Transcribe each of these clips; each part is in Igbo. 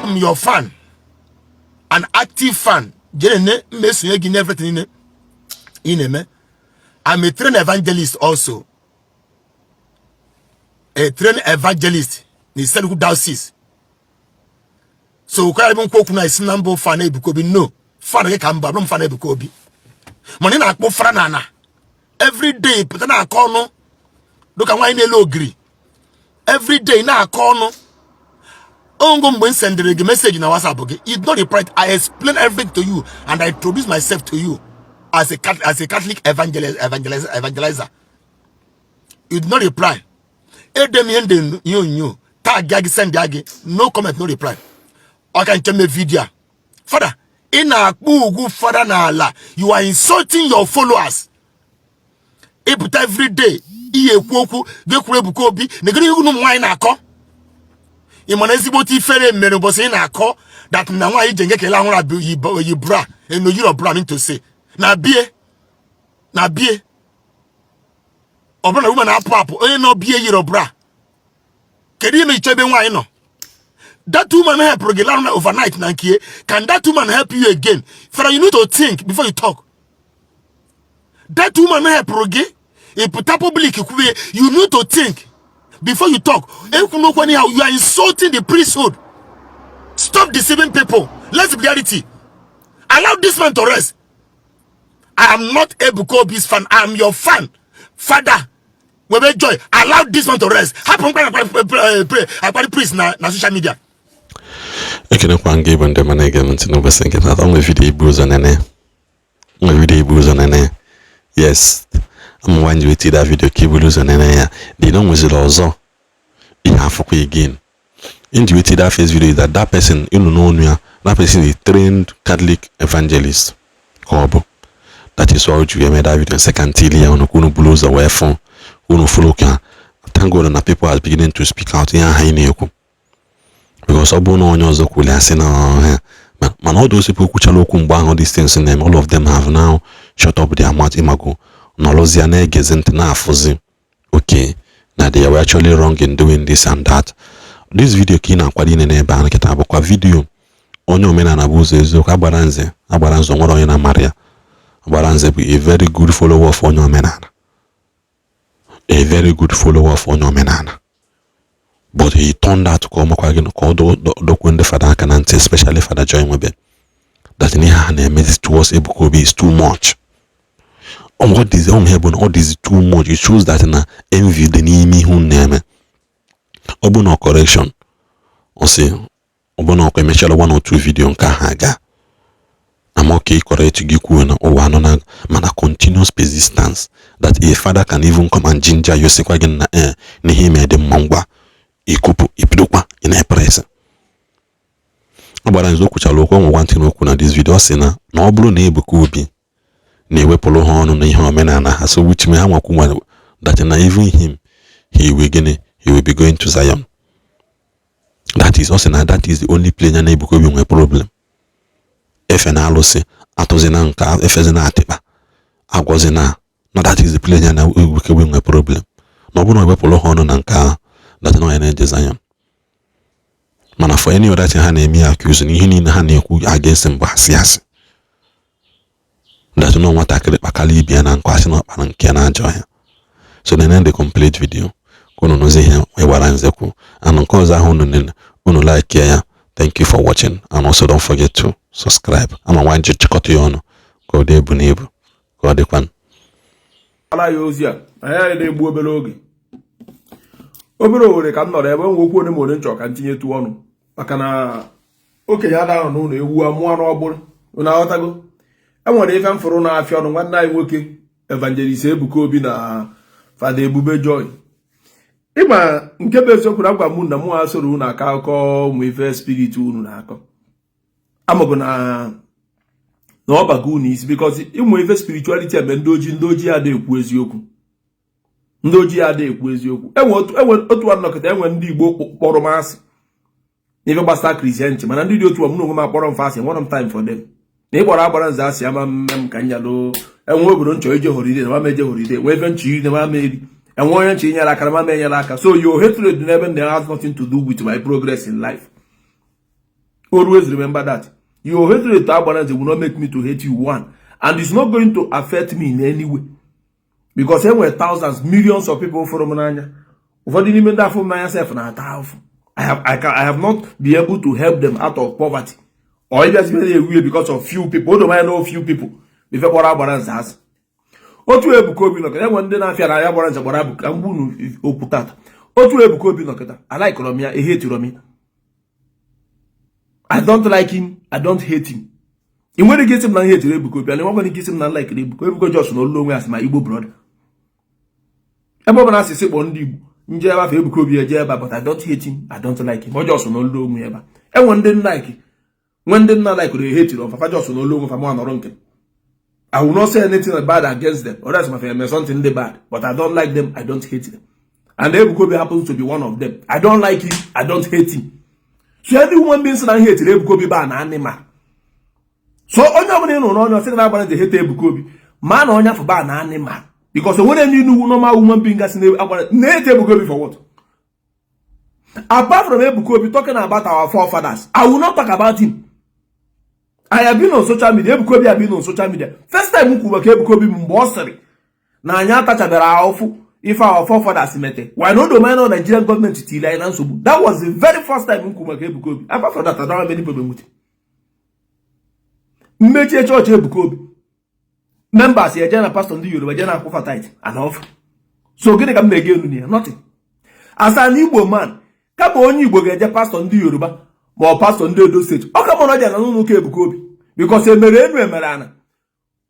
I'm your fan, an active fan. Everything in me. I'm a trained evangelist also. A trained evangelist. They said who diocese. So I even cook nice number fan Ebuka Obi. No. Fan Ekamba, no fan Ebuka Obi. Money na akpo franana. Every day, but na call no. Look at why in low agree. Every day na call no. Ongo send the message in our WhatsApp. It's not a pride. I explain everything to you and I introduce myself to you as a Catholic evangelizer. You did not reply. You tag send no comment, no reply. I can tell me video. Father, in a good father na Allah, you are insulting your followers. Every day, Ebuka Obi, Imaneziboti fere merobose na ko that na wa ijenge ke la hunra yi bra e no yiro bra mean to say na bie obro na woman na pap onye no bie yiro bra kedi me chebe nwa no that woman help regular overnight na kie can that woman help you again for you need to think before you talk that woman help roge e puta public you need to think before you talk. You are insulting the priesthood. Stop deceiving people. Let's be reality. Allow this man to rest. I am not Ebuka Obi's fan. I am your fan. Father, Nwebe Joy, allow this man to rest. Happen pray priest na social media. Okay, no one gave on the man again to know best thinking that only video booze on any. Yes. I'm one you that video cable on any. They don't use it also. In half again. In the that first video is that person you know that person is trained Catholic evangelist. Horrible. That is why you made that video second till you know blues away from who follow can. Thank God that people are beginning to speak out in Haineko. Because Obono on yours cool and saying man all those people who chalokum bang all these things in them, all of them have now shut up their mouth imago. Noloziane gezent na fuzi. Okay. Now they were actually wrong in doing this and that. This video kina kwadi nene ba na kita abokwa video. Onyo mena na buzo ezo abaranze ngoro onye na Maria. Abaranze be a very good follower of Onyo Menana. A very good follower of Onyo Menana. But he turned out to come when the father can answer, especially Father Joy Nwebe. That in here message towards Ebuka Obi is too much. On what is on heaven, all this is too much. It shows that na envy the name who name. Obono correction. Or say Obono can make 1 or 2 video on Kahaga. I'm okay correct giku na or one on a continuous persistence that a father can even come and ginger you say again na ni him de mangwa ikupu ipidokwa in a press. Obara nzo kucha loko mo wanting oku na this video say na obulu na Ebuka Obi na ewepolo hono na ihe omenana so which me ha nwaku that na even him he will be going to Zion. That is also that is the only place na Ebuka Obi nwe problem. Efena alose atozina nka efezina atipa agwozina no that is the place na Ebuka Obi nwe problem. No bu no ewepolo hono na nka that no ene Zion. Mana for any other thing ha na emi accuse ni ihe ni ha na ekwu against him basiasi. That no matter akali bia na nkwasi no kpana nke na ajo ya. So then end the complete video. Kono no ze here we waranzeku and cause ahụ unu like ya. Thank you for watching and also don't forget to subscribe. I'm want to check out your go dey bu nebu. Go dey kwan. Ala ya ozi a anya na-egbu obere oge. Obere owere ka m nọrọ ebe nwokwu one mo nchọ ka ntinye tu ọnụ maka na okenye adaghị n'ụlọ ewu amụọ n'ọgbụrụ. Unu aghọtago? Enwere ife mfụrụ na afịa ọnụ nwanne anyị nwoke Evangelist Ebuka Obi na Father Ebube Joy. Ịma nke bụ eziokwu na agwa m na mụ asoro unu aka akụkọ ụmụ ife spirit unu na-akọ. Amago na ọbago unu isi because ụmụ ife spirituality ebe ndị ojii adịghị ekwu eziokwu. Ndị ojii adịghị ekwu eziokwu. Enwe otu anọkọta enwe ndị Igbo kpọrọ masị. Ife gbasara Christianity mana ndị dị otu a mụ na onwe m akpọrọ m fasting one of time for them. Na ịgbara agbara nza asị ama mmem ka nyado enwe obodo nchọ ije horide na ma eje horide we even chi na ma meri enwe onye nchi nyere aka na ma menyere aka so your hatred never has nothing to do with my progress in life. Always remember that. Your hatred to Igboland will not make me to hate you, one. And it's not going to affect me in any way. Because there were thousands, millions of people from Nanya. I have not been able to help them out of poverty. Or it has been a way because of few people. What do I know few people? Before what Igboland has. Otu Ebuka Obi no keta one day na afia na ya gbara njagbara bụ ka mgbunu okutata. Otu Ebuka Obi no keta. I like Romia, I hate Romia. I don't like him, I don't hate him. In when they get him na hate Ebuka Obi, and when they get him na like Ebuka Obi just no long as my Igbo brother. Ebo na say bo ndi Igbo. Nje ba fa Ebuka Obi eje ba, but I don't hate him, I don't like him. O just no long eba. E when they like. When they not like they hate him, fa just no long fa mo anoro nke. I will not say anything bad against them, or that's my family, something they bad. But I don't like them, I don't hate them. And Ebuka Obi happens to be one of them. I don't like him, I don't hate him. So any human being that hate Ebuka Obi ba an animal. So onye no say na they hate Ebuka Obi. Man onye for ba an animal. Because when any normal human being that hate Ebuka Obi for what? Apart from Ebuka Obi talking about our forefathers, I will not talk about him. I have been on social media. Ebuka Obi have been on social media. First time Ebuka Obi mbosiri. Na anya tachabera ofu if our forefathers mete. Why not the man of Nigerian government till I answer? That was the very first time Ebuka Obi. Apart from that, I don't have any problem with it. Mmechi church Ebuka Obi. Members here, Jana pastor ndi Yoruba, Jana Kufa tight and off. So gini ka mmege unu ni nothing. As an Igbo man, kabo onye Igbo ga-eje pastor ndi Yoruba. Ma pastor ndị Edo State. Ọ ka mụ na ọja na n'ụlọ ụka Ebuka Obi. Because emere enu emere ana.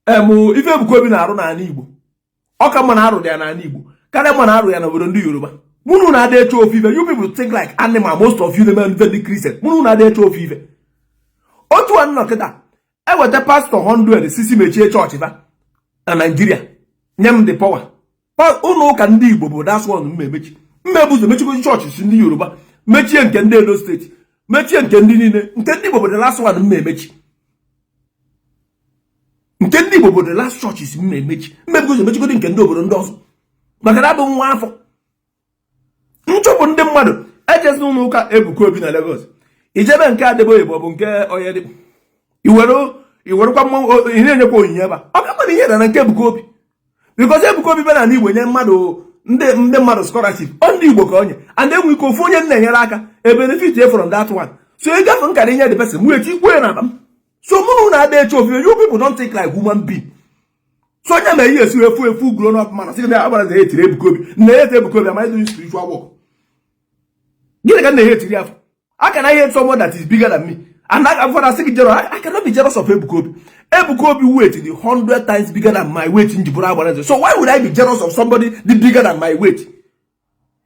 Ife Ebuka Obi na-arụ n'ala Igbo. Ọ ka mụ na arụ ya n'ala Igbo. Karịa mụ na arụ ya na obodo ndị Yoruba. Mụnụ na-ada eche ofe ife. You people think like animal. Most of you na-eme ndị Christian. Mụnụ na-ada eche ofe ife. Otu anụ nọkịta. Eweta pastor 100 sisi mechie chọọchị ba na Nigeria. Nye m the power. Ụlọ ụka ndị Igbo bụ that's one mmemechi. Mmebuzo mechikwa chọọchị si ndị Yoruba. Mechie nke ndị Edo State. Mechie nke ndị niile. Nke ndị Igbo bụ the last one mmemechi. Nke ndị Igbo bụ the last church is mmemechi. Mmebuzo mechikwa nke ndị obodo ndị ọzọ. Maka na bụ nwa afọ. Nchọpụ ndị mmadụ ejezi n'ụlọ ụka Ebuka Obi na Lagos. Ijebe nke Adeboye bụ nke onye dị. Iwerekwa mmanwụ ihe na-enyekwa onyinye ebe a. Ọ ka mmadụ ihe na nke Ebuka Obi. Because Ebuka Obi bịara n'Igbo nye mmadụ ndị mmadụ scholarship. Ọ ndị Igbo ka onye. And enwe ike ofu onye na-enyere aka a benefit from that one. So ị gafe nkara inye the person mụ echi ikwe na akpa. So mụnụ na-ada eche ofufe. You people don't think like human being. So onye ma ihe esi efu grown up man. Sị na agbara ze etiri Ebuka Obi. Na hate Ebuka Obi, am I doing spiritual work? Gịnị ka na hate ya afọ? How can I hate someone that is bigger than me? And I cannot be jealous of Ebuka Obi. Ebuka Obi weight is 100 times bigger than my weight in Igboland. So why would I be jealous of somebody bigger than my weight?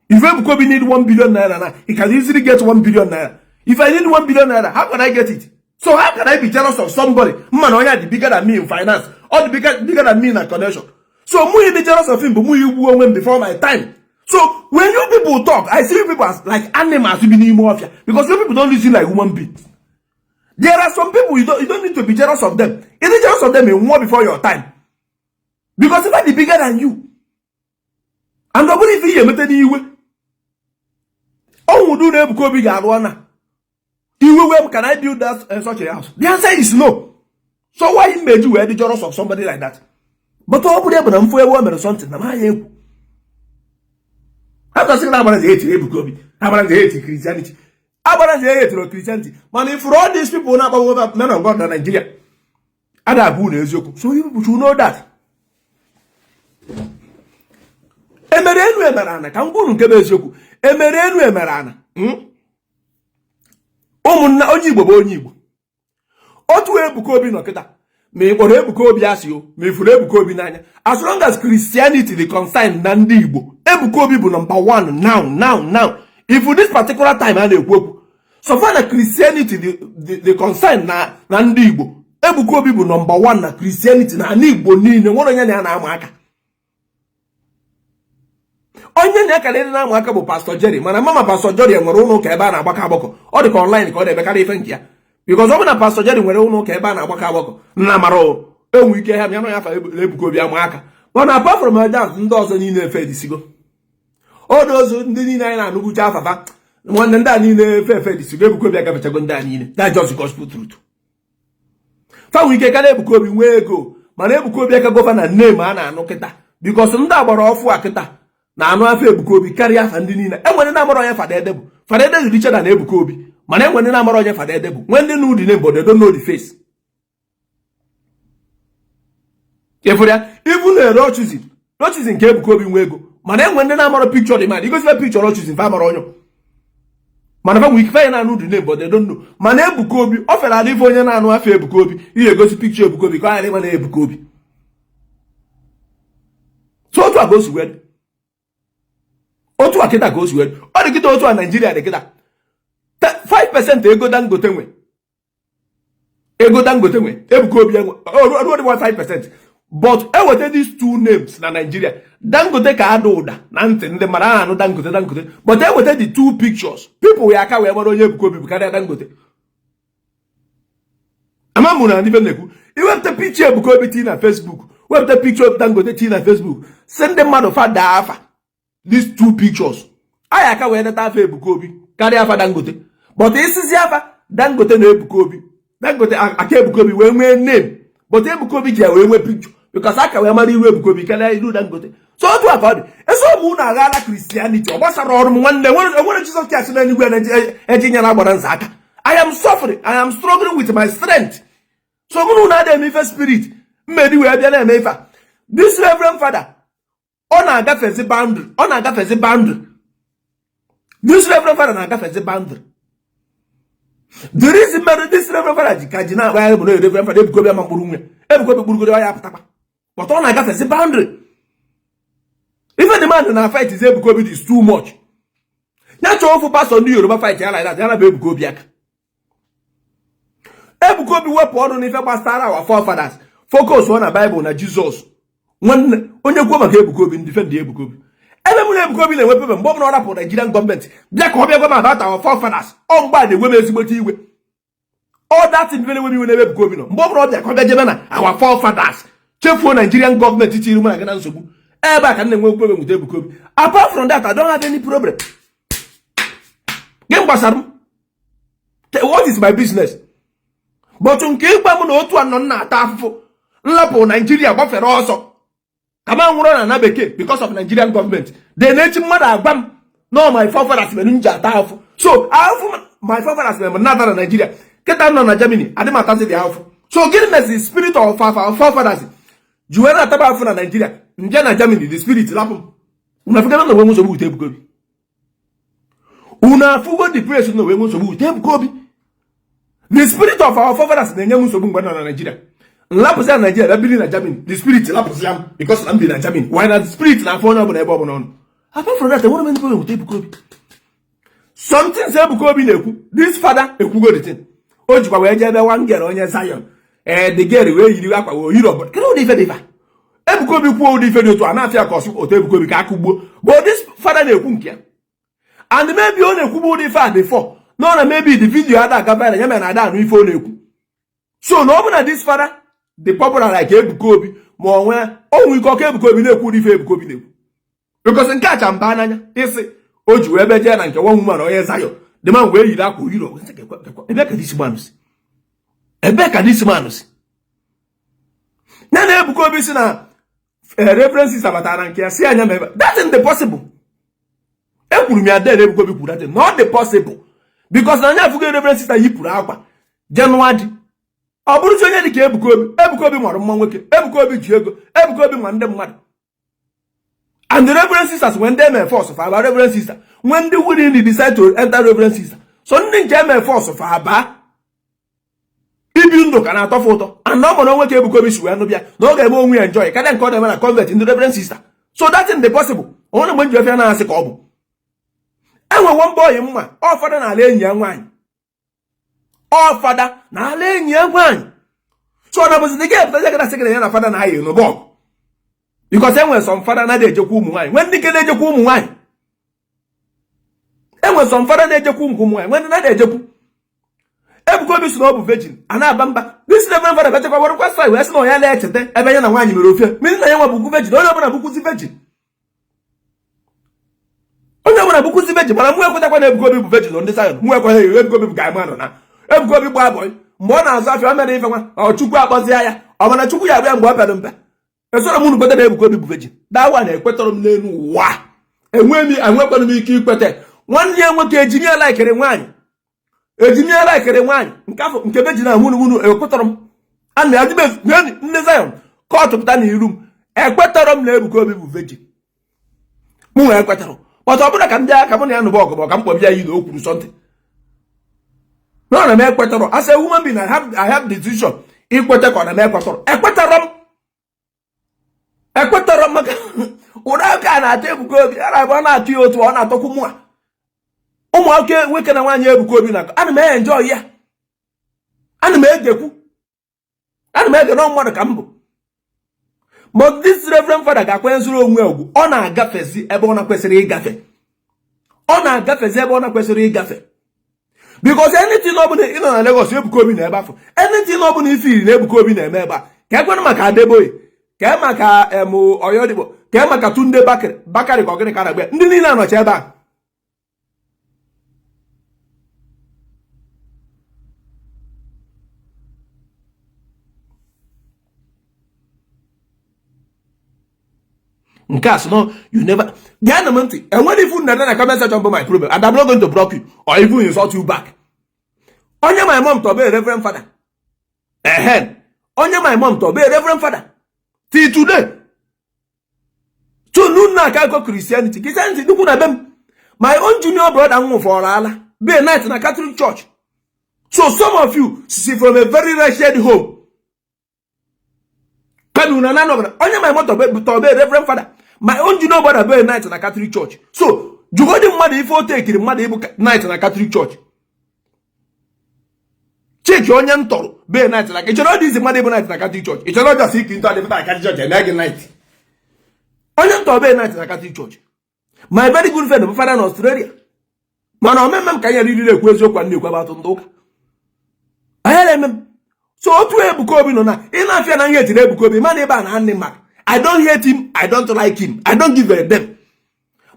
If Ebuka Obi need 1 billion naira now, he can easily get 1 billion naira. If I need 1 billion naira, how can I get it? So how can I be jealous of somebody? Man, the bigger than me in finance, or the bigger than me in a connection. So mu be jealous of him, but mu went before my time. So when you people talk, I see you people as like animals to be in mafia because you people don't listen like human beings. There are some people you don't need to be jealous of them. If you're jealous of them, you more before your time. Because if I be bigger than you, and nobody feel you better than you. Oh, we do Ebuka Obi Garwana. Where can I build that such a house? The answer is no. So why made you wear the jealous of somebody like that? But all people them for a woman or something. How can I say that hate Ebuka Obi? How can I hate Christianity? How can I hate Christianity? Man, if for all these people now about men of God in Nigeria, so you people should know that. Emerenu emerana, kanguru nkebe eziokwu. Emerenu emerana. Ụmụnna onye Igbo bụ onye Igbo. Otu Ebuka Obi nọkịta. Ma ịkpọrọ Ebuka Obi asị o, ma ifuru Ebuka Obi n'anya. As long as Christianity is concerned na ndị Igbo, Ebuka Obi bụ number 1 now. If for this particular time a na-ekwu okwu, so far na Christianity the concern na ndị Igbo, Ebuka Obi bụ number 1 na Christianity na ndị Igbo niile, nwere onye na-ama aka. Onye na-ekele na-ama aka bụ Pastor Jerry, mana mama Pastor Jerry nwere ụlọ ụka ebe a na-agbakọ agbakọ. Ọ dị ka online ka ọ na-ebekarị ife nke ya. Because ọ bụ na Pastor Jerry nwere ụlọ ụka ebe a na-agbakọ agbakọ. Nna mara enwe ike ha ya fa Ebuka Obi ama aka. Mana apart from that, ndị ọzọ niile efe disigo. All those ndị niile anyị na-anụgụcha afafa nwanne ndị a niile fefe dị sigo Ebuka Obi agafechago ndị a niile. That's just gospel truth. Fanwe ike ka Ebuka Obi nwee ego mana Ebuka Obi aka gọvanọ nne ma a na-anụ kịta because ndị agbara ọfụ a kịta na-anụ afọ Ebuka Obi karịa afa ndị niile. Enwere na-amara onye Fada Ede bụ Fada Ede dị iche na Ebuka Obi mana enwere na-amara onye Fada Ede bụ when ndị know the name but they don't know the face. Even Rochuzin nke Ebuka Obi nwee ego mana enwere ndị na-amara picture dị mmadụ igosi picture Rochuzin fa amara onye mana fa nwere ike na-anụ the name but they don't know. Mana Ebuka Obi ọ fere adị ife onye na-anụ afọ Ebuka Obi ihe egosi picture Ebuka Obi ka ọ ghara ịma na Ebuka Obi. So otu a ka o si wee otu a kịta ka o si wee ọ dị kịta otu a Nigeria dị kịta 5% ego Dangote nwe Ebuka Obi enwe ọrụ 5%. But eweta these two names na Nigeria Dangote ka ada ụda na ntị ndị mmadụ a anụ Dangote but eweta the two pictures people ya aka wee mara onye Ebuka Obi bụ karịa Dangote. Ama mụ na ndị be na-ekwu iwepụta picture Ebuka Obi tii na Facebook wepụta picture Dangote tii na Facebook sị ndị mmadụ fada afa these two pictures anyị aka wee deta afa Ebuka Obi karịa afa Dangote. But isizi afa Dangote na Ebuka Obi Dangote aka Ebuka Obi wee nwee name but Ebuka Obi ji ya wee nwee picture because aka wee mara iru Ebuka Obi karịa iru Dangote. So otu a ka ọ dị eso ụmụ na aghala Christianity ọ gbasara ọrụ m nwanne nwere Jesus Christ na eluigwe na-eji nyere agbara nza aka. I am suffering, I am struggling with my strength. So mụ na ada eme ife spirit mmedi wee bịa na-eme ife a. This Reverend Father ọ na-agafezi boundary this Reverend Father na-agafezi boundary. The reason mere this Reverend Father ji ka ji na-agba ya bụ na Reverend Father Ebuka Obi ama mkpụrụ nwe Ebuka Obi kpụrụgodo ya apụtakwa but ọ na-agafezi boundary. Even the man na fight is Ebuka Obi is too much. Ya chọọ ofu pastor ndị Yoruba fight ya like that ya na bụ Ebuka Obi aka. Ebuka Obi wepụ ọrụ n'ife gbasara our forefathers focus on na Bible na Jesus. Nwanne onye kwuo maka Ebuka Obi defend Ebuka Obi. Ebe mụ na Ebuka Obi na-enwe pepe mgbe ọ bụla ọ rapụ Nigerian gọọmenti bịa ka ọ bịa gwa m about our forefathers ọ mgbe a na-enwe m ezigbote iwe. All that thing na-enwe m iwe n'ebe Ebuka Obi nọ mgbe ọ bụla ọ bịa ka ọ bịa jebe na our forefathers chefuo Nigerian gọọmenti tiri m aga na nsogbu ebe a ka na-enwe problem with Ebuka Obi. Apart from that I don't have any problem. Gem gbasara m what is my business? But nke ịgba m na otu anọ na-ata afụfụ nlapụ Nigeria gbafere ọsọ kama nwụrụ na bekee because of Nigerian government. They na-echi mmadụ agba m no my forefathers mere nji ata afụ. So afụ my forefathers mere nata na Nigeria kịta nọ na Germany adị m atazi dị afụ. So gịnị mezi spirit of our forefathers ji wee na-ataba afụ na Nigeria nje na Germany the spirit lapụ m. Unu afụgana na onwe nsogbu wute Ebuka Obi. Unu afụgo the place na onwe nsogbu wute Ebuka Obi. The spirit of our forefathers na-enye m nsogbu mgbe nọ na Nigeria. Nlapụzi na Nigeria bili na Germany the spirit lapụzi ya m because na m bi na Germany. Why na the spirit na afọ onye ọbụla ebe ọbụla ọnụ. Apart from that enwere m ndị problem with Ebuka Obi. Something say Ebuka Obi na-ekwu this father ekwugo the thing. O jikwa wee jebe wangere onye Zion the girl wee yiri akwa wee yiri ọbụla kedu ụdị ife dị ife Ebuka Obi kwuo ụdị ife dị otu a na-afịa ka ọsụ otu Ebuka Obi ka akụgbuo but this father na-ekwu nke ya and maybe ọ na-ekwugbu ụdị ife a before no na maybe the video ada aga viral ya mere na ada anụ ife ọ na-ekwu. So na ọ bụ na this father the popular like Ebuka Obi ma onwe ike ọka Ebuka Obi na-ekwu ụdị ife Ebuka Obi na-ekwu because nke acha mba n'anya isi o ji wee bejee na nke nwa woman onye Zion the man wee yiri akwa yiri ebe ka this man si na Ebuka Obi si na references abatara nke ya si anya mebe that is the possible. Ekwuru m ya den Ebuka Obi kwuru that not the possible because na anya afugo references ta yipụrụ akwa January ọ bụrụ onye dị ka Ebuka Obi nwere mma nwoke Ebuka Obi ji ego Ebuka Obi nwa ndị mmadụ and the reverend sisters when they may force of our reverend sister when they wouldn't decide to enter reverend sister so ndị nke may force of aba ibi ndụ ka na-atọ foto and ọ mụrụ nwoke Ebuka Obi si wee nụ bịa na ọ ga-eme onwe ya enjoy kada nke ọ na-eme na convert in the reverend sister so that is the possible onye mgbe nji efe na-asị ka ọ bụ enwe one boy mma ọ fada na ala enyi ya nwaanyị ọ fada na ala enyi ya nwaanyị so na bụzi dịka epụta jekata sị ya na fada na ayị n'ụbọgụ because enwe some fada na na-ejekwa ụmụ nwaanyị nwee ndị nke na-ejekwa ụmụ nwaanyị enwe some fada na-ejekwa ụmụ nwaanyị nwee ndị na-ejekwu Ebuka Obi si na ọ bụ virgin a na-aba mba this reverend fada bechekwa werekwa sa wee sị na ya na-echeta ebe ya na nwaanyị mere ofe mmiri na ya nwa bụkwu virgin onye ọbụla bụkwuzi virgin onye na bukuzi veji mana mwe kweta kwa na Ebuka Obi bụ veji ndị Zion mwe kwa Ebuka Obi bụ ga ma na Ebuka Obi gba boy mgbe ọ na-azụ afịa mere ife nwa ọ Chukwu akpọzie ya ọ mana Chukwu ya abịa mgbe ọ pịara mpe esoro m unu kweta na Ebuka Obi bụ veji dawa na-ekwetọrọ m n'elu ụwa enwekwanụ m ike ikwete nwanne ya nwoke ejimia laikere nwaanyị nke afọ nke veji na munu ekwetọrọ m a na adịbe ndị Zion ka ọ tụpụta n'iru m ekwetọrọ m na Ebuka Obi bụ veji mụ nwee ekwetọrọ ọtọ ọbụla ka ndị aka mụ na ya nụba ọgụ ka m kpọbịa yi na o kwuru something no na m ekwetọrọ as a woman being I have the decision ikwete ka ọ na m ekwetọrọ m maka ụra aka na-atọ Ebuka Obi ara bụ ọ na-atụ ya otu ọ na-atọkwu mụ a ụmụ nwoke na nwaanyị Ebuka Obi na ana m enjoy ya ana m ege na mmadụ ka m bụ but this reverend father ga-akwenye zuru onwe ogwu ọ na-agafezi ebe ọ na-kwesịrị ịgafe because anything ọ bụla ị nọ na Lagos Ebuka Obi na ebe afọ anything ọ bụla ife iri na Ebuka Obi na-eme ebe a ka ekwenụ maka Adeboye ka maka Oyodibo ka maka Tunde Bakari ka ọgịnị ka na-agba ndị niile anọchi ebe a nke a no you never get the money and when if you na comment section about my problem and I'm not going to block you or even insult you back onye my mom to be a reverend father onye my mom to be a reverend father till today to nuna ka go Christianity dukwu na bem my own junior brother nwu for ala be a night na Catholic church so some of you see from a very wretched home kaduna na no onye my mom to be a reverend father my own junior brother be a night na Catholic church so jugodi mmadụ ife o tekiri mmadụ ibu night na Catholic church cheki onye ntọrọ be night na ka chọrọ dị mmadụ ibu night na Catholic church ị chọrọ just iki ntọ dị na Catholic church na gị night onye ntọrọ be night na Catholic church my very good friend bụ father na Australia mana omemme m ka ya riri ekwu eziokwu a na-ekwu abatụ ndị ụka ayere emem so otu Ebuka Obi nọ na ị na-afịa na ihe etiri Ebuka Obi mana ebe a na ndị mmadụ I don't hate him, I don't like him, I don't give a damn.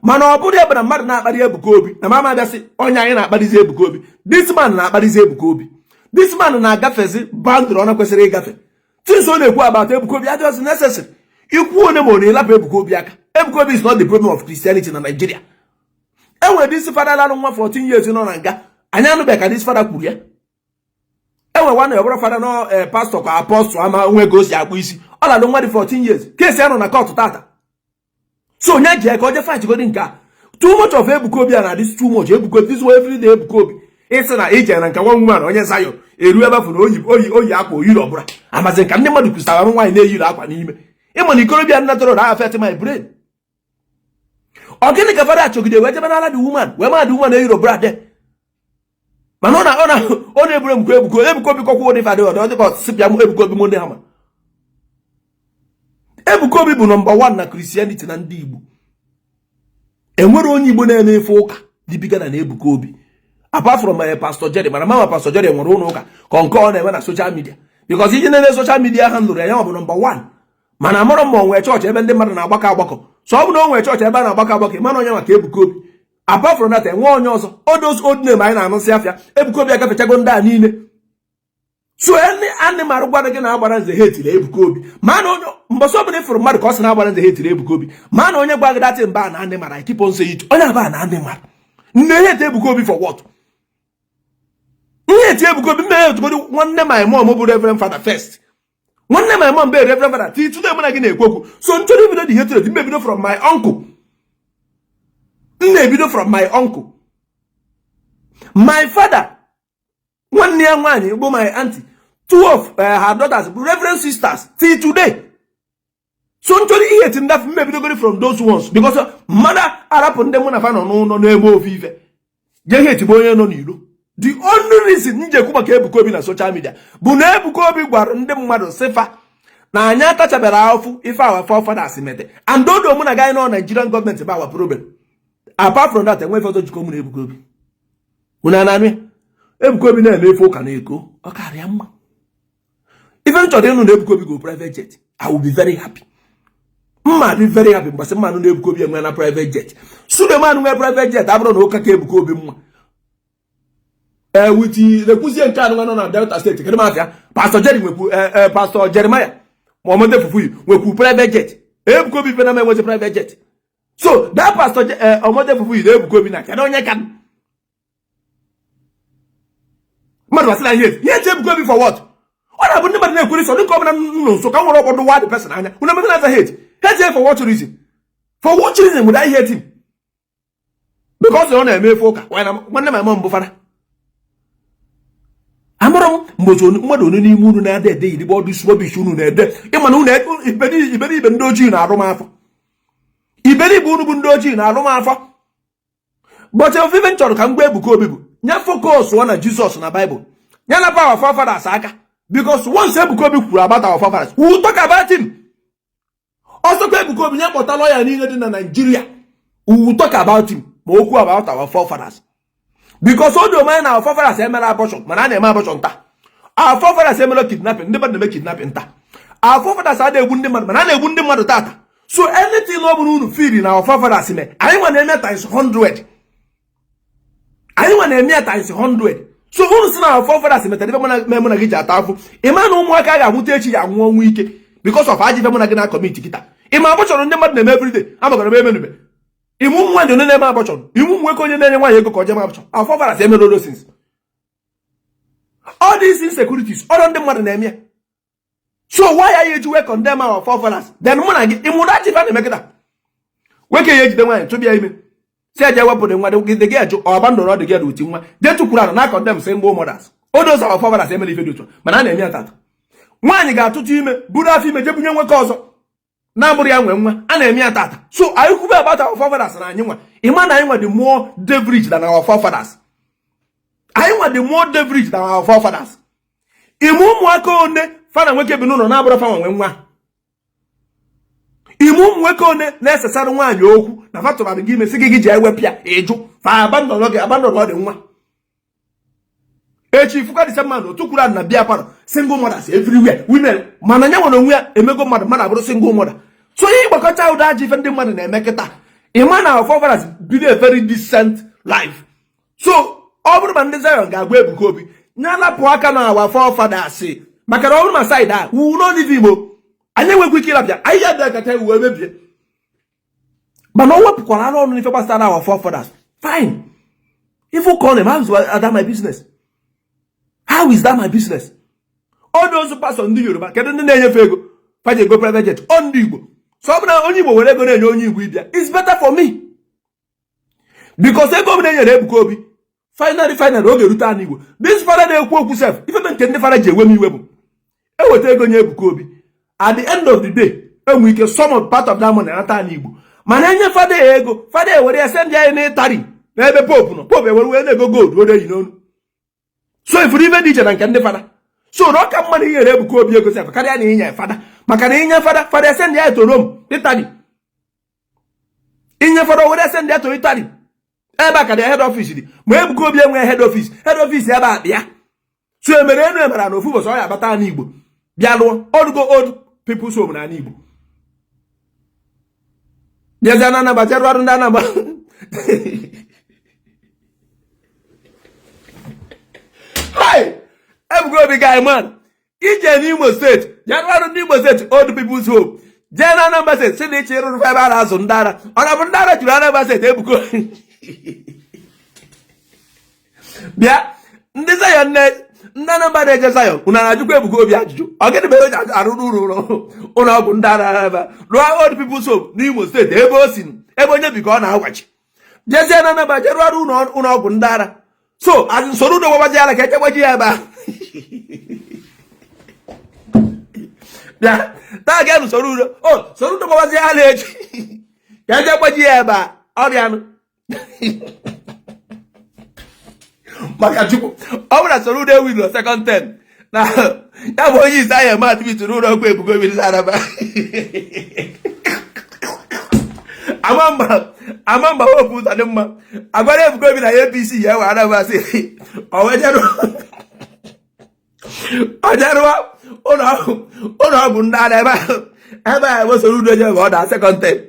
Mana ọ bụrụ ebe na mmadụ na-akparị Ebuka Obi na mama abịasị onye anyị na-akparịzi Ebuka Obi this man na-akparịzi Ebuka Obi this man na-agafezi boundary ọ na-kwesịrị ịgafe since ọ na-ekwu about Ebuka Obi adịghị necessary ikwu onye ma ọ na-elapụ Ebuka Obi aka Ebuka Obi is not the problem of Christianity na Nigeria enwere this father larụ nwa 14 years nọ na nga anyị anụbeghị ka this father kwuru ya enwere nwanne ọbụrụ father no pastor ka apostle ama nwe ka o si akpụ isi ọ lalụ nwa dị 14 years kesi ya nọ na court tata so onye ji ka o je fight godi nke a too much of Ebuka Obi na this too much Ebuka Obi this way every day Ebuka Obi ịsị na ije na nke nwa woman onye Zion eru ebe afọ na oyi akwa oyiri ọbụla amazi nka ndị mmadụ kwụsara nwaanyị na-eyiri akwa n'ime ịma na ikorobịa nnatọrọ na affect my brain ọ gịnị ka fada achọgide wee jebe n'ala dị woman wee ma dị woman eyiri ọbụla de mana ọ na-eburu Ebuka Obi kokwa ụdị fada ọ dị ka sipịa m Ebuka Obi monde hama Ebuka Obi bụ number 1 na Christianity na ndị Igbo enwere onye Igbo na-eme efe ụka dịbiga na Ebuka Obi apart from Pastor Jerry mana mama Pastor Jerry nwere ụlọ ụka ka nke ọ na-eme na social media because iji na-eme social media ha lụrụ ya bụ number 1 mana amụrụ m onwe chọọchị ebe ndị mmadụ na-agbakọ so ọ bụ na onwe chọọchị ebe a na-agbakọ mana onye maka Ebuka Obi apart from that enwe onye ọzọ all those old name anyị na-anụsị afịa Ebuka Obi agafechago ndị a niile so ndị marụ gwara gị na-agbara nze ha etiri Ebuka Obi mana onye mbọsọ ọbụla ịfụrụ mmadụ ka ọ sị na-agbara nze ha etiri Ebuka Obi mana onye gwa gị datị mba na ndị mara keep on saying it onye aba na ndị mara nne ha eti Ebuka Obi for what ihe eti Ebuka Obi mmehie etugodi nwanne my mom bụ reverend father first nwanne my mom bụ reverend father ti tude mụ na gị na-ekwu okwu so nchọrọ ibido dị hatred mmebido from my uncle mmebido from my uncle my father nwanne ya nwaanyị bụ my auntie 2 of her daughters bụ reverend sisters till today so nchọrọ ihe eti ndafụ mmebidogori from those ones because mmadụ arapụ ndị mụ na fa nọ n'ụlọ na-eme ofe ife je ihe etigbo onye nọ n'iro the only reason njekwu maka Ebuka Obi na social media bụ na Ebuka Obi gwara ndị mmadụ sịfa na anyị atachabara afụ ife our forefathers mete and odo mụ na gaghị nọ Nigerian government bụ our problem apart from that enwe foto jikọ mụ na Ebuka Obi unu ananụ Ebuka Obi na-eme efe ụka na Eko ọ karịa mma ife m chọrọ ịnụ na Ebuka Obi go private jet I will be very happy mma dị very happy mgbasị mmanụ na-Ebuka Obi enwe na private jet. Suleman nwe private jet abụrụ na ụka ka Ebuka Obi mma. With the Kuzian Chan on Delta State, Pastor Jerry, Pastor Jeremiah, Mohammed Fufu, we private jet. Ebuka Obi Pename was a private jet. So that Pastor Mohammed Fufu, Ebuka Obi, I can. Man was like, yes, Ebuka Obi for what? What happened to the police? So come and so come up on the wild person. I never hate. Hate him for what reason? For what reason would I hate him? Because you're on a mere folk when my mom buffer. Amaro mbozo mmadu no ni mu na de the body swobi shunu na de e ma no na iberi bendoji na aroma afọ iberi bu nu bundoji na aroma afọ but if even chọrọ ka mgbe Ebuka Obi bụ nya focus on Jesus na Bible nya na power for fathers aka because once Ebuka Obi kwuru about our fathers we will talk about him also kwa Ebuka Obi nya kpọta lawyer niile dị na Nigeria we will talk about him ma okwu about our forefathers. Because all the men our forefathers emela abortion, man na abortion ta. Our forefathers emela kidnapping, never make kidnapping ta. Our forefathers are the wounded man, man na wounded man tata. So anything no one feel in our forefathers me. I want to times 100. I want to times 100. So who see our forefathers me tell me mona gija atafu. Ima no mo aka ga mutechi ya nwo nwu ike because of ajife mona gina committee kita. Ima abortion ndị mmadụ na every day. Amagara be menube. Imu nwa ndị na-eme abortion. Imu nwe konye na-enye nwa ego ka oje abortion. Our forefathers eme those things. All these insecurities, all ndị mmadụ na-eme. So why are you to condemn our forefathers? Then mona gi imu da chifa na-eme kita. Weke ye jide nwa to bia ime. Say aja wepo de nwa de ge ajo or abandon the girl with nwa. They to Quran na condemn single mothers. All those our forefathers eme life do. Mana na-eme atata. Nwaanyị ga-atụtụ ime, buru afọ ime jebunye nwoke ọzọ. Na buru ya nwe nwa, a na-eme atata. So are you about our forefathers na anyị nwa? Ima na anyị nwa the more devilish than our forefathers. Anyị nwa the more devilish than our forefathers. Imu ụmụaka one fana nwoke bi n'ụlọ na-abụrụ fa nwe nwa. Imu nwoke one na-esesara nwaanyị okwu na fa tụbara gị ime sị gị ji ewepịa ịjụ fa abandon ọ dị nwa. Echi fuka December no tukura na bia paro single mothers everywhere women mana nya wono nwa emego mmadụ mana abụrụ single mother. So yi gbakọta ụda ji fe ndị mmadụ na-emeketa. Imana our forefathers build a very decent life. So ọ bụrụ ma ndị Zion ga-agwa Ebuka Obi nya lapụ aka na our forefathers maka na ọ bụrụ ma side a we will not leave him. Anyị nwekwa ike ịlapịa anyị ya bịa kata uwe mebie. Mana o wepụkwara ọnụ n'ife gbasara our forefathers. Fine. If you call him, how is that my business? How is that my business? All those pastors in the Yoruba, get in the name of ego, fight a go private jet on the Igbo. So only Igbo will go to only Igbo. It's better for me. Because they go to Ebuka Obi. Finally, okay, return Igbo. This father they quote himself. If I can never get when you webo. I will take on Ebuka Obi. At the end of the day, and we can sum up part of that money and turn Igbo. Mananya father ego, father where they send ya in a tari. Maybe Pope, no Pope, where they go good, where you know. So if you even DJ and can the father. So no come money here Ebuka Obi go say carry any in your father. Makana in your father send there to Rome, Italy. In your father where send there to Italy. Back at the head office. Ebuka Obi head office. Head office about there. So emereno emerano fu so ya bata na Igbo. Bialo all go old people so na Igbo. There's another but Hi! Ebuka Obi guy man. Ije ni Imo State. January ni Imo State old people's home. Jena number said say they chero 5,000 ndara. Ona bundara chira number said Ebuka. Bia ndị Zion ne nna number de Zion. Una na jukwa Ebuka Obi ajuju. Ogede be aruru una bụ ndara ba. Ro old people's home ni Imo State ebe osin. Ebe onye bi ka ọ na-agwachi. Jena number January una bụ ndara. So, as in Sorudo Wabajala, catch a wajaba. Yeah, that again, Sorudo. Oh, Sorudo Wabajala. Catch a wajaba. Oriano Makajuko. Over Sorudo with the second 10. Now, that boy is I am mad to be to Rudo Quick with Araba. Amamba hope at them. I got to go with the APC. Yeah, whatever I say. Oh, I don't know. Oh, no, Bundada. ebe a wesoro udo je ọ da second time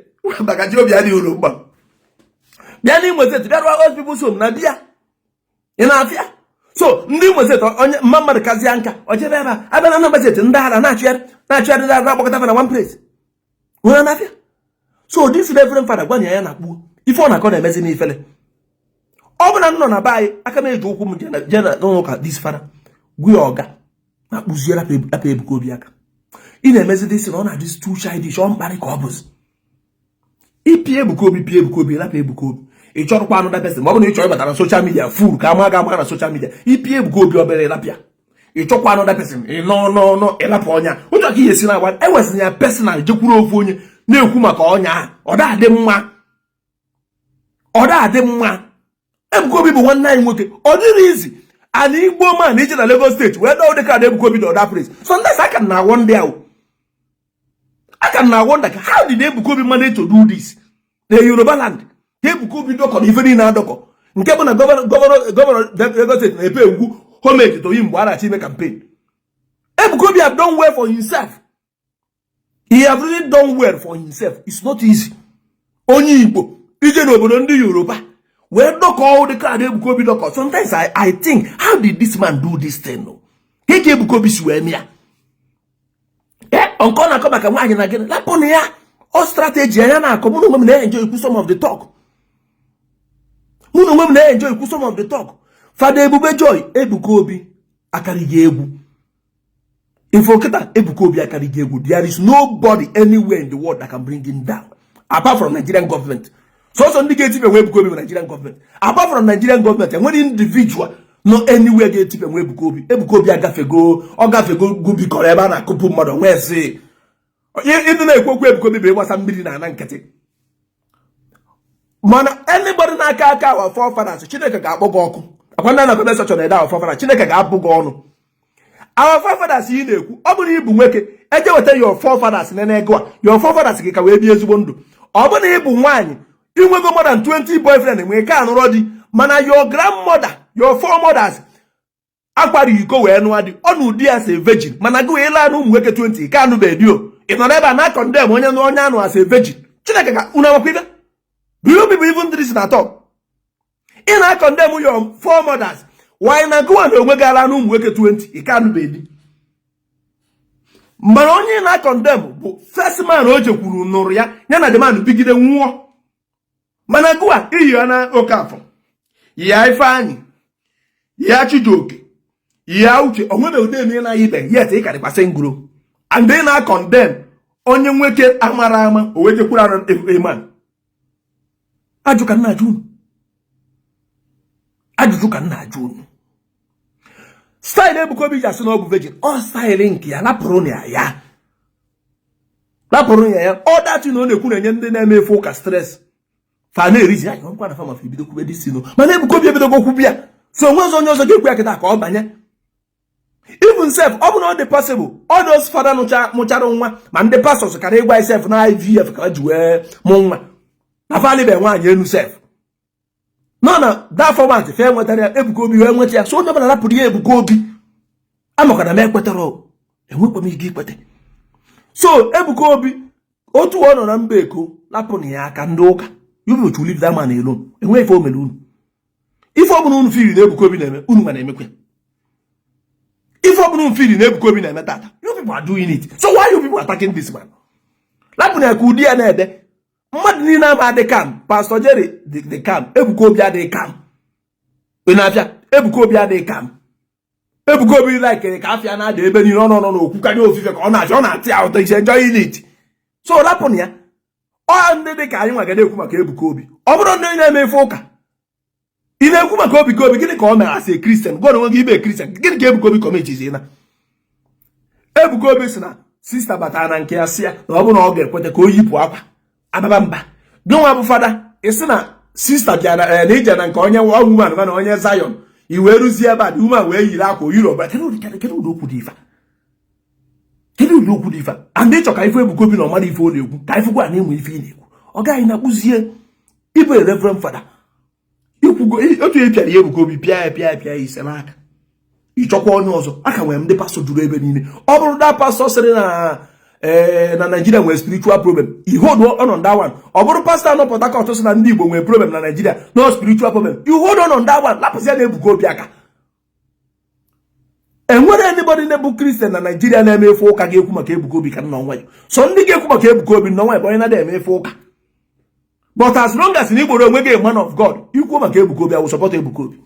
maka ji obi adị uru mgba bịa n'Imo Steeti bịa rụọ ospibu som na bịa ị na-afịa so ndị Imo Steeti onye mma mmadụ kazie nka o jebe ebe a abịa na Anambra Steeti ndị ara na-achụgharị agbakọta na one place onye na-afịa so this reverend father gwa ya na-akpụ ife ọ na-akọ na-emezi n'ifele ọ bụ na nọ na be anyị aka m eji okwu m je na ụka this father gwe ọga na kpụziere apa Ebuka Obi aka ị na-emezi dị si na ọ na-adị too childish ọ mkparị ka ọ bụzi ipie Ebuka Obi lapụ Ebuka Obi ị chọrọkwa anụ dapesi ma ọ bụ na ị chọrọ ịbata na social media full ka ama ga na social media ipie Ebuka Obi obere lapịa ị chọkwa anụ dapesi nọ ịlapụ ọnya ụjọ ka ihe si na-agba ewesịrị ya personal jekwuru ofu onye na-ekwu maka ọnya ahụ ọ da-adị mma Ebuka Obi bụ nwanne anyị nwoke ọ dịrị izi ana Igbo man ije na Lagos steeti wee dọọ dịka na Ebuka Obi dị ọda place sometimes I can wonder how did Ebuka Obi manage to do this na Yoruba land Ebuka Obi dọkọ na ife niile adọkọ nke bụ na gọvanọ Lagos steeti na-epe egwu homage to him mgbe a na-achọ ime campaign Ebuka Obi have done well for himself. He have really done well for himself. It's not easy. Onye Igbo ije n'obodo ndị Yoruba wee dọkọ all the card Ebuka Obi dọkọ. Sometimes I think, how did this man do this thing? No? Heke Ebuka Obi si wee mịa. Ọnkọ na-akọ maka nwaanyị na gịnị lapụ na ya ọ strategy ya na-akọ mụ na onwe m na-enjoy ikwu some of the talk. Fada Ebube Joy Ebuka Obi akarịghị egwu. Ifoketa Ebuka Obi akarịghị egwu. There is nobody anywhere in the world that can bring him down apart from Nigerian government. So ndị ga-etipe nwe Ebuka Obi bụ Nigerian government. Apart from Nigerian government, enwere individual no anywhere ga-etipe nwe Ebuka Obi. Ebuka Obi agafego gubikọrọ ebe a na-akụpụ mmadụ nwezi. Ịdị na-ekwu okwu Ebuka Obi bụ ịgbasa mmiri na ana nkịtị. Mana anybody na-aka aka our forefathers Chineke ga-akpọ gị ọkụ. Akwana na comment section na our forefathers Chineke ga-abụ gị ọnụ. Our forefathers yi na-ekwu ọ bụrụ ibu nwoke eje weta your forefathers na-ego a your forefathers gị ka wee bi ezigbo ndụ. Ọ bụrụ na ibu nwaanyị inwego more than 20 boyfriend enwe ka anụrọ di mana your grandmother your foremothers akwara iko wee nụọ di ọnụ di as a virgin mana gị wee laa na ụmụ nwoke 20 ka anụ be dio ị nọ ebe a na condemn onye anụ as a virgin. Chineke ka unu amakwiga do you people even do this at all? Ị na condemn your foremothers why na gụwa na onwe gara na ụmụ nwoke 20 ị ka anụ be di mana onye na condemn bụ first man o jekwuru nụrụ ya na the man bigide nwụọ mana gụwa iyi ya na Okafọ ya Ifeanyị ya Chijioke ya Uche onwebe ude eme na ibe yet ị karịkwasị nguro and they na condemn onye nwoke amara ama o wejekwuru arụ eman. Ajụjụ ka nna ajụ unu style Ebuka Obi ji asị na ọ bụ virgin ọ style nke ya lapụrụ na ya ọ datụ na ọ na-ekwu na enye ndị na-eme efe ụka stress fa na-erizi anya nkwa na fa mafe bido kwube dị sino mana Ebuka Obi ebido okwu bịa so onwe onye ọzọ ga-ekwu ya kịta ka ọ banye even self ọ bụ na ọ dị possible all those father mụchara nwa ma ndị pastors kara ịgwa isef na IVF ka ji wee mụ nwa na falibe nwaanyị enu self no na that format fe nwetara ya Ebuka Obi wee nweta ya so onye ọbụla rapụrụ ya Ebuka Obi amakwana m ekwetara enwekwa m ike ikwete so Ebuka Obi otu ọ nọ na mba Eko lapụ na ya aka ndị ụka you will leave that man alone enwe ife o mere unu ife ọ bụla unu firi na Ebuka Obi na-eme unu ma na-emekwe ife ọ bụla unu firi na Ebuka Obi na-eme tata you people are doing it so why you people attacking this man lapụ na ya ka ụdị ya na-ede mmadụ niile ama adị kam Pastor Jerry dị kam Ebuka Obi adịghị kam ị na-abịa Ebuka Obi adịghị kam Ebuka Obi like ka afịa na-ada ebe niile ọ nọ n'okwu karịa ofufe ka ọ na-achọ ọ na-atị ya ụtọ ise enjoy it so lapụ na ya ọ ndị dị ka anyị nwa ga na-ekwu maka Ebuka Obi ọ bụrụ ndị na-eme efe ụka ị na-ekwu maka Obi gịnị ka ọ mere asị Christian gwa onwe gị ibe Christian gịnị ka Ebuka Obi kọmechizi na Ebuka Obi si na sista batara na nke ya si ya na ọ bụ na ọ ga-ekweta ka o yipụ akwa ababa mba gị nwa bụ fada isi na sista bịara na ije na nke onye woman na onye Zion i wee rụzie ebe a dị woman wee yiri akwa Yoruba kedu ụdị okwu dị ife and ịchọ ka ife Ebuka Obi na ọmara ife ọ na-ekwu ka ife gwa na-enwe ife ị na-ekwu ọ gaghị na-akpụzie ibe reverend fada ikwugo otu e pịara Ebuka Obi pịa ya ise n'aka ịchọkwa onye ọzọ aka nwere ndị pastọ juru ebe niile ọ bụrụ na pastọ sịrị na na Nigeria nwere spiritual problem. You hold on that one. Oburu pastor no Port Harcourt so na ndị Igbo nwere problem na Nigeria, no spiritual problem. You hold on that one. Lapụsị na Ebuka Obi aka. Enwere anybody na bụ Christian na Nigeria na-eme efe ụka ga-ekwu maka Ebuka Obi ka nọ nwa ya. So ndị ga-ekwu maka Ebuka Obi nọ nwa ya bụ onye na-eme efe ụka. But as long as Igbo enweghị a man of God, ikwu maka Ebuka Obi, I will support Ebuka Obi.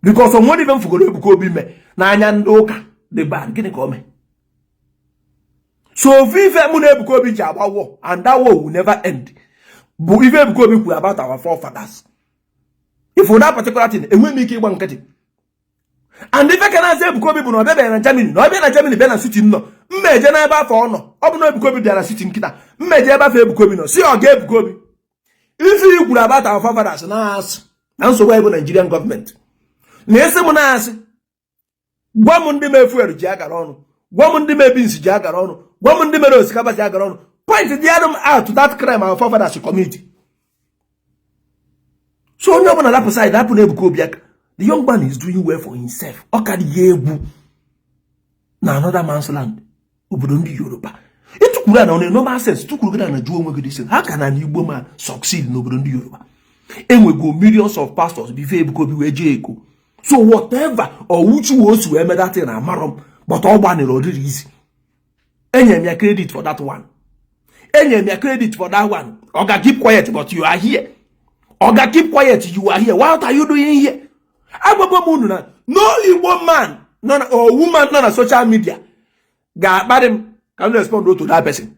Because someone even fugoro Ebuka Obi me na anya ndị ụka the bad gịnị ka o mee? So ife mụ na Ebuka Obi ji agba war, and that war will never end. Bụ ife Ebuka Obi kwuru about our forefathers. If for that particular thing, enwe m ike ịgba nkịtị. And ife ka na-asị Ebuka Obi bụ na ọbịa na Germany, na ọbịa na Germany bịa na city nọ, mmeje na ebe afọ ọ nọ, ọ bụ na Ebuka Obi bịa na city nkịta, mmeje ebe afọ Ebuka Obi nọ, si ọ ga Ebuka Obi. Ife you kwuru about our forefathers na-asị, na nsogbu anyị bụ Nigerian government. Na-esi m na-asị, gwa m ndị mee fuel ji agara ọnụ, gwa m ndị mee beans ji agara ọnụ, gwa m ndị mere osikapa ji agara ọnụ. Point the them out to that crime our forefathers committed. So onye ọbụla that side hapụ na Ebuka Obi aka. The young man is doing well for himself. Ọ ka dị egwu na another man's land. Obodo ndị Yoruba. Ịtụkwuru na onye normal sense, tụkwuru na jụọ onwe gị dị sen. How can an Igbo man succeed n'obodo ndị Yoruba? Enwego millions of pastors before Ebuka Obi wee jee Eko. So whatever or which was wee made that thing amarom, but all gbanịrị ọ dịrị easy. Enye m ya credit for that one. Enye m ya credit for that one. Oga keep quiet, but you are here. Oga keep quiet, you are here. What are you doing here? Agbagbo na no Igbo man or woman no na social media ga-akparị m ka m respond to that person.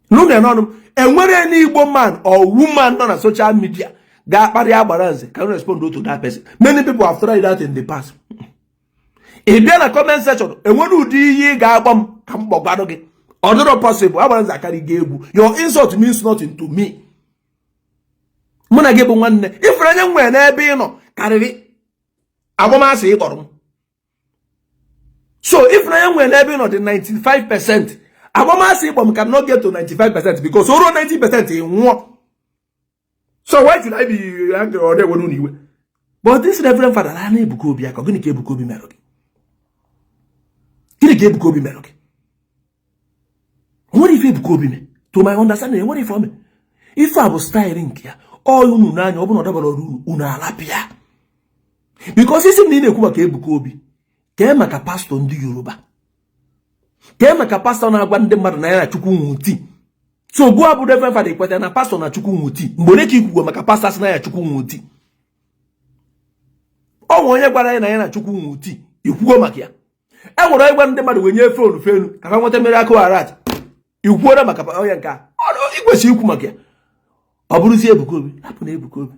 No enwere any Igbo man or woman no na social media ga-akparị agbara nze ka m respond to that person. Many people have tried that in the past. If bịa na comment section enwere ụdị ihe ga-agba m ka m gbagwado gị. Ọ dịrọ possible agbara nze akarị gị egwu. Your insult means nothing to me. Mụ na gị bụ nwanne ifere anya nwere n'ebe ị nọ karịrị agbamasị ịkpọrọ m. So ifere anya nwere n'ebe ị nọ dị 95%, agbamasị ịkpọ m can not get to 95% because oro 90% ị nwụọ. So why should I be angry or they were iwe? But this reverend father na Ebuka Obi aka gịnị ka Ebuka Obi mere gị? Gịnị ka Ebuka Obi mere gị? What if Ebuka Obi me? To my understanding, what if for me? If I was styling nke ya all unu n'anya ọ bụ na ọ dabara ọrụ unu alapịa. Because isi m na ị na-ekwu maka Ebuka Obi kee maka pastọ ndị Yoruba, kee maka pastọ na-agwa ndị mmadụ na ya na Chukwu nwuti. So gụọ abụ reverend father ikweta na pastọ na Chukwu nwuti mgbe ole ka ikwugo maka pastọ asị na ya Chukwu nwuti. Ọ nwe onye gwara ya na ya na Chukwu nwuti ikwugo maka ya. E nwere onye gwara ndị mmadụ wenye fonu ka ha nweta miracle alert ikwuora maka onye nke a. Ọ kwesịrị ikwu maka ya. Ọ bụrụzie Ebuka Obi, hapụ na Ebuka Obi,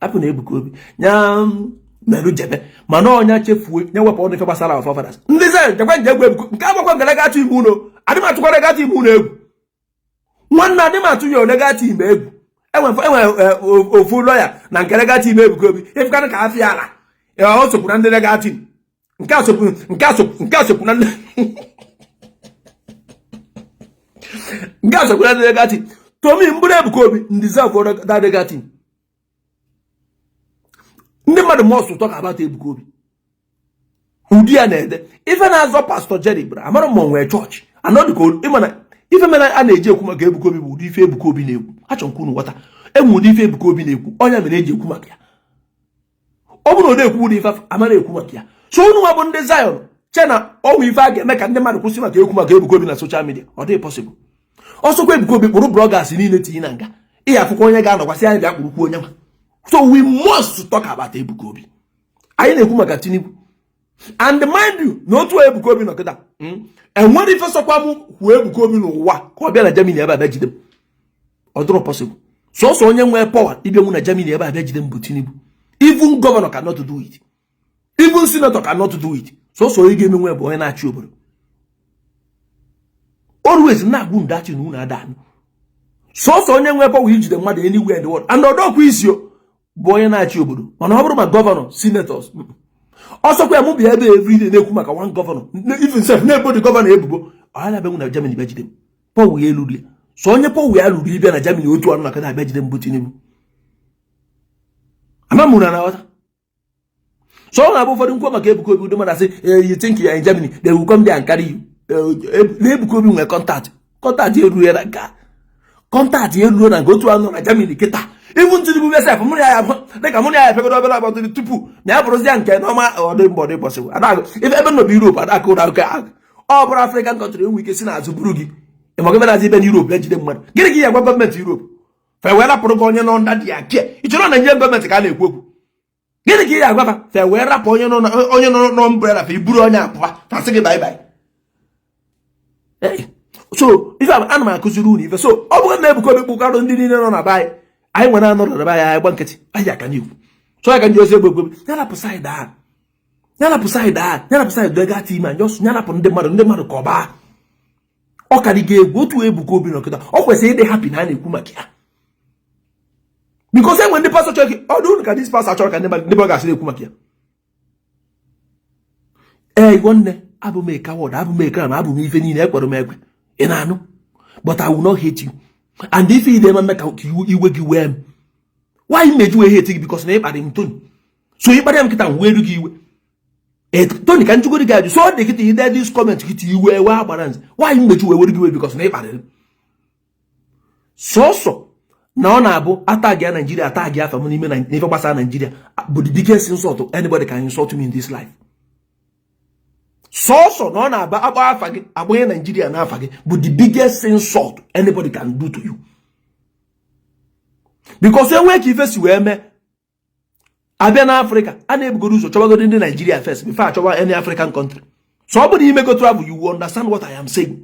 hapụ na Ebuka Obi nya merụ jebe mana ọnya chefuo nye wepụ ọnụ ife gbasara our forefathers. Ndị ze jekwa nje egwu Ebuka nke agbakwa nke legacy ime ụlọ adịm atụkwa legacy ime ụlọ egwu nwanne adịm atụ ya legacy ime egwu enwe ofu lawyer na nke legacy ime Ebuka Obi ifekana ka afịa ala ọ sokwu na ndị legacy nke asokwu na ndị nke asokwu na ndị legacy. To me, mbure Ebuka Obi deserve that negative. Ndị mmadụ must talk about Ebuka Obi. Udi ya na-ede. Ife na-azọ Pastor Jerry bra. Amara m onwe church. Anọdụ ka ịmana ife mere a na-eji ekwu maka Ebuka Obi bụ ụdị ife Ebuka Obi na-ekwu. Achọ nkwu nu ghọta. Enwe ụdị ife Ebuka Obi na-ekwu. Ọnya mere eji ekwu maka ya. Ọ bụrụ na ọ na-ekwu ụdị ife amara ekwu maka ya. So unu nwa bụ ndị Zion. Chena ọnwụ ife a ga-eme ka ndị mmadụ kwụsị maka ekwu maka Ebuka Obi na social media. Ọ dịghị possible. Ọsọkwa Ebuka Obi kpụrụ bloggers niile tinye na nga. Ihe afụkwa onye ga-anọkwasị anyị bịa kpụrụkwu onye nwa. So we must talk about Ebuka Obi. Anyị na-ekwu maka Tinubu. And mind you, n'otu Ebuka Obi nọ kịta. Enwere ife sọkwa m kwuo Ebuka Obi n'ụwa ka ọ bịa na Germany ebe a bịa jide m. Ọ dịrọ possible. Sọsọ onye nwee power ịbịa nwu na Germany ebe a bịa jide m bụ Tinubu. Even governor cannot do it. Even senator cannot do it. Sọsọ onye ga-eme nwe bụ onye na-achị obodo. Always na-agwụ ndachi na unu ada anụ. Sọsọ onye nwe power ijide mmadụ anywhere in the world. And ọdọkwa isio bụ onye na-achị obodo. Mana ọ bụrụ ma governor, senators. Ọsọkwa mụ bịa ebe everyday na-ekwu maka one governor. Even self na-ebo the governor ebubo. Ọ na-abịa na Germany bịa jide m. Power ya eluru ya. So onye power ya luru ịbịa na Germany otu ọnụ maka na-abịa jide m bụ Tinubu. Ama mụ na ọta. So ọ na-abụ ụfọdụ nkwa maka Ebuka Obi ndị mmadụ asị you think you are in Germany, they will come there and carry you. Ebuka Obi nwere kọntaktị eruo na nka kọntaktị eruo na otu anọ na Germany kịta ibu Tinubu besef mụ ya dịka mụ ya epegodo obere agbatụrụ tupu na ya bụrụzie nke n'ọma ọdị mbọdị pọsịbụl ebe nọ bụ Europe adaka ụra ọ bụrụ African country enwe ike si n'azụ buru gị ịmagọbenazi ebe na Europe ejide mmadụ gịnị ka ị ga-agwa gọọmenti Europe fe wee rapụrụ gị onye nọ nda dị ya ke ịchọrọ na nye gọọmenti ka a na-ekwu okwu gịnị ka ị ga-agwa fa fe wee rapụ onye nọ n'ombrela fe iburu onye apụwa fasị gị bye bye. So ife ana m akụziri unu ife so ọ bụrụ na Ebuka Obi kpụkarụ ndị niile nọ na be anyị nwere anọrọ na be anyị gba nkịtị anyị aka n'ikwu so ya ka ndị ozi Ebuka Obi yanapụ saịdị ega tim anyị ọsụ yanapụ ndị mmadụ ka ọ baa ọ ka dị ga-egwu otu Ebuka Obi nọkịta ọ kwesịrị ịdị hapi na a na-ekwu maka ya bikos enwe ndị pastọ chọrọ gị ọ dụrụ ka ndị pastọ chọrọ ka ndị bọgasị na-ekwu maka ya. Igbo nne abụ m ekawọd abụ m ekram abụ m ife niile ekwere m ekwe ị na-anụ but I will not hate you and if ị na-eme ka iwe gị wee m why meju wee hate gị bikos na ịkparị m Tony so ịkparị m kịta wee ru gị iwe Tony ka njugodi gị ajụ so ọ dị kịta ide dis comment kịta iwe wee agbara nzi why meju wee were gị iwe bikos na ịkparị m sọsọ na ọ na-abụ atagị Nigeria atagị afa m n'ime n'ife gbasara Nigeria bụ the biggest insult anybody can insult me in this life. So na ọ na-aba agba afa gị agbanye Nigeria na afa gị bụ the biggest insult anybody can do to you because enwe ka ife si wee mee abịa na Africa a na-ebugoro ụzọ chọbagoro ndị Nigeria first before achọba any African country so ọ bụ na imego travel you will understand what I am saying.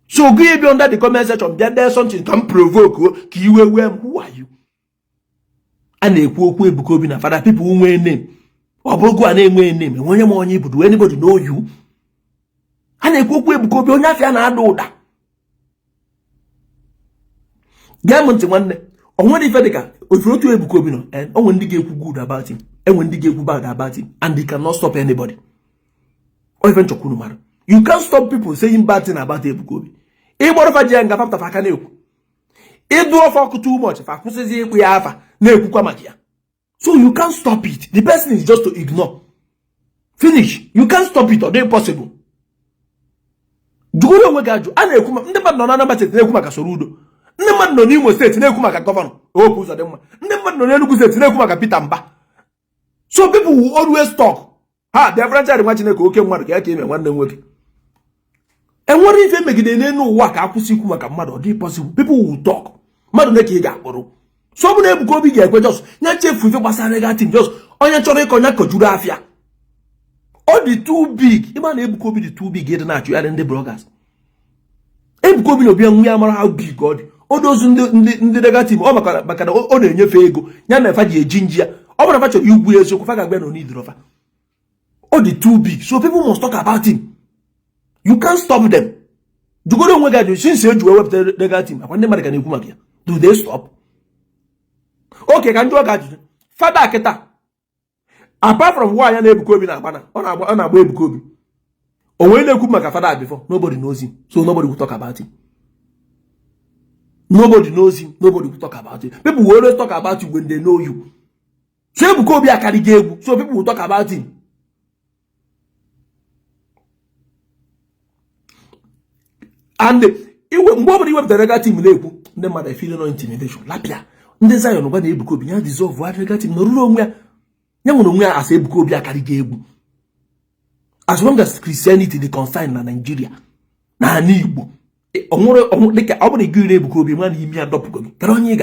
So go be under the comment section bịa dee something can provoke ka iwe wee m who are you a na-ekwu okwu Ebuka Obi na father people nwee name ọ bụrụ a na-enwe name onye ma onye ibudo anybody know you a na-ekwu okwu Ebuka Obi onye afịa na-ada ụda gee m ntị nwanne o nwere ife dịka otu otu Ebuka Obi nọ onwe ndị ga-ekwu good about him enwe ndị ga-ekwu bad about him and they cannot stop anybody or even chọkwuru mara you can't stop people saying bad thing about Ebuka Obi ịgbọrọ fa ji ya nga fapụta aka na-ekwu ịdụ ofe ọkụ too much fa kwụsịzi ịkpụ ya afa na-ekwukwa maka ya. So you can't stop it. The person is just to ignore. Finish. You can't stop it or they're impossible. Jugoro onwe gaju a na-ekwu ndị mmadụ nọ na Anambra State na-ekwu maka Soludo. Ndị mmadụ nọ n'Imo State na-ekwu maka gọvanọ Hope Uzodimma. Ndị mmadụ nọ n'Enugu State na-ekwu maka Peter Mba. So people will always talk. Ha, the franchise nwa Chineke oke mmadụ ka ya ka ime nwanne nwoke. Enwere ife megide n'elu ụwa ka akwụsị ikwu maka mmadụ ọ dị possible. People will talk. Mmadụ na ka ị ga-akpọrọ. So bụ na Ebuka Obi ga-ekwe just nya chefu ife gbasara ega team just onye chọrọ ịkọnya kọjuru afịa ọ dị too big ịma na Ebuka Obi dị too big ịdị na-achụ ya ndị bloggers. Ebuka Obi na obi nwe ya mara how big ọ dị o dozu ndị ega team ọ maka na ọ na-enyefe ego ya na efa ji eji nji ya ọ bụrụ na fa chọrọ igwu eziokwu fa ga-agba na onidrofa ọ dị too big so people must talk about him. You can't stop them. Jugoro onwe ga ajụ since eji wepụta ega team akwa ndị mmadụ ka na-ekwu maka ya do they stop? Okay, ka njọ ga ajụjụ fada kịta apart from nwaanyị na Ebuka Obi na-agba ọ na-agba Ebuka Obi o nwere na-ekwu maka fada before nobody knows him so nobody will talk about him. Nobody knows him, nobody will talk about him. People will always talk about you when they know you. So Ebuka Obi akari egwu so people will talk about him. And mgbe ọbụla iwepụtara ega team na-ekwu ndị mmadụ efile no intimidation lapịa ndị Zion gwa na Ebuka Obi ya dissolve ega team n'oruru onwe ya nwere onwe ya asa Ebuka Obi akarịga egwu as long as Christianity dị concern na Nigeria na ala Igbo dịka ọ bụrụ igiri na Ebuka Obi nwa na imi ya dọpụgo gị kedu onye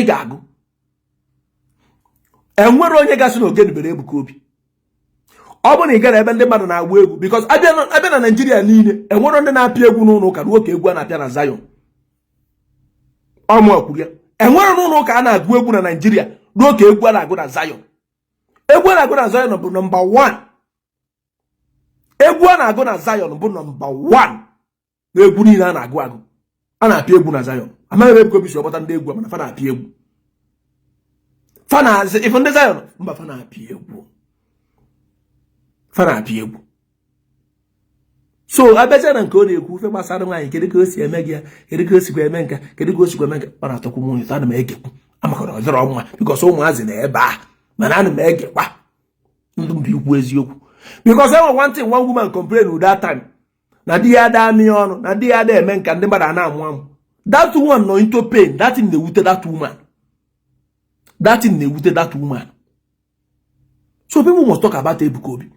ị ga-agụ enwere onye gasị na ogene bere Ebuka Obi ọ bụ na ị gara ebe ndị mmadụ na-agba egwu because abịa na Nigeria niile enwere ndị na-apịa egwu n'ụlọ ụka ruo ka egwu a na-apịa na Zion ọmụ akwụrụ ya enwere n'ụlọ ụka a na-agụ egwu na Nigeria ruo ka egwu a na-agụ na Zion. Egwu a na-agụ na Zion bụ nọmba 1. Egwu a na-agụ na Zion bụ nọmba 1 na egwu niile a na-agụ a na-apịa egwu na Zion. Amaghị ebe Ebuka Obi si ọgbata ndị egwu mana fa na-apịa egwu fa na-azị ife ndị Zion mba fa na-apịa egwu so abịacha na nke ọ na-ekwu ife gbasara nwaanyị kedu ka o si eme gị ya kedu ka o sikwa eme nka kedu ka o sikwa eme nka ọ na-atọkwu m ụtọ ana m egekwu amakọrọ ọzọrọ nwa bikọs ụmụazị na ebe a mana ana m egekwa ndụ mbụ ikwu eziokwu Because I one thing one woman complained with that time. Na di ada mi on, na di ada men kan dem bada na amwam. That one no into pain. That thing they wute that woman. That thing they wute that woman. So people must talk about Ebuka Obi.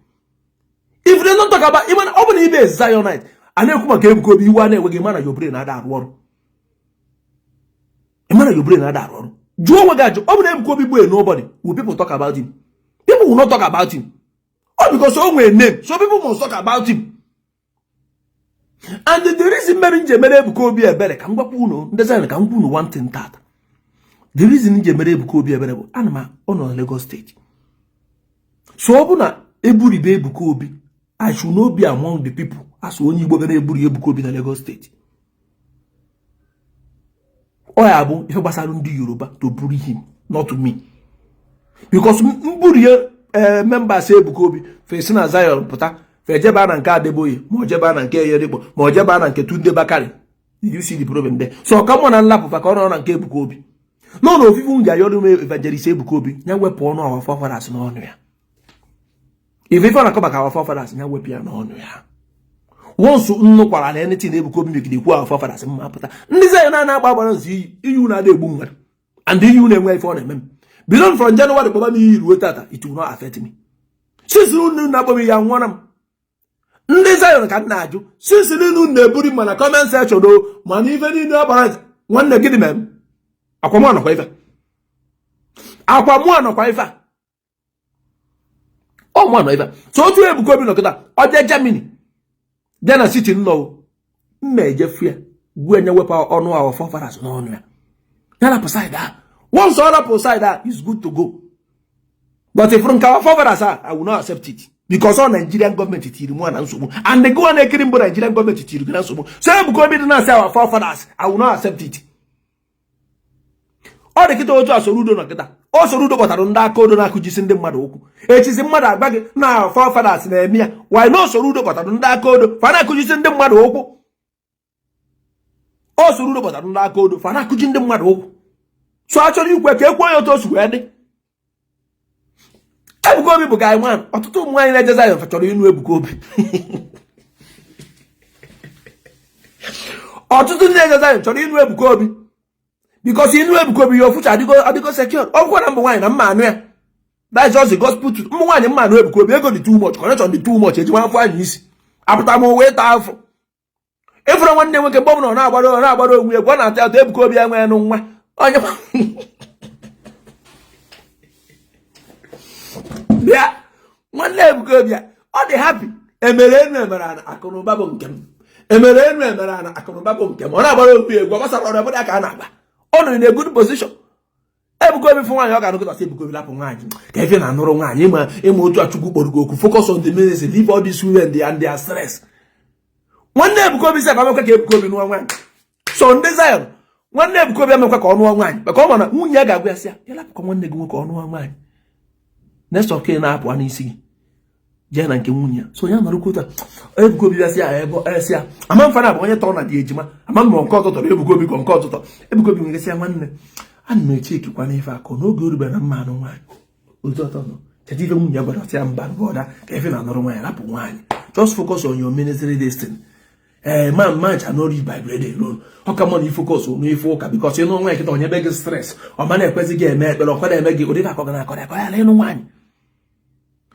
If they don't talk about even open Ibe Zionite, and then come again Ebuka Obi, you want to man your brain at that war. A man your brain at that war. Joe Wagajo, open Ebuka Obi boy, nobody. Will people talk about him? People will not talk about him. All because only a name. So people must talk about him. And the reason Ebuka Obi a better can go design can go one thing that. The reason Ebuka Obi a better anima on Lagos State. So Obuna Eburi Ebuka Obi, I should not be among the people as when you go to Ebuka Obi in Lagos State. Or Abu, if I don't do Yoruba to bury him, not to me. Because Mburi member say Ebuka Obi facing a Zion Pota. Fejeba na nke Adeboye, mojeba na nke Yerebo, mojeba na nke Tunde Bakari. Did you see the problem there? So come on and lap of a corner na nke Ebuka Obi. No, if you want to evangelist Ebuka Obi, you will put on our forefathers no honor. If you want to come back our forefathers, you will be an honor. Once you know what anything Ebuka Obi make the our forefathers in Mapata. Ndiza na Baba see you na de bunga. And then you name for them. Belong from January Baba me it will not affect me. Since you know Nabomi young one. Ndị Zion ka nna ajụ since ninu na-eburi mana comment section do mana ife niile ọbara nwanne gị dị mem akwamu anọkwa ife ọmụ anọ ife so otu Ebuka Obi nọkịta ọje Germany dị na city nnọọ mma ejefu ya gwu enye wepa ọnụ ahụ forefathers n'ọnụ ya yana poside once other poside is good to go but if from our forefathers I will not accept it. Because all Nigerian government is and they go and kill Nigerian government is so Ebuka Obi did not say our forefathers. I will not accept it. All the kito ojo asorudo na kita. O sorudo kotaro nda kodo na kujisi ndị mmadụ okwu. Echizi mmadụ agbage na our forefathers na emia. Why no sorudo kotaro nda kodo? Fana kujisi ndị mmadụ okwu. O sorudo kotaro nda kodo. Fana kujisi ndị mmadụ okwu. So actually ukwe ke ekwo yo to suwede. Ebuka Obi bụ guy man ọtụtụ ụmụ anyị na-eje Zion chọrọ inu Ebuka Obi ọtụtụ ndị na-eje Zion chọrọ inu Ebuka Obi because inu Ebuka Obi your future adịgo secure ọgwụkwọ na mbụ nwaanyị na mma anụ ya that's just the gospel truth mbụ nwaanyị mma anụ Ebuka Obi ego dị too much connection dị too much eji afọ anyị isi apụta m wee taa afọ efere nwanne nwoke mgbe ọ na-agbado onwe egwu ọ na-ata atọ Ebuka Obi enweghị nụ nwa onye bịa nwanne Ebuka Obi ọ dị happy emere ana akụnụba bụ nke m emere ana akụnụba bụ nke m ọ na-agbara obi egwu ọ gbasara ọrụ ebe ka a na-agba ọ nọ in a good position Ebuka Obi fụ nwaanyị ọ ga-anụkọta Ebuka Obi lapụ nwaanyị ka efe na-anụrụ nwaanyị ịma otu Achukwu kpọrọ gị okwu focus on the ministry leave all these women and their stress nwanne Ebuka Obi sị ka amekwa ka Ebuka Obi nụọ nwaanyị so ndị Zion nwanne Ebuka Obi amekwa ka ọ nụọ nwaanyị maka ọ ma na nwunye ya ga-agwa ya sị ya lapụkọ nwanne gị nwoke ọ nụọ nwaanyị next of kin na-apụ a n'isi gị jee na nke nwunye ya so ya nọrọ kwuta Ebuka Obi bịasị ya ebe esịa ama mfana bụ onye tọrọ na dị ejima ama mmụọ nke ọtụtọ Ebuka Obi nke ọtụtọ Ebuka Obi nwere sị ya nwanne ana m eche ekikwa n'ife akọ n'oge orube na mma anụ nwaanyị otu ọtọ nọ cheta ife nwunye ya gwara ọtị ya mba bọda ka efe na-anọrọ nwaanyị rapụ nwaanyị just focus on your ministry destiny man cannot read by bread alone. How come on you focus on you focus because you know when you don't have stress or man ekwezi ga eme ekpere ọkwa na-eme gị ụdị akọ na akọ ya lenu nwaanyị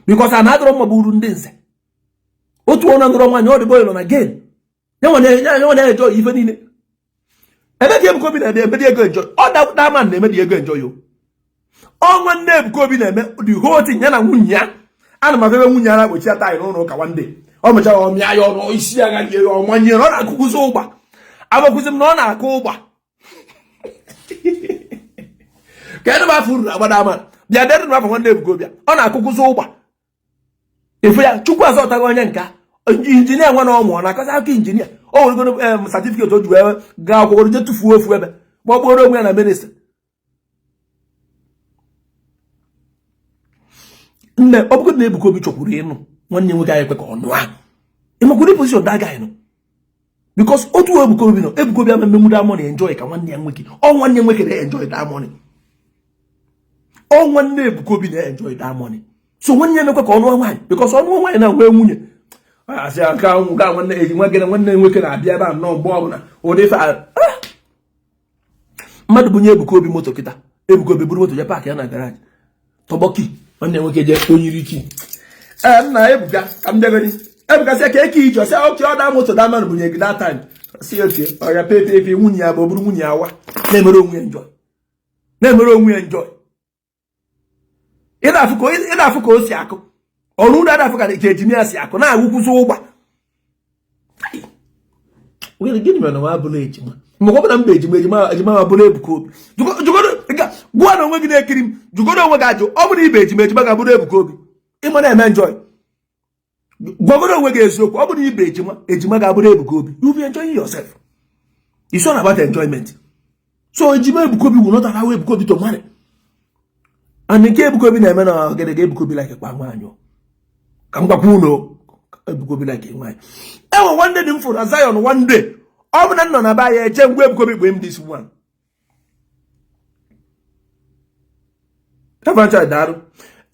because another one buru ndị nze otu ona ndọrọ nwaanyị ọ dị boy on again nwana enjoy ife niile ebe dị Ebuka Obi na-eme dị ego enjoy ọ da man na-eme dị ego enjoy yo ọ nwanne Ebuka Obi na-eme the whole thing ya na nwunye ya ana m afebe nwunye ya na-agbochi ata anyị n'ụlọ ụka nwanne ọ mechara ọmịa ya ọnụ isi ya gaghị ọmanye ọ na-akụkụzi ụgba agbakụzi m na ọ na-akụ ụgba ka ebe afọ uru agbada ama bịa dere na afọ nwanne Ebuka Obi ọ na-akụkụzi ụgba efu ya Chukwu azọtaghị onye nka injinia nwa na ọmụ ọ na-akọzi aka injinia o werego certificate o ji wee gaa akwụkwọ je tụfuo ofu ebe ma ọ kpọrọ onwe ya na minista nne ọ bụgodị na Ebuka Obi chọkwuru ịnụ nwanne nwoke anyị ekwe ka ọ nụ ahụ ịmakwụrụ position that guy nọ because otu Ebuka Obi nọ Ebuka Obi ama mmemu that money enjoy ka nwanne ya nwoke ọ nwanne nwoke na enjoy that money ọ nwanne Ebuka Obi na enjoy that money So when you make a wine, because on wine and where women. I say, I can't go when they working at the other no bomb or if I Madbunya Ebuka Obi moto kita. Ebuka Obi moto ya park yana garage. Toboki when they work just oniriki. Na Ebuka, I'm never Ebuka say keki just say okay other moto that man bunya that time. See okay, or ya pay if you wunya boburu wunya wa. Nemero we enjoy. Nemero we enjoy. Ida afuko osi ako. Onu da afuka de kejimi asi ako na agụkwụ so ụgba. We gini me no ma bulu ejima. Mo ko na mbe ejima ma bulu Ebuka Obi. Jugodo gwa na onwe gị na-ekiri m. Jugodo onwe gị ajụ. Ọ bụrụ ibe ejima ga bulu Ebuka Obi. Imo na enjoy. Gwagodo onwe gị eziokwu. Ọ bụrụ ibe ejima ga bulu Ebuka Obi. You be enjoying yourself. It's all about enjoyment. So ejima Ebuka Obi will not allow Ebuka Obi to marry. And the Ebuka Obi na-eme na get Ebuka Obi like a nwanyo. Ka mgbakwuno Ebuka Obi like a nwanyo. Ewo one day them for Zion one day. Ọ bụ na nọ na ba ya eche ngwe Ebuka Obi gbem this one. Evancha daru.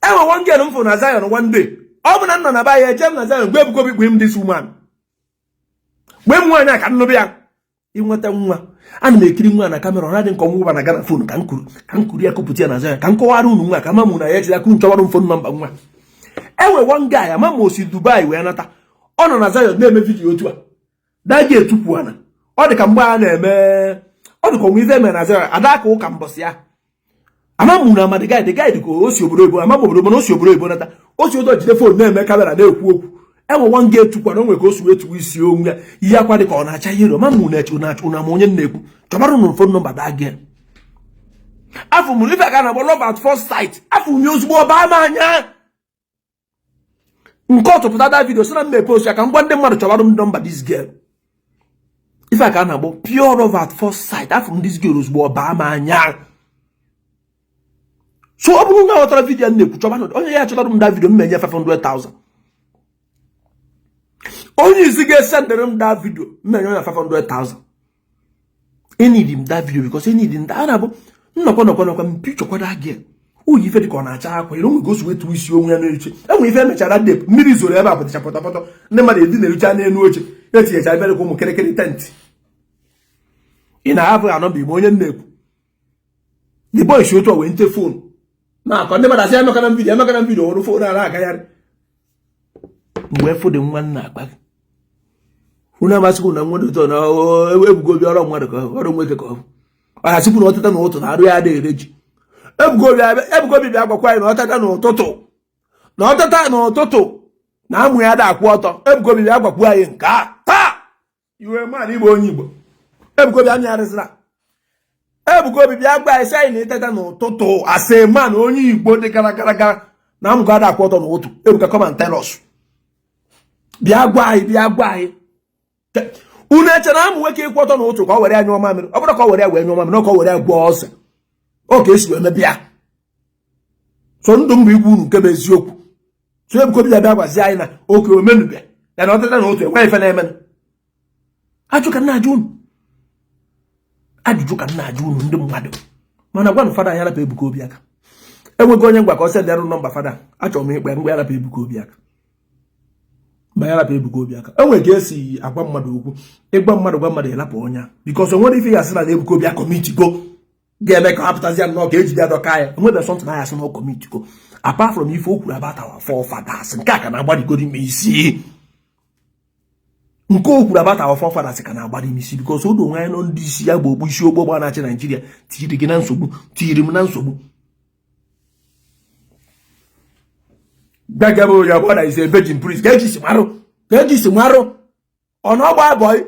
Ewo one girl for na Zion one day. Ọ bụ na nọ na ba ya eche na Zion ngwe Ebuka Obi gbem this woman. Gbem nwa na ka nno bịa. Inweta nwa. Ana m ekiri nwa na kamera na dị nke ọnwụ na gana phone ka nkuru ya kopụta na Zion ka nkọwara unu nwa ka mamu na ya ejila ku nchọwara phone number nwa. Ewe one guy amamu osi Dubai wee nata. Ọ nọ na Zion na-eme video otu a. Daji etupu ana. Ọ dị ka mgbe a na-eme ọ dị ka onwe ife mere na Zion ada ka ụka mbọsị ya. Amamu na the guy dị ka osi obodo Igbo amamu obodo na osi obodo Igbo nata. Osi odo jide phone na-eme kamera na-ekwu okwu. Ewe one guy etukwa na onwe ka osi wetu isi onwe ya. Ihe akwa dị ka ọ na-acha yero amamu na onye na-ekwu. Chọbara unu phone number da again. Afu mu ife ka na love at first sight. Afu mi ozugbo ọba ma anya. Nke ọtụpụta da video sị na mme post ya ka ngwa ndị mmadụ chọbara m number this girl. Ife ka na pure love at first sight. Afu m this girl ozugbo ọba ma anya. So ọ bụrụ na ọtara video na-ekwu chọbara onye ya chọtara m da video m menye 500,000. Onye isi ga-esendere m da video m menye 500,000. I need him that video because I need him that anabo nnọkọ picture kwada again. Uyi ife dị ka ọ na-acha akwa ire onwe gosi wetu isi onwe ya n'eche. Enwe ife mechara dep mmiri zoro ebe a pụtacha pọtọpọtọ ndị mmadụ edi na-erucha n'elu oche etinyecha ebe ka ụmụ kerekere tent. Ị na-ahapụ ya nọmba Igbo onye na-ekwu. The boy shi otu a wee nte phone. Na-akọ ndị mmadụ asị emekana vidio ọrụ phone a na-agagharị. Mgbe fụ dị nwa nna akpa gị. Una masiku na nwodo to na Ebuka Obi ọrụ mmadụ ka ọrụ nweke ka ọ. Ọ sipu na ọtata na ụtụ na arụ ya dị ereji. Ebuka Obi bịa gwakwa anyị na ọtata n'ụtụtụ na amụ ya da akwụ ọtọ. Ebuka Obi bịa gwakwa anyị nke a taa iwe man Igbo onye Igbo. Ebuka Obi anya arịsịra. Ebuka Obi bịa gba anyị sị anyị na ịtata n'ụtụtụ asị man onye Igbo dị gara na amụ ga da akwụ ọtọ n'ụtụ. Ebuka come and tell us. Bịa gwa anyị. Unu eche na amụ nwoke ịkwụ ọtọ n'ụtụ ka ọ were anyụ mamịrị. Ọ bụrụ ka ọ were wee nyụọ mamịrị, ka ọ were gwa ọsọ. Oke esi wee mebịa. So ndụ mbụ igwu unu nke bụ eziokwu. So Ebuka Obi bịa gwazi anyị na oke omenubịa ya na ọtata n'ụtụ enweghị ife na-eme. Ajụjụ ka nna ajụ unu ndị mmadụ. Mana gwanụ fada ya rapụ Ebuka Obi aka. Enweghị onye ngwa ka ọ sendịarụ nọmba fada. Achọrọ m ikpe ngwa ya rapụ Ebuka Obi aka. Bayara pe Ebuka Obi aka. Enwe ka esi agwa mmadụ okwu. Ịgwa mmadụ gwa mmadụ elapụ ọnya. Because onwere ife ya sị na Ebuka Obi commit go. Ga-eme ka hapụtazi ya nnọọ ka ejide adọka ya. Enwebe something na ya sị na commit go. Apart from ife o kwuru about our forefathers. Nke a ka na-agbadigo n'ime isi. Nke o kwuru about our forefathers ka na-agbadi n'ime isi. Because o do onwe ya nọ ndị isi ya bụ ogbu isi ogbo na-achị Nigeria. Tiri gị na nsogbu. Tiri m na nsogbu. Gagabo your brother is a virgin priest. Get this maru. Ono boy.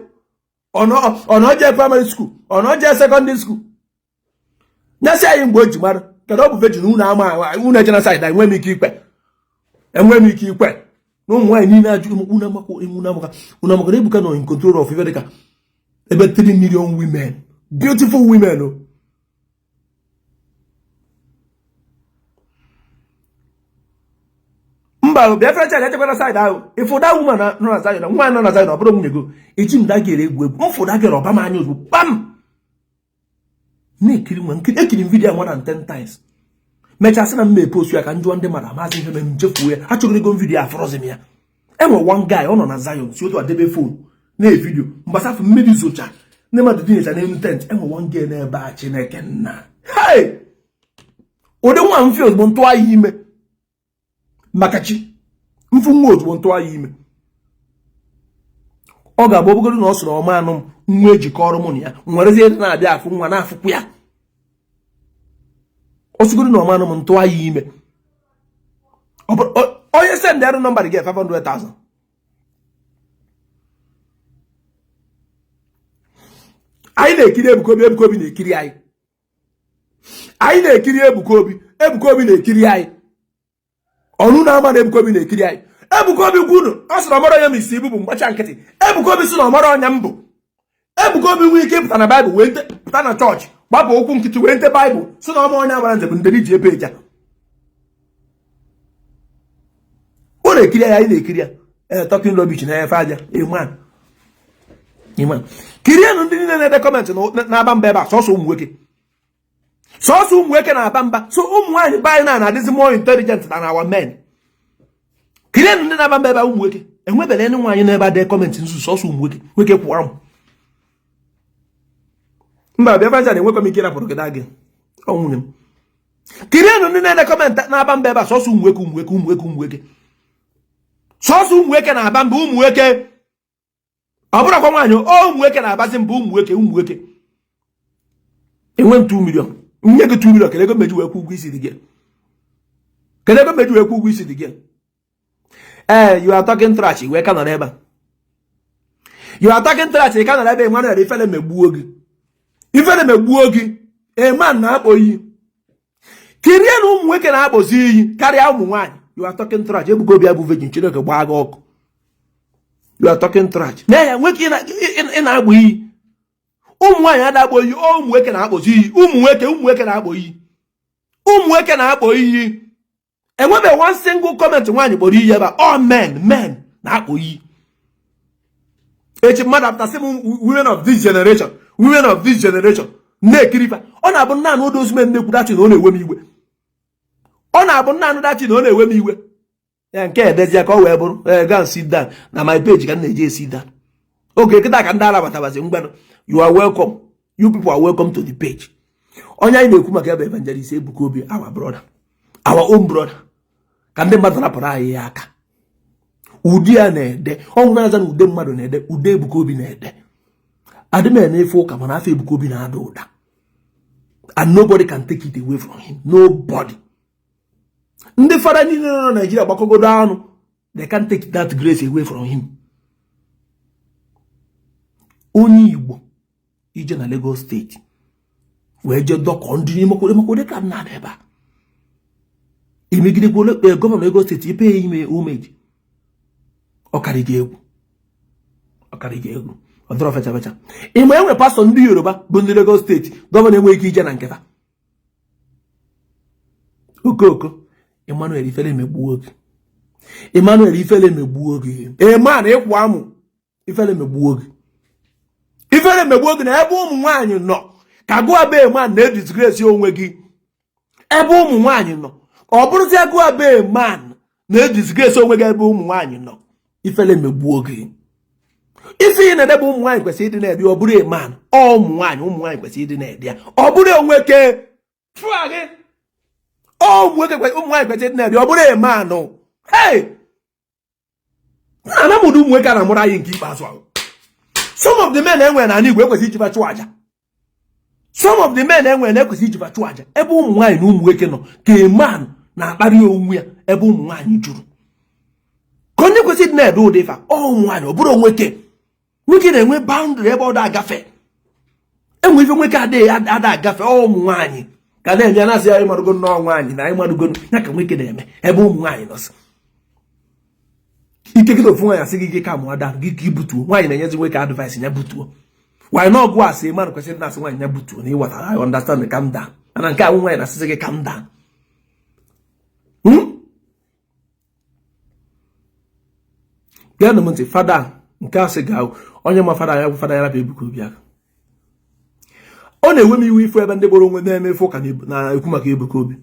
Ono je primary school. Ono je secondary school. Na say him go jimaru. Kedo bu virgin unu ama unu genocide na enwe mi ki ikwe. No nwa ni na aju unu amako Ebuka no in control of Ivedeka. About 3 million women. Beautiful women. Oh. Mba be friend check na side ahụ ifu that woman no na side nwa no na side obodo nwunye go eji m da gere egwu mfu da gere ọba ma anya ozugbo bam na ekiri video more than 10 times mechasị na mme post ya ka njụọ ndị mmadụ amazi ihe mere nchefuo ya achọgoro video afọrọzi m ya enwe one guy ọ nọ na Zion si otu adebe phone na video mgbasafụ mmiri zocha ndị mmadụ dinyecha n'elu tent enwe one guy n'ebe a Chineke nna hey ụdị nwa mfe ozugbo ntụ anyị ime maka chi mfu nwa ozugbo ntụ anyị ime ọ ga-abụ obogodo na ọ sọrọ ọma anụ m nwa ejikọrọ mụ na ya nwerezie na-abịa afụ nwa na-afụkwu ya osigoro na ọma anụ m ntụ anyị ime onye send arụ nọmba gị 500,000 anyị na-ekiri Ebuka Obi Ebuka Obi na-ekiri anyị na-ekiri Ebuka Obi Ebuka Obi na-ekiri anyị ọnụ na-ama na Ebuka Obi na-ekiri anyị Ebuka Obi gwunu ọ sị na ọmara onye m isi ibu bụ mgbacha nkịtị Ebuka Obi sị na ọmara ọnya mbụ Ebuka Obi nwee ike pụta na Baịbụl wee pụta na chọọchị gbapụ ụkwụ nkịtị wee nte Baịbụl sị na ọma onye amara nze bụ nderi ji ebe eja ọ na-ekiri ya anyị na-ekiri ya talking rubbish na efe aja iman kirienụ ndị niile na-ede kọmentị na-aba mba ebe a sọsọ ụmụ nwoke na-aba mba so ụmụ nwaanyị be anyị na-adịzi more intelligent than our men kirienụ ndị na-aba mba ebe ụmụ nwoke enwebela ndị nwaanyị n'ebe adị kọmentị nzu sọsọ ụmụ nwoke kwụwara m mba bịa fanja na-enwekwa m ike rapụrụ gị gị nwunye m kirienụ ndị na-ede kọmentị na-aba mba ebe a sọsọ ụmụ nwoke sọsọ ụmụ nwoke na-aba mba ụmụ nwoke ọ bụrụkwa nwaanyị ụmụ nwoke na-abazi mba ụmụ nwoke enwe 2 million nye gị 2 million kelego meji wee kwụ ụgwọ isi dị gị you are talking trash wee ka nọ ebe you are talking trash ka nọ ebe Emmanuel ifele megbuo gị man na-akpọ iyi kirie na ụmụ nwoke na-akpọzi iyi karịa ụmụ nwaanyị you are talking trash Ebuka Obi abụ virgin Chineke gbaa gị ọkụ you are talking trash na ya nwoke ị na-agbọ iyi ụmụ nwaanyị adakpọ iyi ụmụ nwoke na-akpọzi iyi ụmụ nwoke na-akpọ iyi enwebe one single comment nwaanyị kpọrọ iyi ebe all men na-akpọ iyi echi mmadụ apụta sị m women of this generation na-ekirifa ọ na-abụ naanị odozmen na-ekwu dachi na ọ na-ewe m iwe ya nke edezi ka ọ wee bụrụ go and sit down na my page ka m na-eji sit down oge kịta ka ndị alabatabazi mgbanụ you are welcome, you people are welcome to the page. Onye anyị na-ekwu maka ebe evangelist Ebuka Obi, our brother, our own brother, ka ndị mmadụ rapụrụ anyị ya aka ụdị a na-ede ọnwụ na-aza na ude mmadụ na-ede ude Ebuka Obi na-ede adị m na-efe ụka mana afọ Ebuka Obi na-ada ụda and nobody can take it away from him. Nobody. Ndị fada niile nọ na Nigeria gbakogodo anụ, they can't take that grace away from him. Onye Igbo ije na Lagos State wee je dọkọ ndị n'ime makwode ka nna ebe a imegide gọvanọ Lagos State ipe ime homage ọkarịga egwu ọdọrọ fecha ịma enwe pastọ ndị Yoruba bụ ndị Lagos State gọvanọ enwe ike ije na nketa okoko Emmanuel Ifele megbuo oge man ịkwụ amụ Ifele megbuo oge na ebe ụmụ nwaanyị nọ ka gụọ be man na-edisgrace onwe gị ebe ụmụ nwaanyị nọ ọ bụrụzi agụọ be man na-edisgrace onwe gị ebe ụmụ nwaanyị nọ Ifele megbuo oge ife ị na-edebe ụmụ nwaanyị kwesịrị ịdị na-ede ọ bụrụ man ụmụ nwaanyị kwesịrị ịdị na-ede ya ọ bụrụ onwe ke ụmụ nwaanyị kwesịrị ịdị na-ede ọ bụrụ man hey na mụdụ ụmụ nwoke a na-amụrụ anyị nke ikpeazụ ahụ. Some of the men enwe na Igbo ekwesị ijiba chụọ aja. Some of the men enwe na ekwesị ijiba chụọ aja ebe ụmụ nwaanyị na ụmụ nwoke nọ ka man na-akparị onwe ya ebe ụmụ nwaanyị juru. Ka onye kwesịrị na-ede ụdị ife ụmụ nwaanyị ọ bụrụ nwoke na-enwe boundary ebe ọ da agafe. Enwe ife nwoke ada agafe ụmụ nwaanyị ka na-enye na-asị ya ịmadugo nnọọ nwaanyị na ịmadugo ya ka nwoke na-eme ebe ụmụ nwaanyị nọ. Ike kịta ofu nwaanyị asị gị ka mụ ada gị ka ibutuo nwaanyị na-enyezi nwoke advice ya butuo why not go asị mmadụ kwesịrị na-asị nwaanyị ya butuo na ịghọtara I understand calm down ana nke ahụ nwaanyị na-asịsị gị calm down gaa na m ntị fada nke asị ga onye ma fada ya bụ fada ya rapụ Ebuka Obi aka ọ na-enwe m iwe ifu ebe ndị gboro onwe na-eme ife ụka na-ekwu maka Ebuka Obi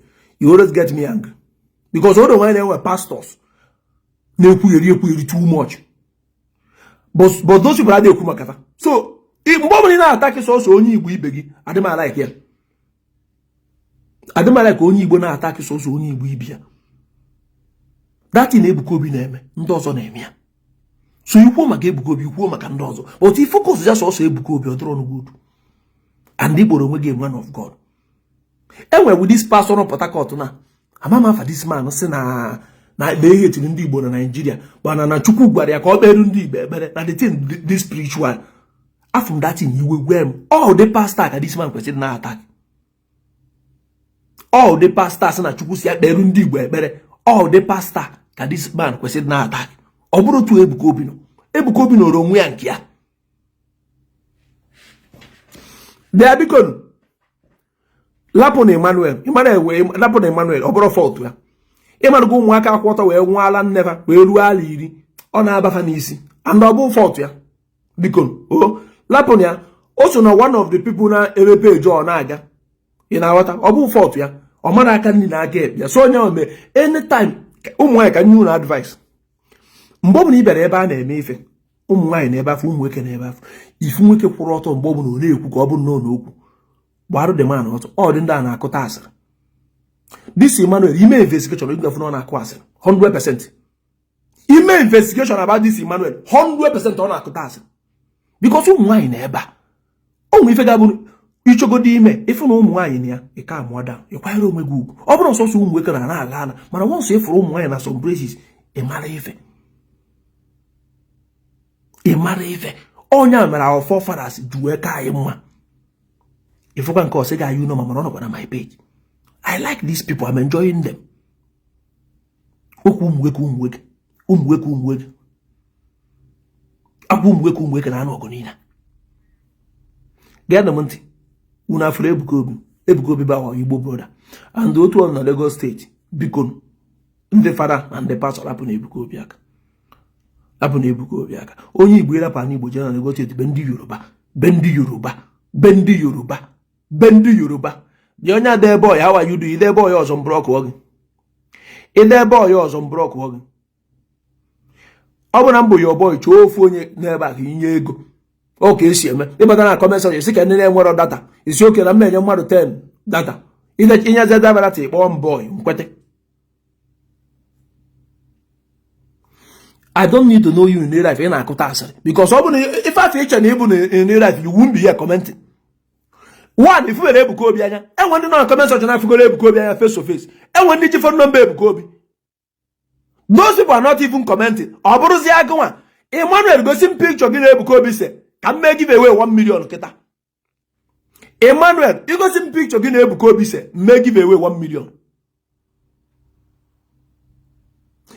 you always get me angry. Because all the while they were pastors. They too much. But those people are the Kumakata. So, if Mbobani na attack is also only Igbo Ibegi, I don't like here. I don't like only Igbo na attack is also only Igbo Ibia. That in Ebuka Obi name, Ndozo name ya. So you won't make Ebuka Obi, you won't make Ndozo. But if focus just also Ebuka Obi, you're throwing good. And Igbo don't get one of God. Anyway, with this pastor on Port Harcourt now, I'm a for this man, say na they hate in Igbo na Nigeria, but na Chukwu gwara ya ka o beru ndi Igbo na the thing this spiritual. From that thing you will wear all the pastor that this man question na attack. All the pastors na Chukwu si beru ndi Igbo ebere. All the pastor that this man question na attack. Oburu tu Ebuka Obi no. Ebuka Obi no ronwe ya nke ya. There because Lapon Emmanuel oboro fault ya. Emmanuel go nwaka akwọta wee nwaala never wee ruo ala iri ọ na-abafa n'isi and obo fault ya. Because Lapon ya also na one of the people na ebe page ọ na-aga. Ị na-aghọta obo fault ya. Ọ mara aka nni na-aga ya. So onye ome anytime ụmụ nwanyị ka new advice. Mgbe ọ bụ na ị bịara ebe a na-eme ife ụmụ nwanyị na ebe afọ ụmụ nwoke na ebe afọ ifu nwoke kwụrụ ọtọ mgbe ọ bụ na ọ na-ekwu ka ọ bụ n'okwu gbarụ the man ọtọ ọ dị ndị a na-akụta asịrị. This Emmanuel ime investigation ọ ga-afụ na ọ na-akụ asịrị 100%. Ime investigation about this Emmanuel 100% ọ na-akụta asịrị because ụmụ nwanyị na ebe a ụmụ ife ga-abụ ichogodi ime ife na ụmụ nwanyị na ya ịka amụada ịkwanyere onwe gị ugwu ọ bụrụ ọsọsọ ụmụ nwoke na na-agha ana mana once ịfụrụ ụmụ nwanyị na some places ịmara ife onye a mere our forefathers juwe ka anyị mma ifụkwa nke ọsị ga-ayụ nọ mana ọ nọkwa na my page. I like these people, I'm enjoying them. Okwu ụmụ nwoke na anụ ọgụ niile. Gee na m ntị unu afụrụ Ebuka Obi bawa Igbo brother and otu ọ na Lagos State biko ndị fada and the pastor rapụ na Ebuka Obi aka onye Igbo ịrapụ na Igbo jee na Lagos State be ndị Yoruba the onye ade boy how are you do ide boy ọzọ mbrọk wọ gị ọ bụ na mbụ your boy chọọ ofu onye n'ebe a ka inye ego oke esi eme ịbata na comment section si ka ndị na-enwero data isi oke na m na-enye mmadụ 10 data inye zeda data ịkpọ m boy nkwete. I don't need to know you in real life ị na-akụta asịrị because ọ bụ na ife afọ iche na ịbụ in real life you won't be here commenting. One, if you were Ebuka Obi anya, and when the comment section I forgot Ebuka Obi anya face to face, and when did you phone number Ebuka Obi? Those people are not even commenting. Oburuzi agwa. Emmanuel go see picture gị Ebuka Obi say, can make give away 1 million kita. Emmanuel, you go see picture gị Ebuka Obi say, make give away 1 million.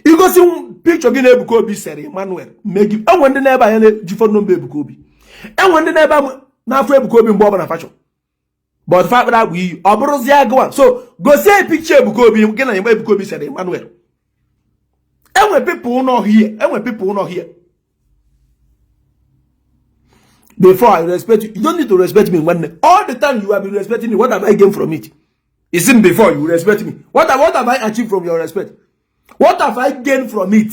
You go see picture gị Ebuka Obi say, Emmanuel, make give. And when the neighbor anya ji phone number Ebuka Obi. And when the neighbor na for Ebuka Obi mbo na fashion. But fact that we oburuzi agwa. So go see a picture Ebuka Obi again and Ebuka Obi said Emmanuel. And when people not here, before I respect you, you don't need to respect me when all the time you have been respecting me. What have I gained from it? It's in before you respect me. What have I achieved from your respect? What have I gained from it?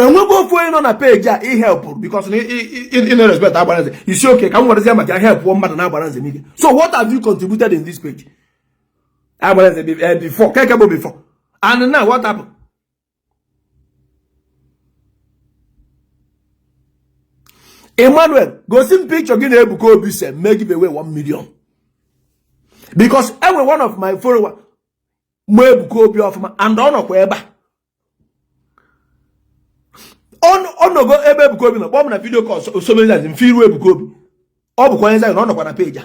And we go for on a page, it help because in respect, you say okay, come what is that? Help one man and balance the media. So what have you contributed in this page? I balance before, before, and now what happened? Emmanuel, go see picture again. Ebuka Obi say make give away 1 million because every one of my followers, Ebuka Obi of my and on of on no go ebe Ebuka Obi no bomb na video call so many times in feel Ebuka Obi ọ bụkwa onye no kwa na page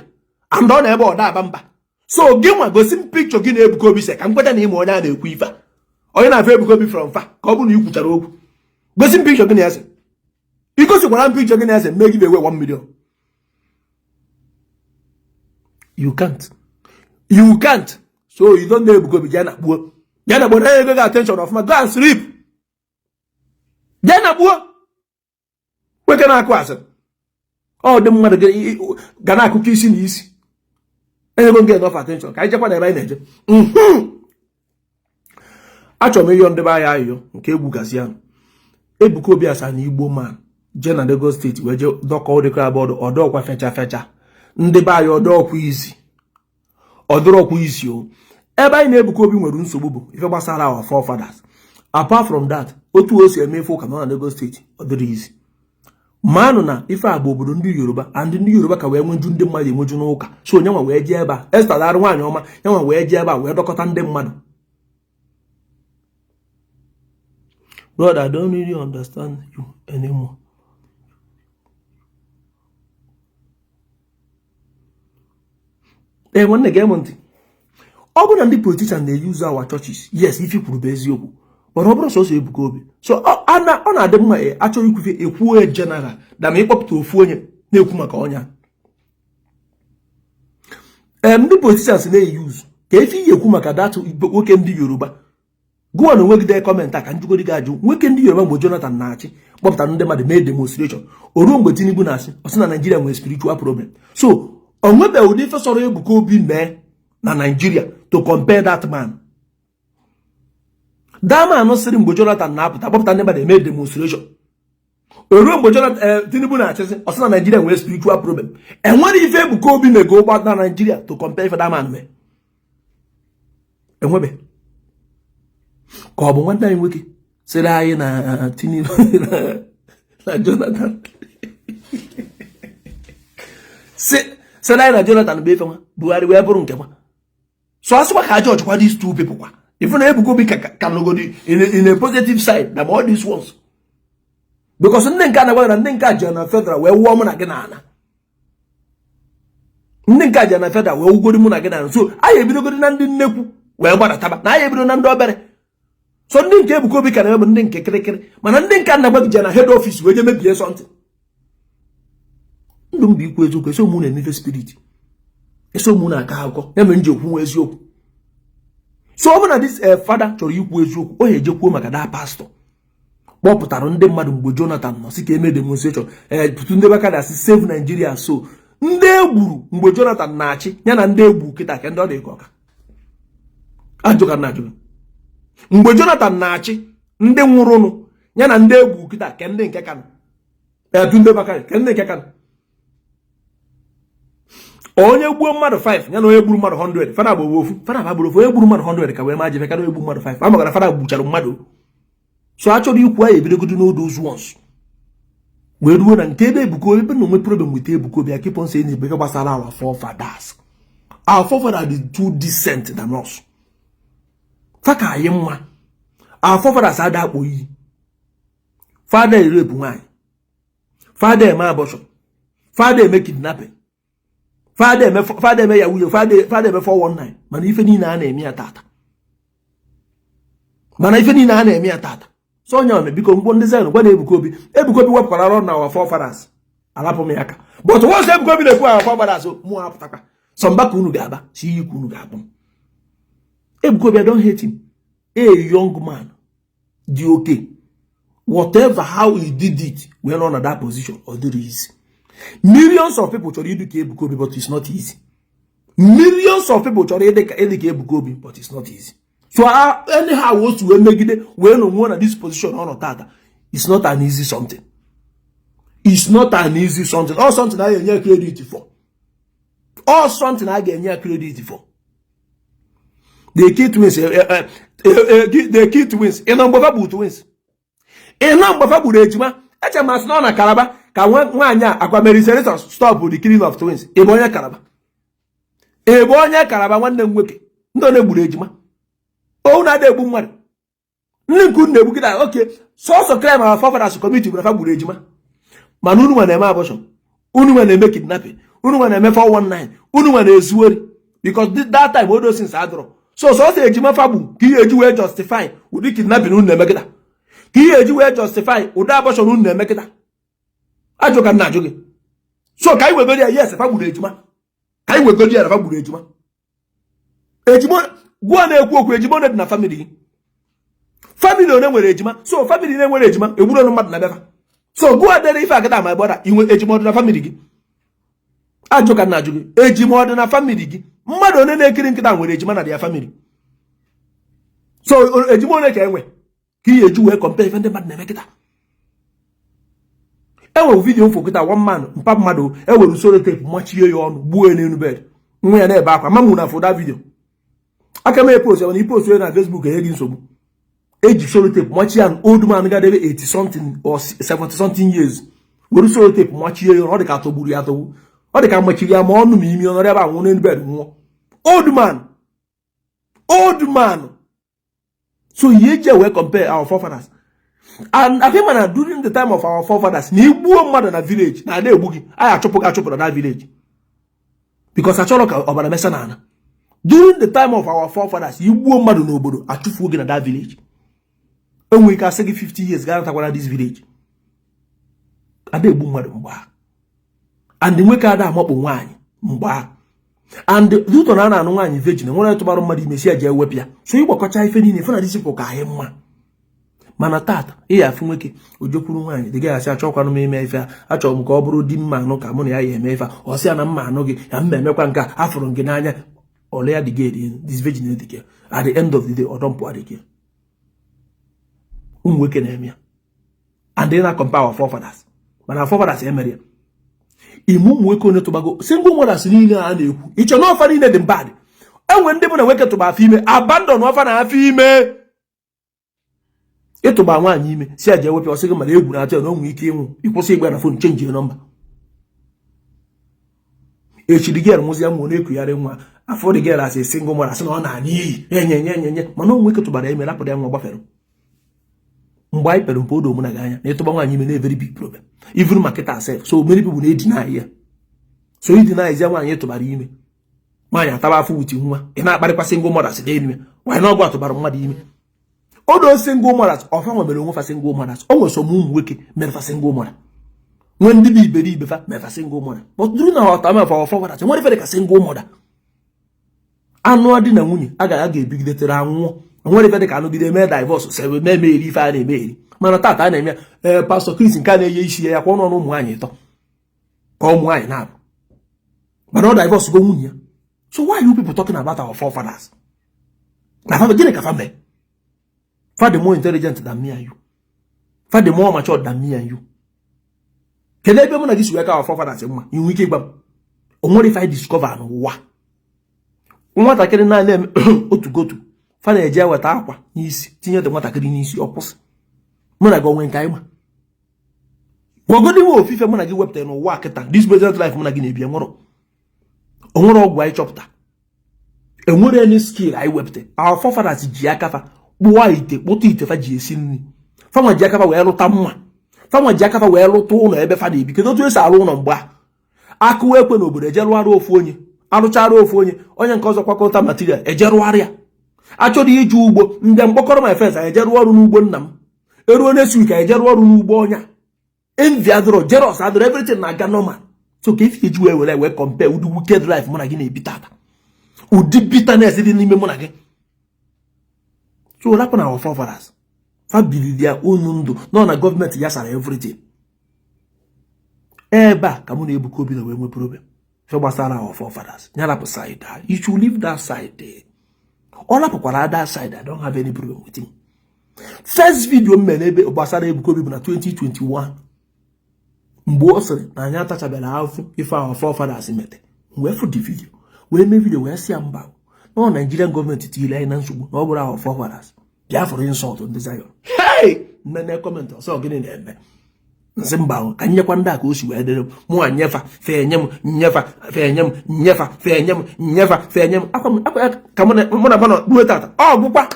and on ebe ọ da bamba so gị nwa gosi picture gị na Ebuka Obi se ka m kweta na ime onye a na-ekwu ife onye na-afọ Ebuka Obi from far ka ọ bụ na ikwuchara okwu gosi picture gị na ese igosi kwara picture gị na ese make give away 1 million. You can't so you don't know Ebuka Obi jana gbuo na ego ga attention of my go and sleep. Jana buo weke na akwa asa ọ dị mmadụ ga na akụkọ isi na isi enyego nge enough attention ka anyị jekwa na ebe anyị na-eje. Achọrọ m ịyọ ndị be anyị ayọ nke egwu gasị ahụ. Ebuka Obi asa na Igbo man je na Lagos steeti wee je dọkọ dịkra bọọdụ ọdọọkwa fecha ndị be anyị ọdọọkwa izi ọdọrọkwa isi o. Ebe anyị na-Ebuka Obi nwere nsogbu bụ ife gbasara our forefathers. Apart from that, otu o si eme ife ụka nọ na Lagos steeti ọ dịrị izi. Manụ na ife a bụ obodo ndị Yoruba and ndị Yoruba ka wee nweju ndị mmadụ enweju n'ụka. So onye nwa wee jee ebe a Esther darụ nwaanyị ọma ya nwa wee jee ebe a wee dọkọta ndị mmadụ. Lord, I don't really understand you anymore. Nwanne gee m ntị. Ọ bụrụ na ndị politicians na-use our churches, yes, ife kwuru bụ eziokwu. But ọ bụrụ sọsọ Ebuka Obi. So ọ na-adị mma achọrọ ikwufe ekwuo general da ma ịkpọpụta ofu onye na-ekwu maka ọnya. Ndị politicians na-use ka efe ihe ekwu maka data nwoke ndị Yoruba. Gụwa na onwegide kọmentị a ka njugodi gị ajụ nwoke ndị Yoruba mgbe Jonathan na-achị kpọpụtara ndị mmadụ mee demonstration o ruo mgbe Tinubu na-asị ọ sị na Nigeria nwere spiritual problem. So o nwebeghị ụdị ife sọrọ Ebuka Obi mee na Nigeria to compare that man. That man sịrị mgbe Jonathan na-apụta kpọpụta ndị mmadụ eme demonstration o ruo mgbe Tinubu na-achịsị ọ sị na Nigeria nwere spiritual problem. Enwere ife Ebuka Obi mego ụgbọ na Nigeria to compare ife that man mee. Enwebe ka ọ bụ nwanne anyị nwoke sịrị anyị na Tinubu na Jonathan sịrị anyị na Jonathan bụ ife nwa Buhari wee bụrụ nke nwa. So asịkwa ka George kwa these two people kwa ife na Ebuka Obi ka nogodi in a positive side than all these ones because ndị nke anagwa na ndị nke a ji na federal wee wụọ mụ na gị na ana. Ndị nke a ji na federal wee wugodi mụ na gị na ana. So anyị ebidogodi na ndị nnekwu wee gbadataba na anyị ebido na ndị obere. So ndị nke Ebuka Obi ka na-ebe ndị nke kịrịkịrị mana ndị nke anagwa gị ji na head office wee je mebie something. Ndụ m bụ ikwu eziokwu eso mụ na-emefe spirit eso mụ na-aka akụkọ ya mere nji okwu nwa eziokwu. So ọ bụ na this father chọrọ ikwu eziokwu o ejekwuo maka da pastor kpọpụtara ndị mmadụ mgbe Jonathan nọ si ka eme demonstration pụtụ ndị baka na-asị save Nigeria. So ndị egburu mgbe Jonathan na-achị ya na ndị egbu kịta ka ndị ọ dị ka ọka ajụka na ajụka mgbe Jonathan na-achị ndị nwụrụnụ ya na ndị egbu kịta ka ndị nke kanụ ndị baka ka ndị nke kanụ. Onye gbuo mmadụ 5 ya na onye gburu mmadụ 100 fada bụ ofu fada bụ ofu onye gburu mmadụ 100 ka wee ma jefe ka onye gburu mmadụ 5 amagara fada gbuchara mmadụ. So achọrọ ikwu anyị ebidogodo n'odo ones wee ruo na nke ebe Ebuka Obi ebe na onwe problem with Ebuka Obi keep on saying ebe gbasara our forefathers. Our forefathers are too decent than us. Faka anyị mma our forefathers ada akpọ iyi fada rape nwanyị fada eme abortion fada eme kidnapping fada eme yahoo fada eme 419 mana ife niile a na-eme ya tata so onye ome biko mgbo ndị zen gwa na Ebuka Obi wepụkwara ọrụ na our forefathers alapụ m aka but once Ebuka Obi na-ekwu our forefathers mụ apụtakwa sọmba ka unu ga-aba si iyi ka unu ga-abụ. Ebuka Obi, I don't hate him. A young man dị okay whatever how he did it when on that position or do easy. Millions of people chọrọ idu ka Ebuka Obi but it's not easy. Millions of people chọrọ ịdị ka Ebuka Obi but it's not easy. So anyhow was to megide when on at this position on tata it's not an easy something. It's not an easy something. Or something I get credit for. Or something I get credit for. The key twins, the key twins, a number of twins. A number of ejima. Eche mas no na Kalaba. Ka nwanya aquameriserators stop with the killing of twins. Ebonya Kalaba. Ebonya Kalaba nwanne nwoke. Ndo na-egburu ejima. O na de egbu mmadụ. Nne na-egbu gida okay. So claim our forefathers community bụ na fa gburu ejima. Mana unu nwa na-eme abortion. Unu nwa na-eme kidnapping. Unu nwa na-eme 419. Unu nwa na-ezuori. Because that time all those things adro. So say ejima fabu ka ihe eji wee justify ụdị kidnapping unu na-eme kịta. Ka ihe eji wee justify ụdị abortion unu na-eme kịta. Ajụ ka nna ajụ gị. So ka anyị wegodi ya yes fa gburu ejima. Ka anyị wegodi ya fa gburu ejima. Ejima gwa na-ekwu okwu ejima dị na family gị. Family one nwere ejima. So family na-enwere ejima egburu ọnụ mmadụ na befa. So gwa dere ife akịta my brother inwe ejima dị na family gị. Ajụ ka nna ajụ gị. Ejima dị na family gị. Mmadụ one na-ekiri nkịta nwere ejima na their family. So ejima one ka enwe ka ihe eji wee compare ife ndị mmadụ na-eme kịta. Enwe video mfo kịta one man mpa mmadụ ewere usoro tape machie ya ọnụ gbuo ya n'elu bed. Nwa ya na-ebe akwa mamu na foda video. Aka m post ya na ipost ya na Facebook enye gị nsogbu. Eji solo tape machie an old man ga debe 80 something or 70 something years. Were solo tape machie ya ọ dị ka togburu ya togbu. Ọ dị ka machiri ya ma ọnụ ma imi ọnụ ebe anwụ n'elu bed nwụọ. Old man. So ye je we compare our forefathers. And I think man during the time of our forefathers, ni igbuo mmadụ na village na ada egbu gị. Aya achụpụ na that village. Because achọrọ ka ọbara mesa na ana. During the time of our forefathers, igbuo mmadụ n'obodo achụfuo gị na that village. Enwe ike asị gị 50 years gara takwara this village. Ada egbu mmadụ mgba. And nwoke ada amakpụ nwaanyị mgba. And duto na anụ nwaanyị virgin nwere tụbara mmadụ ime si eje ewepịa. So ịgbakọcha ife niile fena disi ka anyị mma. Mana tata ihe afụ nwoke ojokwuru nwaanyị dị ga-asị achọkwanụ m ime ife achọrọ m ka ọ bụrụ di mma anụ ka mụ na ya eme ife ọ sị ya na mma anụ gị ya mma emekwa nke afụrụ gị n'anya ole ya dị this virgin dị at the end of the day ọ dọmpụ adịghị ụmụ nwoke na-eme ya and they na compare our forefathers mana our forefathers emere ya ime ụmụ nwoke onye tụbago single mothers niile a na-ekwu ịchọ na ọfa niile dị bad enwe ndị bụ na nwoke tụba afọ ime abandon ọfa na afọ ime ịtụba nwaanyị ime si aja ewepụ ọsị gị mara egwu na-atụ ya na onwe ike ịnwụ ịkwụsị igwe na fon chenji nọmba echiri gị arụmụzi ya nwụ na-ekugharị nwa afọ dị gị asị single mother asị na ọ na-anya iyi enye mana onwe ike tụbara ime rapụrụ ya nwa gbafere mgbe anyị pere mpe odo mụ na gị anya na ịtụba nwaanyị ime na very big problem even market self so many people na-edina ya so idina ya nwaanyị tụbara ime nwaanyị ataba afọ wuti nwa ị na-akparịkwa single mother sị dị ime nwaanyị na ọgwụ atụbara mmadụ ime odo single mothers ọfa nwe mere onwe fa single mothers o nwe so ụmụ nwoke mere fa single mother nwe ndị bụ iberibe fa mere fa single mother but during our time of our forefathers nwere fere ka single mother anụ dị na nwunye aga ga-ebigidetere anwụọ nwere fere ka anụgide mee divorce sebe mee eri ife a na-eme eri mana tata a na-eme pastor Chris nke a na-eye isi ya kwa ọnụ ụmụ nwaanyị ịtọ ka ụmụ nwaanyị na-abụ mana ọ divorce go nwunye ya so why you people talking about our forefathers na fa gịnị ka fa mee far the more intelligent than me and you. Far the more mature than me and you. Can I be able to this work our forefathers? You will keep up. Only if I discover what. What I can now name to go to. Find a jail with aqua. Is tinha the what I can use your post. When I go when time. Go go the wolf if I'm gonna give up there no work at this present life. I'm gonna give you a moral. Only white chopper. And what any skill I wept. Our forefathers Giacafa. Ite kpụta ite fa ji esi nri fanwa ji akaba wee lụta mma fanwa ji akaba wee lụta ụlọ ebe fa na-ebi kedu otu esi alụ ụlọ mgbe akụ ekwe n'obodo eje rụara ofu onye arụchara ofu onye nke ọzọ kwakọta material eje rụara ya achọrọ iji ugbo mgbe mkpọkọrọ my friends eje rụọ ọrụ n'ugbo nna m eruo next week eje rụọ ọrụ n'ugbo ọnya envy adịrọ jealous adịrọ everything na-aga normal so ka ife eji wee compare ụdị wicked life mụ na gị na-ebi tata ụdị bitterness dị n'ime mụ na gị. So what happened to our forefathers? Family their own ndo. No na government yasara everything. Eba kamu na Ebuka Obi na we problem. So gbasara our forefathers. Nyala side. You should leave that side there. All up on that side, I don't have any problem with him. First video menebe gbasara Ebuka Obi na 2021. Mbo osere na anya tachabela afu if our forefathers mete. We for the video. We make video we see amba. No Nigerian government tili anyị na nsogbu na ọ bụrụ our forefathers bịa for insult on desire. Hey! Nne comment ọsọ gịnị na-eme nsị mba ka nyekwa ndị a ka o si wee dịrị mụ anyefa fenye m nyefa fenye m nyefa fenye m nyefa fenye m akwa ka mụ na bana duwe tata ọ bụkwa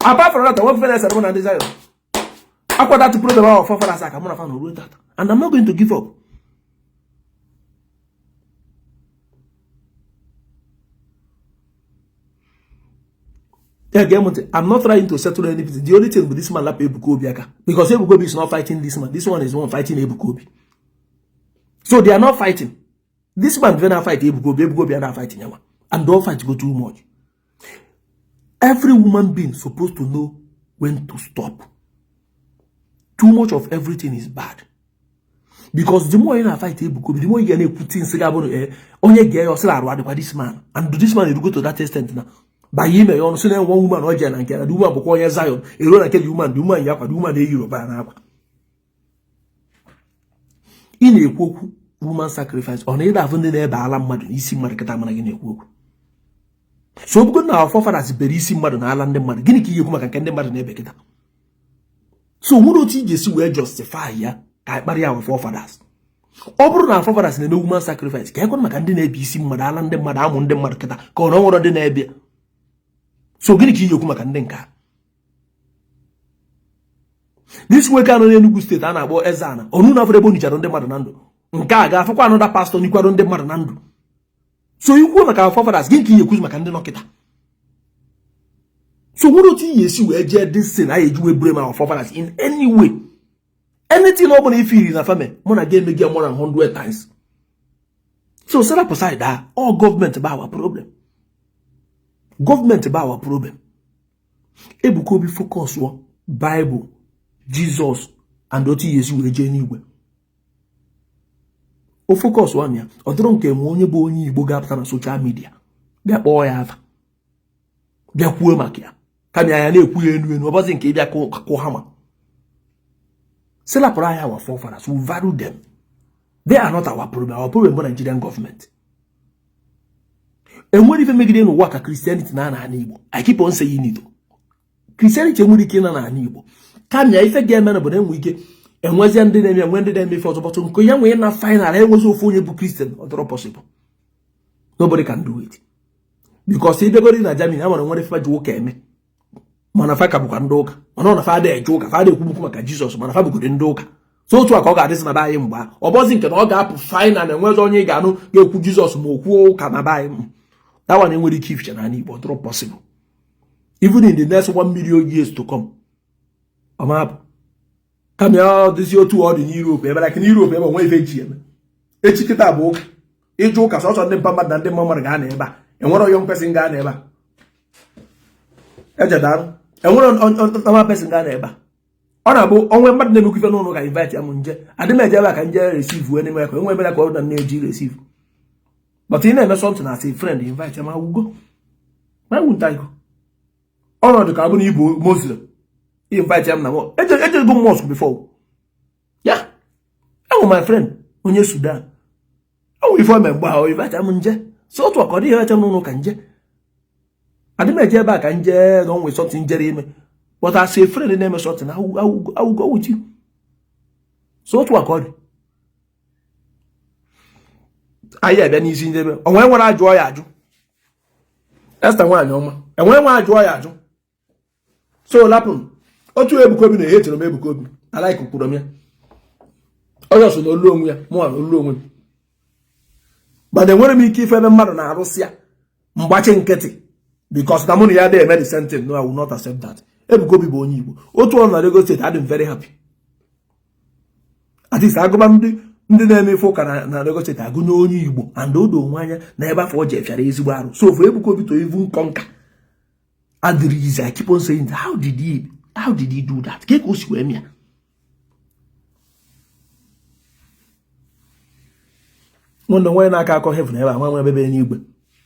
apart from that one fairness and one desire akwa that problem our forefathers aka mụ na fa na duwe tata and I'm not going to give up. I'm not trying to settle anything. The only thing with this man like Ebuka Obi because Ebuka Obi is not fighting this man. This one is the one fighting Ebuka Obi. So they are not fighting. This man when I fight Ebuka Obi are not fighting him. And don't fight go too much. Every woman being supposed to know when to stop. Too much of everything is bad. Because the more you na fight Ebuka, the more you na put in onye get your salary this man. And this man, you go to that extent now. By him, you know, one woman or Jan and the woman before Zion, a road like the woman, Yapa, the woman, Europe. In a woman sacrifice, on either of the Balam Mad, easy Marketaman again a work. So good now, forefathers very easy mad on Island and Mad, Guinea, you can get the mad nebeketa. So, who don't you just justify ya? I bury our forefathers. Over our forefathers in the woman sacrifice. Can I make a busy Madalan de Madame on the Marketa, call over the Nebia. So, Guinea, you come and denka. This way can only Nugu State and about Ezana, or none of the Bonicha on the Maranando. Nkaga, for another pastor, Nico on the Maranando. So, you want our forefathers, Ginky, you could make a denoketa. So, what do you see where this sin I do a blame our forefathers in any way? Anything nobody feel in a family, Mona game me get more than 100 times. So, set up aside that all government about our problem. Government about our problem. Ebuka Obi focus on Bible, Jesus, and what you see with anyway. O focus on ya. O don't care money boni Igbo gap on social media. Be boy have. Be poor makia. Kami ayane kuye nwe no bazin ke bia ko hama. C'est la prayer our forefathers. We value them. They are not our problem. Our problem is Nigerian government. And when even make it no work Christianity na Igbo. I keep on saying it. Christianity nwere ike na Igbo. Kami ya ife ga-eme na bo na nwike enwezi ndị na-eme nwende dem before but nko ya nwe na final enwezi ofu onye bụ Christian or not possible. Nobody can do it. Because if they go in Germany, I want to know if I do okay. Manafaka bukandoka. Manona fa de joka, fa de kubuku maka Jesus, manafa buku ndoka. So to akoga this na baye mba. Obozi nke na o ga fine and enwezi onye ga no ga ekwu Jesus ma okwu ka na baye. That one enwere ike ifiche na Igbo, not possible. Even in the next 1 million years to come. Amab. Come here, this year too odd in Europe, but like in Europe, ever one VGM. Echikita book. E joka so so dem pamba dan dem mama ga na eba. Enwere young person ga na eba. Ejadan. Enwere on person ga na eba. Ona bo onwe mad na me kufe no ga invite am nje. Ade me ejaba ka nje receive any way ko enwe be like ko na eji receive. But in na something as a friend invite am I will go. Why won't I go? Ona de ka bo Igbo Muslim. Invite am na mo. Eje go mosque before. Yeah. I my friend onye Sudan. I will form member o invite am nje. So to akodi invite am no ka nje. Ade me ejaba ka nje don with something jere me. But as a friend name something I will go with you. So to akodi. Aye be ni sin debe. Onwe nwara ajo ya aju. Esther nwa anyoma. Enwe nwa ajo ya aju. So lapun. Otu Ebuka Obi na hate no Ebuka Obi. I like kwuru ya. Oyo so no lu onwe ya, mo an lu onwe. But then when me ike ife ebe mmadụ na arụsịa mgbachi nkịtị because na money ya dey made the same thing. No, I will not accept that. Ebuka Obi bụ onye Igbo. Otu ọ na Lagos State, I'm very happy. At least agụba ndị na-eme ife ụka na Lagos State agụnye onye Igbo and odo onwe anya na ebe afọ je fiara ezigbo arụ. So for Ebuka Obi to even conquer Adriz, I keep on saying, how did he do that? Ke ko siwe mia. When the one aka akọ heaven ebe anwa ebe n'igwe.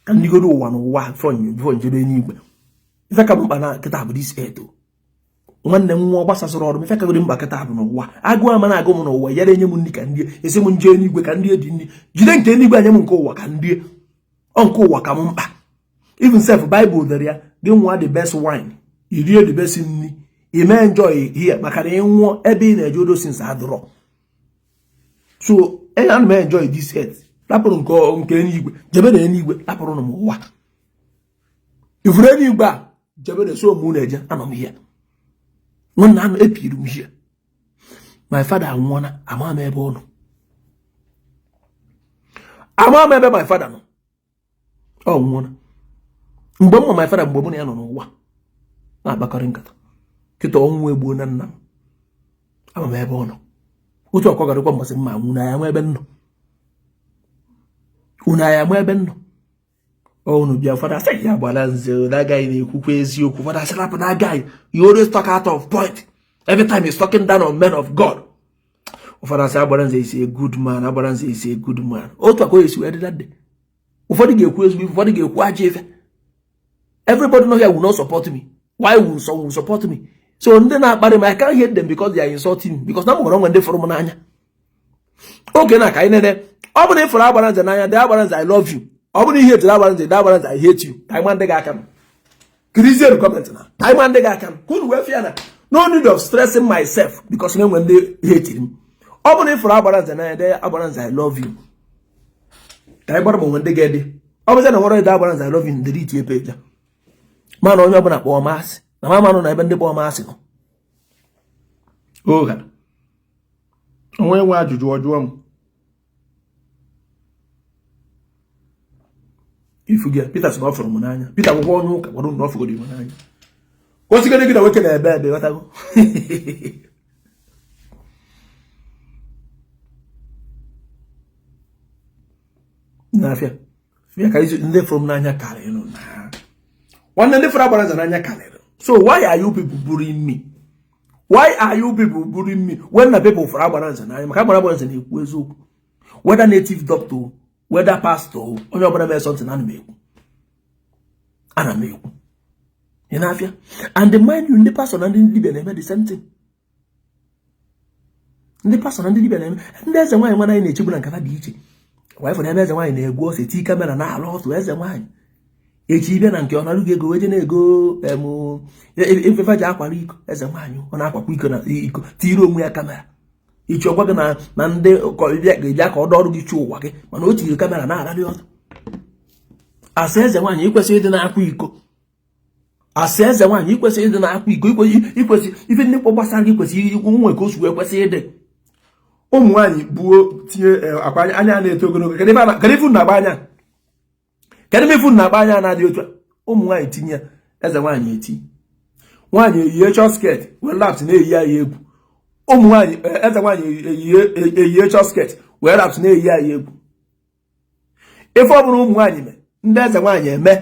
Ka ndị go do ụwa n'ụwa before njebe n'igwe. Ife ka mba na kịta bụ this earth. Nwanne m nwa gbasasịrị ọrụ ife ka godi mba kịta bụ n'ụwa. Agụ ama na agụ m n'ụwa ya enye m nri ka ndị esi m nje n'igwe ka ndị edi nri. Jide nke n'igwe anya m nke ụwa ka ndị nke ụwa ka m mkpa. Even self Bible there ya gị nwa the best wine. Iri the best nri. You may enjoy here maka na enwo ebe ị na-eje odo since adro. So and may enjoy this earth. Lapụrụ nke n'igwe jebe na n'igwe lapụrụ na ụwa. Ifure n'igwe a jebe na so mu na-eje anọ m here. Nwanna anọ epiru m here. My father anwụọna ama m ebe ọ nọ. Ama m ebe my father nọ. Ọ nwụọna. Mgbe m my father mgbe mụ na ya nọ n'ụwa na-akpakọrị nkata. Kịta ọnwụ egbuo na nna m. Ama m ebe ọ nọ. Otu ọkọ garịkwa mbasị mma nwụ na ya nwe ebe nọ. Una ya nwe ebe nọ. Oh no, bia father say ya balance that guy na-ekwukwa eziokwu. Father say that guy, you always talk out of point. Every time he's talking down on men of God. Ufana say Agbaranze is a good man, Agbaranze is a good man. Otu ako yesu edi that day. Ufodi gekwu ezu, ufodi gekwu ajefe. Everybody know here will not support me. Why will some support me? So I can't hate them because they are insulting me. Because now when they from Nanya. Okay, na kaine de. Obune for Agbaranze Nanya, the Agbaranze I love you. Obune hate the Agbaranze I hate you. Taiwan de gakam. Christian comment na. Taiwan de gakam. Who will fear na? No need of stressing myself because when they hate him. Obune for Agbaranze Nanya, the Agbaranze I love you. Taiwan when they get it. Obune na woro the Agbaranze I love you in the DTA page. Man onye ọbụla kpọọ maasị na mama nọ na ebe ndị kpọọ maasị nọ oga onwe nwe ajụjụ ọjụọ m ifugia Peter sị na ọ fụrụ m n'anya Peter gwụgwọ onye ụka gwara na ọ fụgoro m n'anya osigara gị na nwoke na-ebe ebe ghọtago n'afịa fịa ka ndị fụrụ m n'anya karịrị nụ na one day for Agbaranze Nanya kalere. So why are you people bullying me? Why are you people bullying me when the people for Agbaranze Nanya? Agbaranze na-ekwu eziokwu. Whether native doctor, whether pastor, onye ọbụla mee something ana m ekwu. You know afia? And the mind you ndị pastor na ndị dibia na-eme the same thing. Ndị pastor na ndị dibia na-eme ndị eze nwaanyị nwana anyị na-echegbu na nkata dị iche. Why for them eze nwaanyị na-egwu ose ti kamera na alụ ọtụ eze nwaanyị. Echi bịa na nke ọ na-alụ ego weje na-ego ifefa ji akwara iko eze nwaanyị ọ na-akwakwa iko na iko tiri onwe ya kamera ichi ọgwa gị na ndị ga-ebịa ka ọ dọọrụ gị chi ụwa gị mana o tiri kamera na-ararị ọzọ asa eze nwaanyị ikwesịrị ịdị na-akwa iko asa eze nwaanyị ikwesịrị ịdị na-akwa iko ikwesị ife ndị mkpọ gbasara gị kwesịrị ikwu nwe ka o si wee kwesị ịdị ụmụ nwaanyị buo tinye akwa anya na-eto ogologo kedu ifu na-agba anya kedu mefu na-agba anya na-adị otu ụmụ nwaanyị tinye eze nwaanyị eti nwaanyị eyiye chọ sket wee laps na-eyi ya egwu ụmụ nwaanyị eze nwaanyị eyiye chọ sket wee laps na-eyi ya egwu ife ọ bụrụ ụmụ nwaanyị mee ndị eze nwaanyị eme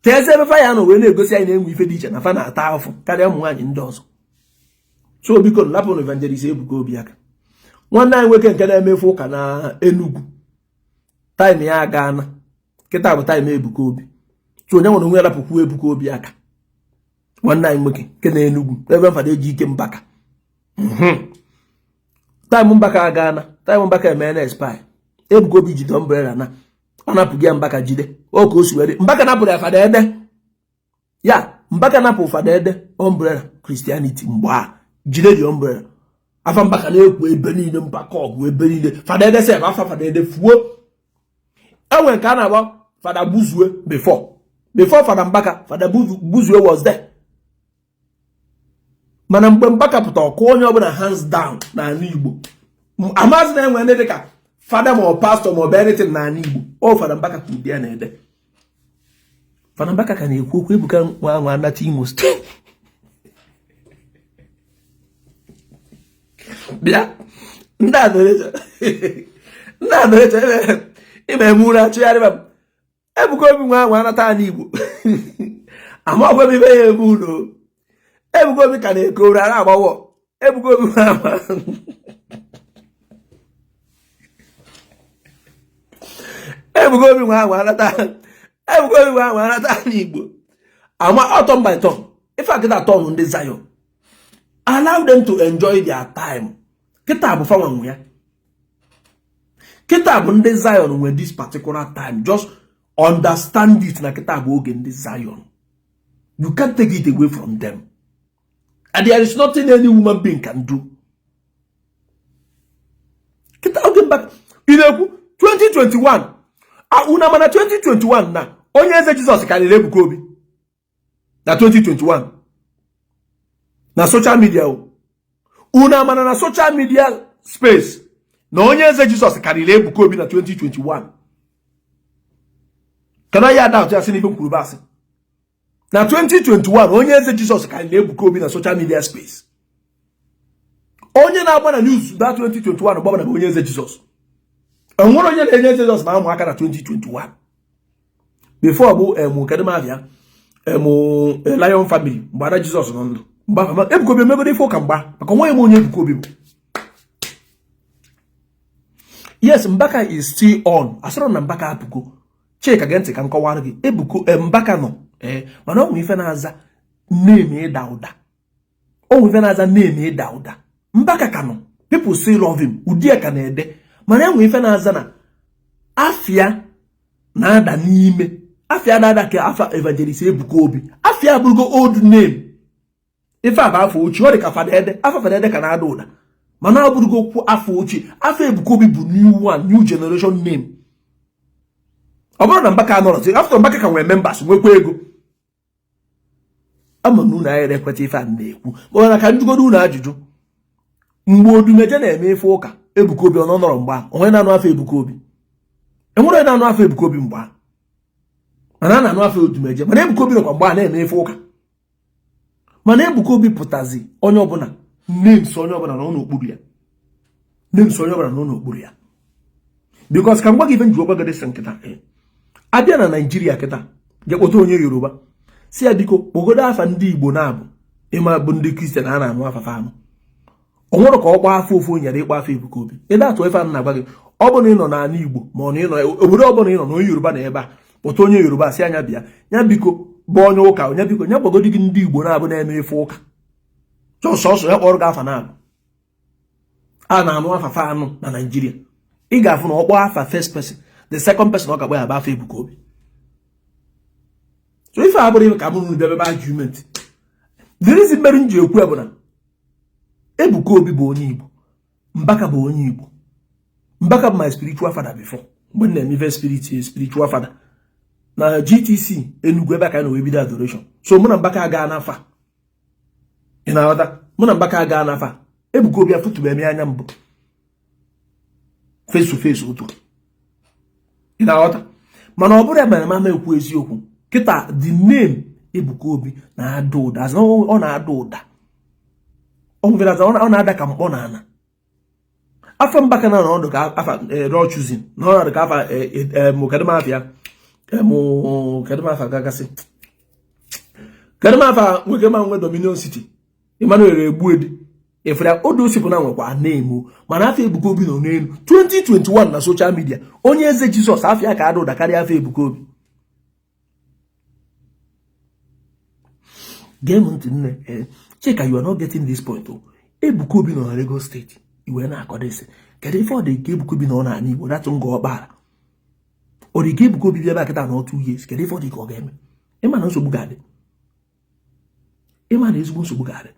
ka eze ebefa ya nọ wee na-egosi anyị na-enwe ife dị iche na fa na-ata afụ karịa ụmụ nwaanyị ndị ọzọ so biko lapụ na evangelist Ebuka Obi aka nwanne anyị nwoke nke na-emefu ụka na Enugu taịm ya agaana kịta bụ taịm Ebuka Obi so onye nwere onwe ya lapụkwu Ebuka Obi aka nwanne anyị nwoke nke na Enugu ebe mfada eji ike mbaka taịm mbaka agaana taịm mbaka eme na expire Ebuka Obi jide umbrella na ọ napụghị ya mbaka jide o ka o si were mbaka napụrụ ya fada ede ya mbaka napụ fada ede umbrella Christianity mgbe a jide dị umbrella afa mbaka na-ekwu ebe niile mbaka ọgụ ebe niile fada ede sef afa fada ede fuo enwe nke a na-agba fada Buzue before fada mbaka fada Buzue was there mana mgbe mbaka pụta ọkụ onye ọbụla hands down n'ala Igbo amazi na enwe ndị dịka fada ma ọ pastor ma ọ bụ anything n'ala Igbo o fada mbaka ka ụdị ya na-ede fada mbaka ka na-ekwu okwu Ebuka nwa anata Imo steeti bịa ndị adọrecha ime eme ụra chụgharịba m Ebuka Obi nwa anata ala Igbo ama ọgwa m ibe ya ebe ụlọ Ebuka Obi ka na-eko ụra na-agbawọ Ebuka Obi nwa Ebuka Obi nwa anata ala Igbo ama ọtọ by turn ife akịta turn ndị Zion allow them to enjoy their time kịta bụ fanwa nwe ya kịta bụ ndị Zion nwe this particular time just understand it na kịta bụ oge ndị Zion you can't take it away from them and there is nothing any woman being can do kịta oge mba inekwu 2021 una mana 2021 na onye eze Jizọs karịrị Ebuka Obi na 2021 na social media una mana na social media space na onye eze Jizọs karịrị Ebuka Obi na 2021 kana ya doubt ya sị kwuru basị na 2021 onye eze Jizọs karịrị Ebuka Obi na social media space onye na-agba na news that 2021 gbabana onye eze Jizọs enwere onye na-enye eze Jizọs na amụ aka na 2021 before bụ kedemavia Lion family mgbe ada Jizọs nọ ndụ Ebuka Obi emegoro ife ụka mgba maka nwa onye Ebuka Obi bụ Yes, Mbaka is still on. Asoro na Mbaka apugo. Cheka gente ka nkọwara gị. Mbaka no. Mana ọ nwe ife na-aza name Dauda. O nwe ife na-aza name Dauda. Mbaka ka no. People still love him. Udie ka na-ede. Mana nwe ife na-aza na afia na-ada n'ime. Afia na-ada ka afa evangelist Ebuka Obi. Afia abụrụgo old name. Ife a bụ afọ ochie. Ọ dị ka Fadede. Afa Fadede ka na-ada ụda. Mana abụrụgo kwu afọ ochie. Afọ Ebuka Obi bụ new one, new generation name. Ọ bụrụ na Mbaka anọrọ, after Mbaka ka nwee members nwekwa ego. Ama na unu anyị ekweta ife a na-ekwu. Mana ka njụgodo unu ajụjụ. Mgbe Odumeje na-eme ife ụka, Ebuka Obi ọ nọrọ mgbe ahụ. Onye na-anụ afọ Ebuka Obi. Enwere onye na-anụ afọ Ebuka Obi mgbe ahụ. Mana a na-anụ afọ Odumeje. Mana Ebuka Obi nọkwa mgbe a na-eme ife ụka. Mana Ebuka Obi pụtazi onye ọbụla. Names onye ọbụla na n'okpuru ya. Names onye ọbụla na n'okpuru ya. Because ka ngwa gị ife njiwa gwa gị nkịta. Abịa na Nigeria kịta. Jekpọta onye Yoruba. Si ya biko kpogodo afa ndị Igbo na-abụ. Ịma bụ ndị Kristian a na-anụ afafa anụ. O nwere ka ọ gbaa afọ ofu onyere ịkpa afọ Ebuka Obi. Ịda atụ ife a na-agwa gị. Ọ bụ na ị nọ n'ala Igbo ma ọ na ị nọ obodo ọ bụla ị nọ na onye Yoruba na ebe a. Kpọta onye Yoruba si anya bịa. Ya biko bụ onye ụka. Onye biko nya gbagodi gị ndị Igbo na-abụ na-eme ife ụka. Sọsọ ya kpọrọ gị afa na-abụ. A na-anụ afafa anụ na Nigeria. Ị ga-afụ na ọ kpọọ afa first person. The second person ọ ga-akpọ ya bụ afọ Ebuka Obi. So ife abụrụ ka mụrụ bịa ebe argument. The reason mere m ji ekwu bụ na Ebuka Obi bụ onye Igbo. Mbaka bụ onye Igbo. Mbaka bụ my spiritual father before. Mgbe m na-eme spiritual father. Na GTC Enugu ebe aka na wee bido adoration. So mụ na Mbaka aga n'afa. Ị na-aghọta? Mụ na Mbaka aga n'afa. Ebuka Obi afụtụbe eme anya mbụ. Face to face otu. Ị na-aghọta? Mana ọ bụrụ ya mere mama ekwu eziokwu. Kịta the name Ebuka Obi na-ada ụda. Azụ ọ na-ada ụda. Ọ na-ada ka mkpọ na ana. Afọ Mbaka na ọnọdụ ka afa raw choosing. Na ọnọdụ ka afa kedemafia. Kedemafa gagasị. Kedemafa nwoke ma nwe Dominion City. Emmanuel Egbuedi. Efere odo sipụ na nwekwa na-emo. Mana afọ Ebuka Obi nọ n'elu. 2021 na social media. Onye eze Jizọs afọ ka ada ụda karịa afọ Ebuka Obi. Game ntị nne. Chika, you are not getting this point. Ebuka Obi nọ na Lagos State. Iwe na-akọdesi. Kedu ife ọ dị ka Ebuka Obi nọ na ala Igbo datụ nga ọkpara. Ọ dị ka Ebuka Obi bịa kịta na 2 years. Kedu ife ọ dị ka ọ ga-eme? Ịma na nsogbu ga-adị. Ịma na ezigbo nsogbu ga-adị.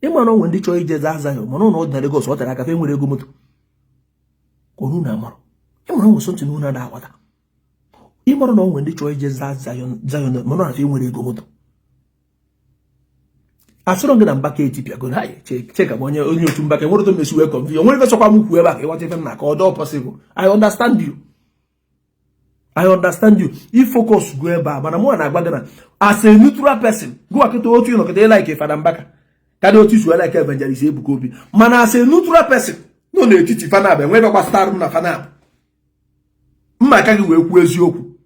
Ịma na onwe ndị chọrọ ije za ya mana ọ dị na Lagos ọ tere aka fe nwere ego moto. Konu na amarụ. Ịma na onwe so ntị n'ụna na-agbata. Ịma na onwe ndị chọrọ ije za Zion mana ọ na fe nwere ego moto. Asọrọ gị na Mbaka etipịago na cheka onye otu Mbaka nwere otu mesi wee convince onwere ife sọkwa m kwuo ebe a ka ịghọta ife m na ka ọ dọọ possible. I understand you. Ifocus go ebe a mana mụ na-agba gị na as a neutral person go akịta otu ịnọkịta like Fada Mbaka ka dị otu isu like evangelist Ebuka Obi mana as a neutral person nọ n'etiti fanab enwe ebe gbasara m na fanab mma aka gị wee kwuo eziokwu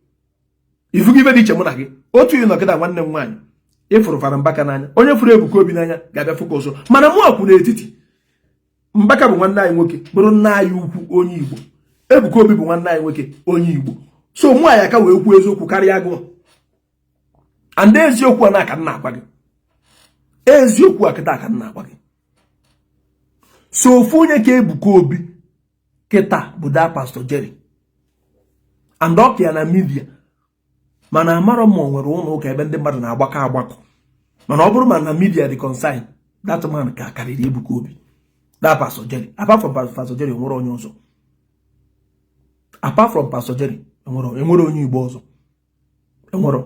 ifu gị ibe dị iche mụ na gị otu ịnọkịta nwanne m nwaanyị ịfụrụ Fada Mbaka n'anya onye fụrụ Ebuka Obi n'anya ga-abịa focus mana mụ akwụ n'etiti Mbaka bụ nwanne anyị nwoke bụrụ nna anyị ukwu onye Igbo Ebuka Obi bụ nwanne anyị nwoke onye Igbo so mụ anyị aka wee kwuo eziokwu karịa gụ and eziokwu a na-aka nna agwa gị eziokwu a kịta aka nna agwa gị so ofu onye ka Ebuka Obi kịta bụ da Pastor Jerry and ọ ya na media mana amarọ m nwere ụlọ ụka ebe ndị mmadụ na-agbakọ mana ọ bụrụ ma na media dị concern that man ka karịrị Ebuka Obi da Pastor Jerry apart from Pastor Jerry nwere onye ọzọ apart from Pastor Jerry enwere onye Igbo ọzọ enwere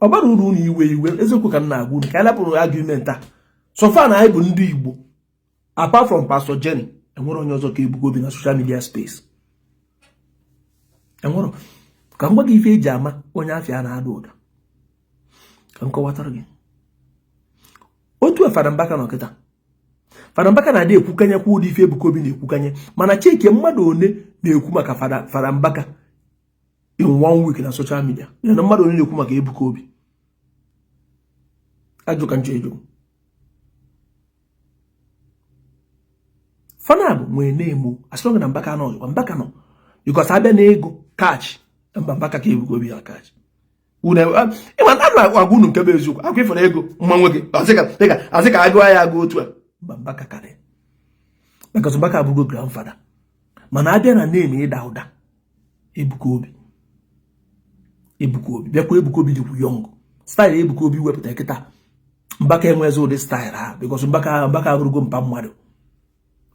ọ bara uru na iwe eziokwu ka m na-agwa unu ka anyị lapụrụ argument a so far na anyị bụ ndị Igbo apart from Pastor Jerry enwere onye ọzọ ka Ebuka Obi na social media space enwere ka m gwa gị ife eji ama onye afịa na-ada ụda ka m kọwatara gị otu Fada Mbaka nọ kịta Fada Mbaka na-adị ekwukanyekwa ụdị ife Ebuka Obi na-ekwukanye mana chike mmadụ one na-ekwu maka Fada Mbaka in 1 week na social media ya na mmadụ one na-ekwu maka Ebuka Obi ajụ ka nche ejo fanabụ nwee na-emo asịrọ gị na Mbaka nọ because abịa na ego catch Mbaka ka Ebuka Obi ya catch una ịma na agwa unu nke bụ eziokwu akwa ifere ego mma nwoke asị ka agụọ ya agụ otu a Mbaka karị because Mbaka abụgo grandfather mana abịa na name ịda ụda Ebuka Obi bịakwa Ebuka Obi dịkwu young style Ebuka Obi wepụta kịta Mbaka enwezi ụdị style ha because Mbaka abụrụgo mpa mmadụ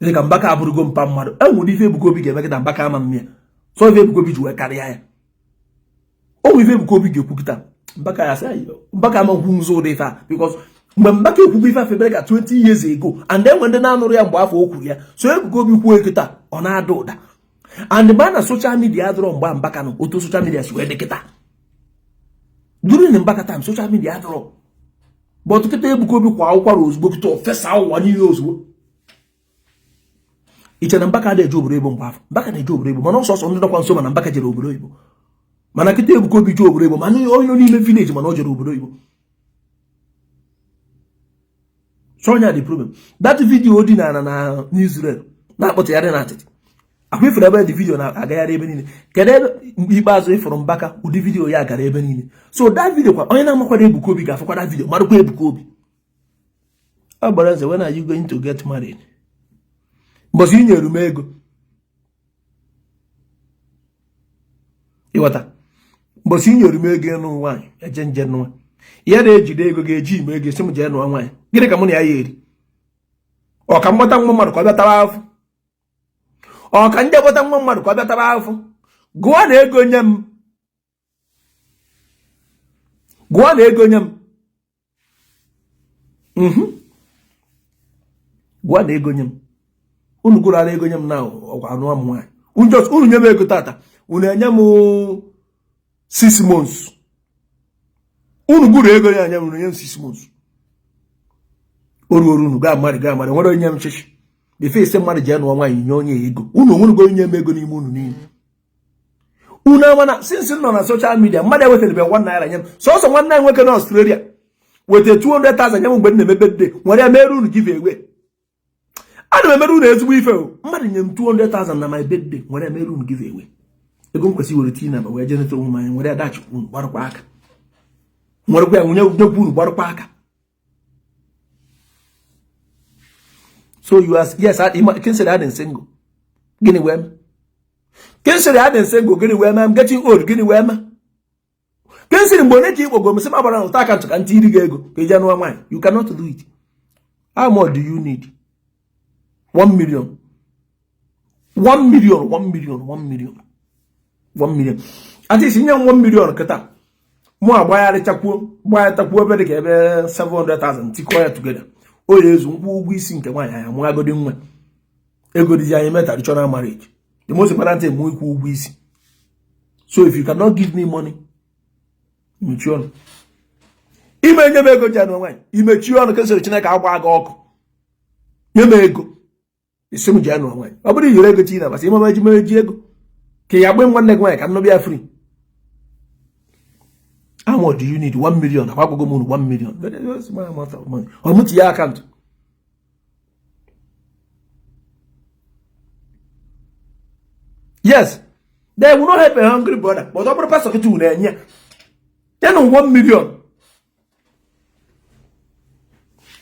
dịka Mbaka abụrụgo mpa mmadụ enwere ife Ebuka Obi ga-eme kịta Mbaka ama mmịa so ife Ebuka Obi ji wee karịa ya o ife Ebuka Obi ga-ekwu kịta Mbaka ya sị Mbaka ama nkwu nzo ụdị ife a because mgbe Mbaka ekwugo ife afebere ka 20 years ago and enwe ndị na-anụrụ ya mgbe afọ o kwuru ya so Ebuka Obi kwuo kịta ọ na-ada ụda and mgbe na social media adọrọ mgbe Mbaka nọ otu social media si wee dị kịta during Mbaka time social media adọrọ but kịta Ebuka Obi kwa ụkwara ozugbo kịta ofesa ụwa niile ozugbo iche na Mbaka na-eje obodo Igbo mgbe afọ Mbaka na-eje obodo Igbo mana ọsọsọ ndị dọkwa nso mana Mbaka jere obodo Igbo mana kịta Ebuka Obi je obodo Igbo mana onye n'ime village mana ọ jere obodo Igbo so onye the problem that video dị na Israel na-akpọtagharị na atịtị akwa ifere ebe dị video na-agagharị ebe niile kedu ebe ikpeazụ ịfụrụ Mbaka ụdị video ya gara ebe niile so that video kwa onye na-amakwado Ebuka Obi ga-afụkwa that video marụkwa Ebuka Obi ọ gbara nze when are you going to get married mbọsị inyere m ego ịghọta mbọsị inyere m ego ịnụ nwaanyị eje nje nụwa ya na-ejide ego ga-eji ime ego esi m jee nụọ nwaanyị gịnị ka mụ na ya eri ọ ka mgbata nwa mmadụ ka ọ bịa tara afụ ọ ka ndị gbata nwa mmadụ ka ọ bịa tara afụ gụọ na ego nye m gụọ na ego nye m gụọ na ego nye m unu gụrụ ara ego nye m na ọgwa anụ m nwaanyị unu nye m ego tata unu enye m 6 months unu gụrụ ego ya anya m unu nye m 6 months oru unu gaa mmadụ nwere onye m chichi befe ise mmadụ jee nụọ nwaanyị nye onye ego unu onwerugo onye m ego n'ime unu niile unu amana since nọ na social media mmadụ ewetara be 1 naira nye m sọsọ nwanne nwoke na Australia weta 200,000 nye m mgbe m na-emebe de nwere ya mere unu give away ana m emere unu ezigbo ife o mmadụ nye m 200,000 na my birthday nwere mere unu give away ego m kwesị were tii na ba wee jeneta onwe m anya nwere adachi unu gbarụkwa aka nwerekwa ya nwunye nekwu unu gbarụkwa aka so you are yes consider adding single gịnị wee me consider adding single gịnị wee me I'm getting old gịnị wee me consider mgbe onye ji ikpogo m sị m agbara ụta aka ntụ ka ntị iri gị ego ka ije nụọ nwaanyị you cannot do it how much do you need 1 million 1 million 1 million 1 million 1 million at least nye 1 million kịta mụ agbagharịtakwuo ebe dị ka ebe 700,000 tikọ ya together o ya ezu mkpụ ụgwọ isi nke nwaanyị anya mụ agodi nwa ego dị anyị meta traditional marriage the most important thing mụ ikwu ụgwọ isi so if you cannot give me money imechi ọnụ ime nye m ego ji anụ nwaanyị imechi ọnụ kesịrị Chineke agba gị ọkụ nye m ego isi m ji anụ nwaanyị ọ bụrụ iyere ego chi na basị ịmama eji ego ka ya gbe nwanne gị nwaanyị ka nnọbịa free how much do you need 1 million agwagogo m 1 million ọ mụti ya akaụntụ yes they will not help a hungry brother but ọ bụrụ pastor kịta unu enye ya na 1 million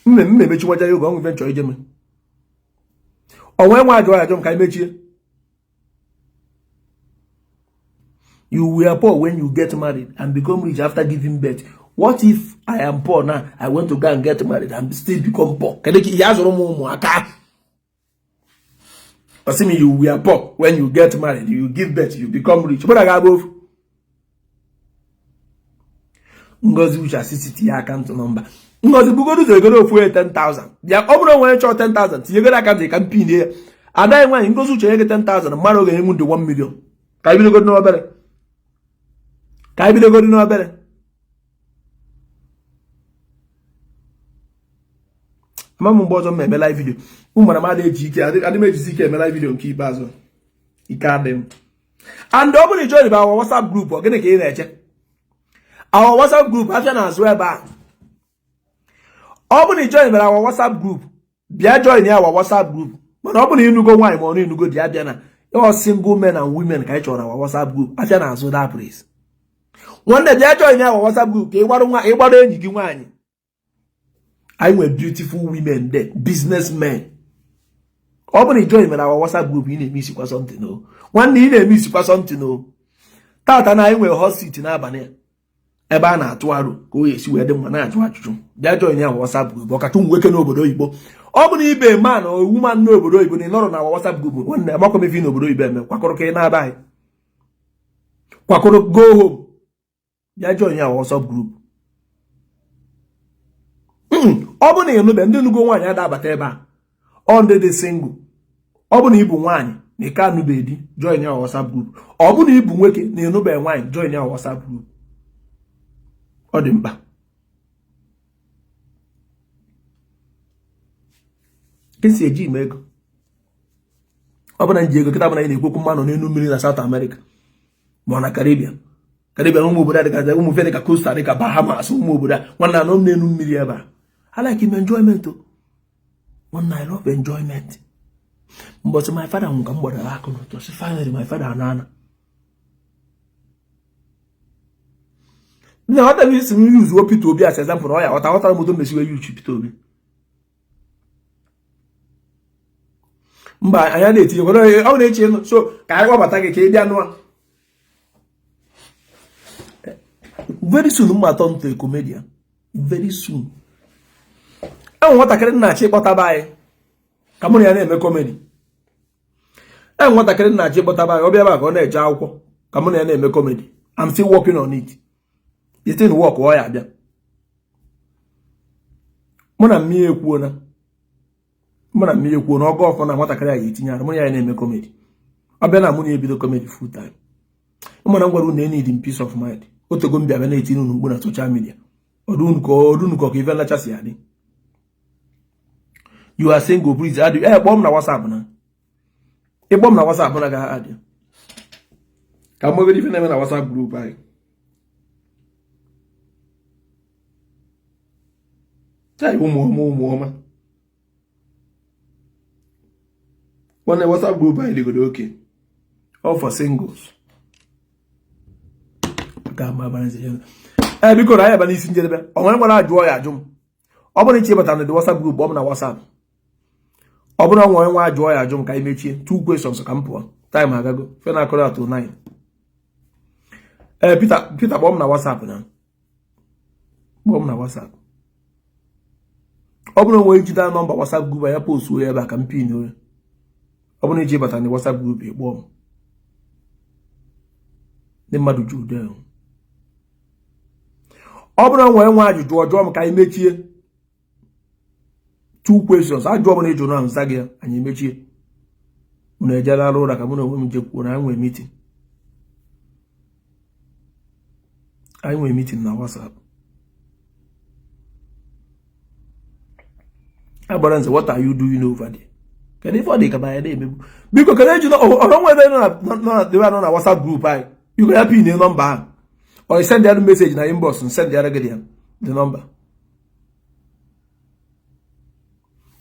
mmemechiwaja ya oge ọnwụ ife nchọ ije me onwe nwa ajọ ajọ m ka imechie you were poor when you get married and become rich after giving birth. What if I am poor now? I want to go and get married and still become poor. Assuming you were poor when you get married, you give birth, you become rich. But I got both. Ngozi which assist your account number. Ngozi bugodu to go for 10,000. Ya obro when you 10,000. You get account you can pin here. And then when Ngozi which get 10,000, maro get him to 1 million. Can you go no better? Ka anyị bido godi n'obere amamu mgbe ọzọ m eme live video ụmụ na mmadụ eji ike adị m ejizi ike eme live video nke ikpeazụ ike adị m and ọ bụrụ join our WhatsApp group ọ gịnị ka ị na-eche our WhatsApp group afịa na-azụ ebe a ọ bụrụ join our WhatsApp group bịa join ya our WhatsApp group mana ọ bụrụ inugo nwaanyị ma ọ inugo di abịa na All single men and women ka chọrọ our WhatsApp group. Afia na azụ that place. One day they join our WhatsApp group. Ke gbado enyi gị nwaanyị. I were beautiful women there, businessmen. Open join me our WhatsApp group. You need me sikwa something no. One day you need me sikwa something no. Tata na I were hot seat na abane. Ebe a na-atụ arụ ka o yesi wee dị mma na-ajụ ajụjụ. Bịa join ya WhatsApp group. Ọkatụ nwoke n'obodo Igbo. Ọ bụ na ibe man o woman n'obodo Igbo na nọrọ na WhatsApp group. Nwanne amakwa m ife n'obodo Igbo eme. Kwakọrọ ka ị na-aba anyị. Kwakọrọ go home. Bịa join ya WhatsApp group. Ọ bụ na ịnụbe ndị nugo nwaanyị adabata ebe a. Ọ ndị dị single. Ọ bụ na ịbụ nwaanyị na ike anụbe di join ya WhatsApp group. Ọ bụ na ịbụ nwoke na ịnụbe nwaanyị join ya WhatsApp group. Ọ dị mkpa. Kesi eji ime ego. Ọ bụ na nji ego kịta bụ na ị na-ekwekwu mmanụ n'elu mmiri na South America ma na Caribbean. Caribbean ụmụ obodo dịka ụmụ fe dịka Costa Rica, Bahamas, ụmụ obodo nwanne anọ m n'elu mmiri ebe a. I like him enjoyment. One I love enjoyment. But my father won't come back to finally my father anana. Now what I use what people be as example for what I would mess with you to be. But I had it, you know, so I want to take a very soon, my turn to a comedian. Very soon. I want to get na check what I buy. Come on, I comedy. I want to get na check what I buy. Obi aba go na eja akwụkwọ. Come on, I comedy. I'm still working on it. It didn't work why I bia. Mona mi ekwuo na. Mona mi ekwuo na ogo ofo na nwata kare ya etinye ara. Mona ya na comedy. Abia na mona ebido comedy full time. Mona ngwaru na need peace of mind. Otego mbia bia na etinye unu mgbu na social media. Odun ko ka even lacha si adi. You are single, please add you. Bomb na WhatsApp na. Bomb na WhatsApp na ga add you. Come over if you na WhatsApp group ai. Sai umu. One WhatsApp group ai they go okay. All for singles. Gama balance. Because I have an issue there. I want to draw ya jum. Obo ni chebata na the WhatsApp group bomb na WhatsApp. Obo na nwa joy ajum ka imechie 2 questions ka mpo. Time agago. Fe na call to 9. Peter bomb na WhatsApp na. Bomb na WhatsApp. Obo na nwa ejida number WhatsApp group ya post we ebe ka mpin o. Obo ni chebata na WhatsApp group e bomb. Ni madu jude. Obo na nwa ajụjụ ọjọọ m ka imechie 2 questions. I draw money to know Saga and you make it. When I jala road, I come on women when I'm meeting. I'm meeting now. WhatsApp. I balance. What are you doing over there? Can you find buy a day? Because can you know? I don't know they are on a WhatsApp group. You can help in the number or you send the other message in the inbox and send the other guardian the number.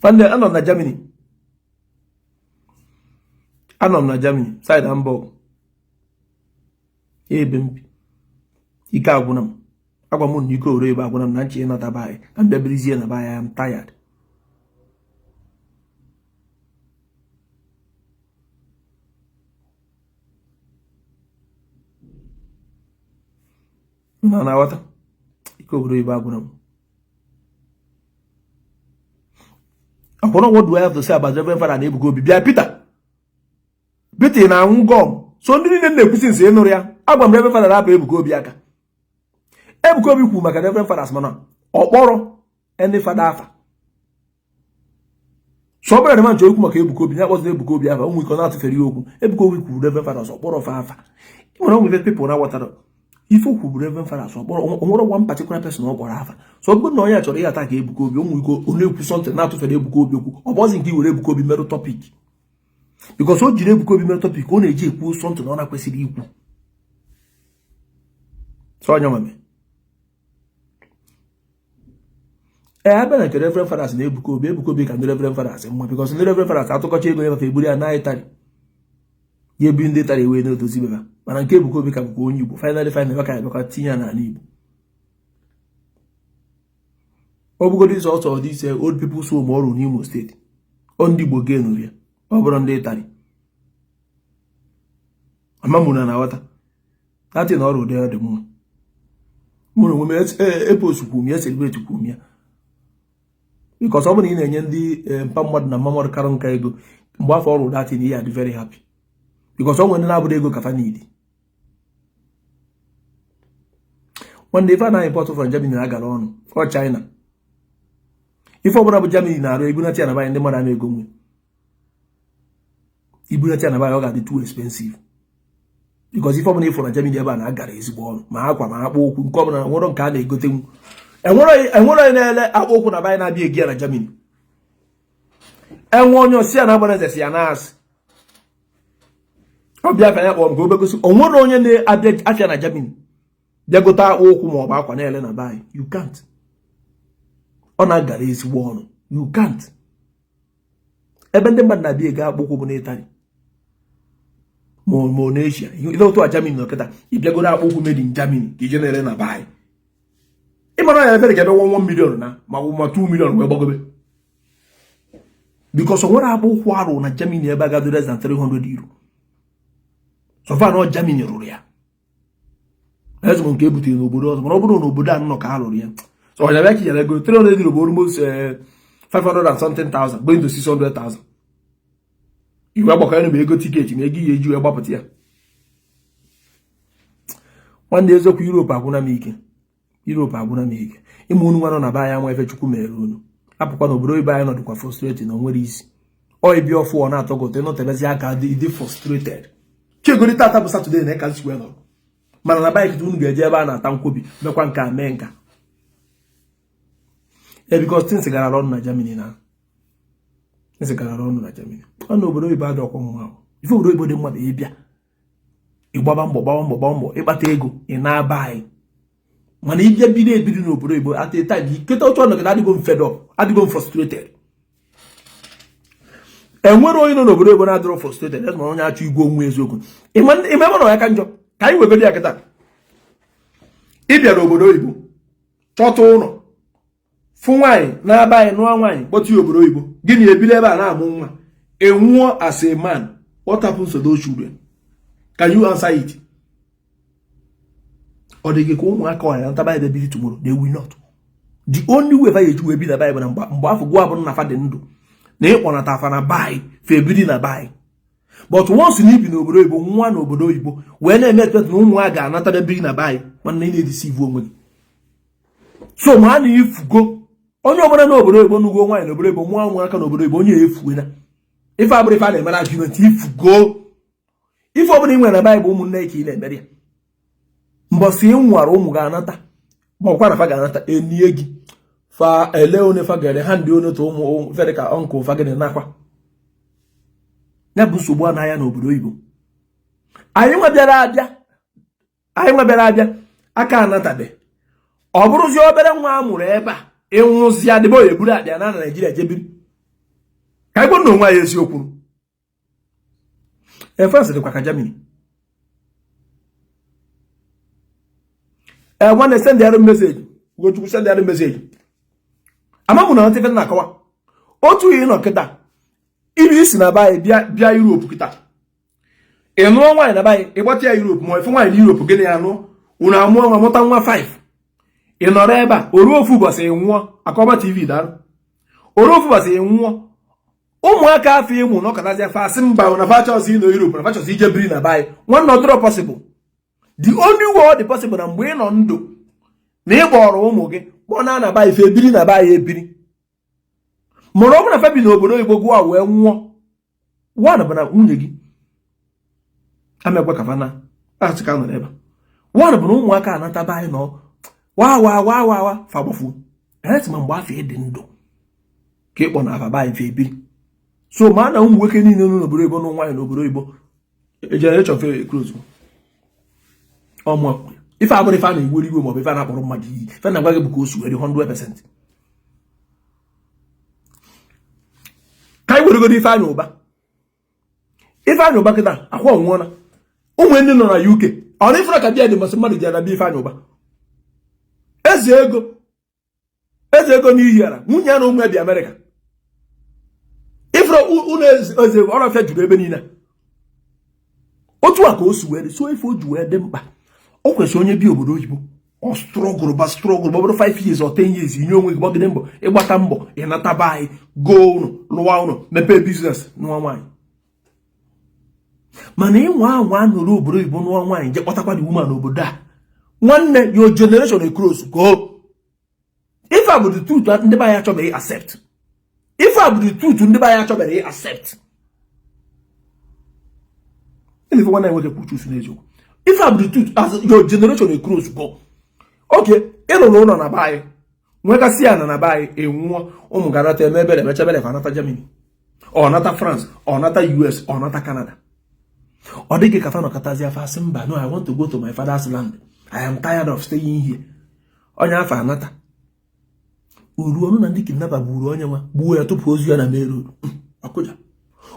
Fande anom na Germany. Anom na Germany. Side Hamburg. Bembi. Ika agwunam. Agwa mu niko ore ebe agwunam na nchi na tabai. Ka mbebrizie na bai. I am tired. Na wata. Iko ore ebe agwunam. What do I have to say about Reverend Father and Ebuka Obi? Peter na ngom. So ndị niile na-ekwusi nse ịnụrụ ya. Agwa m Reverend Father na Ebuka Obi aka. Ebuka Obi kwuru maka Reverend Father mana ọkpọrọ ndị fada afa. So ọ bụrụ na mancho ekwu maka Ebuka Obi, ya kpọzụ Ebuka Obi afa, ụmụ iko na-atụfere okwu. Ebuka Obi kwuru Reverend Father ọkpọrọ fa afa. Ịnwere onwe people na watara. If you could Reverend Father ọkpọrọ one particular person ọ kpọrọ afa. So ọ bụrụ na onye chọrọ ihe ata ka Ebuka Obi, ụmụ iko onye ekwu something na-atụfere Ebuka Obi okwu. Ọ bụzi nke iwere Ebuka Obi merụ topic. Because o jiri Ebuka Obi merụ topic, ọ na-eji ekwu something ọ na-kwesịrị ikwu. So onye mame. Abịa na Reverend Fathers na Ebuka Obi ka ndị Reverend Fathers mma because ndị Reverend Fathers atụkọcha ego ya maka eburu ya na Italy. ye bi ndị tara ewe n'odozi beba mana nke Ebuka Obi ka bụkwa onye Igbo finally baka abịakwa tinye ya n'ala Igbo ọ bụgodị sọsọ dị ise old people so ma ọrụ n'Imo steeti ọ ndị Igbo genu ya ọ bụrụ ndị tari amamuna na ghọta ati na ọrụ dị mma mụrụ onwe m eposukwu m ya celebrate kwu m ya because ọ bụrụ na ị na-enye ndị mpa mmadụ na mmadụ karụ nka ego mgbe afọ ọrụ dati na ihe adị very happy because ọ nwere ndị na-abụrụ ego kafa n'idi nwanne ife anaghị import from Germany na-agara ọnụ ọ China ife ọbụla bụ Germany na-arụ ibunati ya na banye ndị mmadụ ama ego nwe ibunati ya na banye ọ ga-adị too expensive because ife ọbụla ifụ na Germany ebe a na-agara ezigbo ọnụ ma akwa ma akpa okwu nke ọbụla nwere nke a na-egotenwu enwere onye na-ele akpa okwu na banye na-abịa egi ya na Germany enwe onye osi ya na-agbara eze si ya na-asị ọ bịa afịa ya kpọrọ nke obegosi onwere onye na-abịa afịa na Germany bịa gote akpa okwu ma ọ bụ akwa na-ele na banye you can't ọ na-agara ezigbo ọnụ you can't ebe ndị mmadụ na-abịa ego akpa okwu bụ na Italy ma n'Asia ile otu a Germany na kịta ịbịagoro akpa okwu made in Germany ka ije na-ere na banye ịmara ya ebere ka ebe 1 million na ma ọ bụ ma 2 million wee gbagobe because onwere akpa okwu arụ na Germany ebe a ga less than 300 euro so far no Germany rụrụ ya ezigbo nke ebutere n'obodo ọzọ mana ọ bụrụ na obodo a nọ ka ha rụrụ ya so ọ ya ka yere ego 300 euro bụ almost 500 and something thousand going to 600,000 iwe agbakọ ya bụ ego tiketi ma ego ihe eji wee gbapụta ya nwanne eziokwu Europe agwụna m ike ịmụ unu nwa nọ na be anyị nwa efe Chukwu mere unu apụkwa na obodo ibe anyị nọdụkwa frustrated na onwere isi ọ ibi ọfụ ọ na-atọgote nọtebezi aka dị frustrated chegori tata bụ Saturday na eka square nọ mana na bike unu ga-eje ebe a na-ata nkwobi mekwa nka mee nka because things gara ọnụ na Germany na ọ na obodo ibe adọkwa mma ife obodo ibo dị mmadụ ịbịa ịgbaba mbọ ịkpata ego ị na-aba anyị mana ịbịa ebiri n'obodo ibo at a time iketa otu ọnọdụ adịgo m fed up adịgo m frustrated enwere onye nọ n'obodo ibo na-adịrọ frustrated ma onye achọ igwe onwe eziokwu ime na ya ka njọ ka anyị wegoro ya kịta ịbịa n'obodo oyibo chọta ụlọ fụ nwaanyị na-aba anyị nụọ nwaanyị kpọtụ obodo oyibo gịnị ebili ebe a na-amụ nwa enwụọ as a man what happens to those children can you answer it ọ dị gị ka ụmụaka ọhịa ntaba ebe biri tomorrow they will not the only way fa eji wee bi na Bible na mgbe afọ gwa bụ na fa dị ndụ na ịkpọnata afa na bai fa ebiri na bai but once na ibi n'obodo oyibo nwa n'obodo oyibo wee na-eme expect na ụmụ ha ga-anata biri na bai mana ị na-edisive onwe gị so ma a na-efugo onye ọbụla n'obodo oyibo nugo nwaanyị n'obodo oyibo nwa ụmụaka n'obodo oyibo onye efuena ife abụrụ ife a na-emere argument ifugo ife ọbụla ị nwere na Baịbụl ụmụnne ka ị na-emere ya mbọsị ị nwara ụmụ ga-anata ma ọkwa na fa ga-anata enye gị fa ele one fa gere ha ndị one to ụmụ fere ka ọnkụ fa gere nakwa ya bụ nsogbu a n'ahịa n'obodo oyibo anyị nwa bịara abịa aka anatabe ọ bụrụzi obere nwa a mụrụ ebe a ịnwụzi adịbe oyi eburu abịa na Naịjirịa jebiri ka igbo na onwe ya eziokwu France dịkwa ka Germany nwanne send arụ message Ugochukwu send arụ message amamụ na ntịfe na-akọwa otu ihe nọ kịta ibi isi na baị bịa Europe kịta ị nụọ nwaanyị na baị ịgbata ya Europe ma ife nwaanyị na Europe gịnị ya nụọ unu amụọ nwa mụta nwa 5 ị nọrọ ebe a oruo ofu ụbọchị nwụọ akọba TV darụ oruo ofu ụbọchị nwụọ ụmụaka afọ ịmụ n'ọkọtazi afọ asị mba na fachọzi ino Europe na fachọzi ije biri na baị nwanne ọdụrọ possible the only way dị possible na mgbe ị nọ ndụ na ị kpọrọ ụmụ gị kpọọ na baị fe ebiri na baị ebiri mụrụ ọ bụ na febi n'obodo oyibo gụwa wee nwụọ one bụ na nwunye gị amekwe kafana asị ka nọrọ ebe one bụ na ụmụaka anata baị nọ wa fa gbafuo eti ma mgbe afọ ịdị ndụ ka ịkpọ na afa baị fe ebiri so ma na ụmụ nwoke niile nọ n'obodo oyibo na nwaanyị n'obodo oyibo generation fe close ọmụ ife abụrụ ife a na-egwere igwe maọbụ ife a na-akpọrọ mmadụ iyi ife na-agwa gị bụ ka o suwere 100%. ka anyị weregoro ife anya ụba Ifeanyi Uba kịta akwa onwụọna ụmụ ndị nọ na UK ọ na ifere ka bịa dị masị mmadụ ji abịa Ifeanyi Uba eze ego n'ihi ara nwunye ya na ụmụ ebi Amerịka ifere ụlọ eze ego ọrọfịa juru ebe niile otu a ka o si wee dị so ife o ji wee dị mkpa o kwesịrị onye bi obodo oyibo ọ strọgụrụ bụrụ 5 years or 10 years inye onwe gị gbagide mbọ ịgbata mbọ ịnata be anyị go ụnụ lụwa ụnụ mepee biznes nụọ nwaanyị mana ịnwa anwa nụrụ obodo oyibo nụọ nwaanyị je kpọtakwa dị woman n'obodo a nwanne your generation across go ife a bụ the truth ndị be anyị achọbeghị accept ife a bụ the truth ndị be anyị achọbeghị accept ife nwanne nwoke kwuchu si n'eziokwu ife a bụ the truth as your generation across go okay ịlụrụ ụlọ na be anyị nwegasị ya na be anyị enwụọ ụmụ ga-anata eme ebere emechabere ka ọ nata Germany ọ nata France ọ nata US ọ nata Canada ọ dịghị ka fa nọkọtazi afọ asị mba no I want to go to my father's land I am tired of staying here onye afọ anata uru ọnụ na ndị kidnapper gburu onye nwa gbuo ya tupu ozu ya na main road ọkụja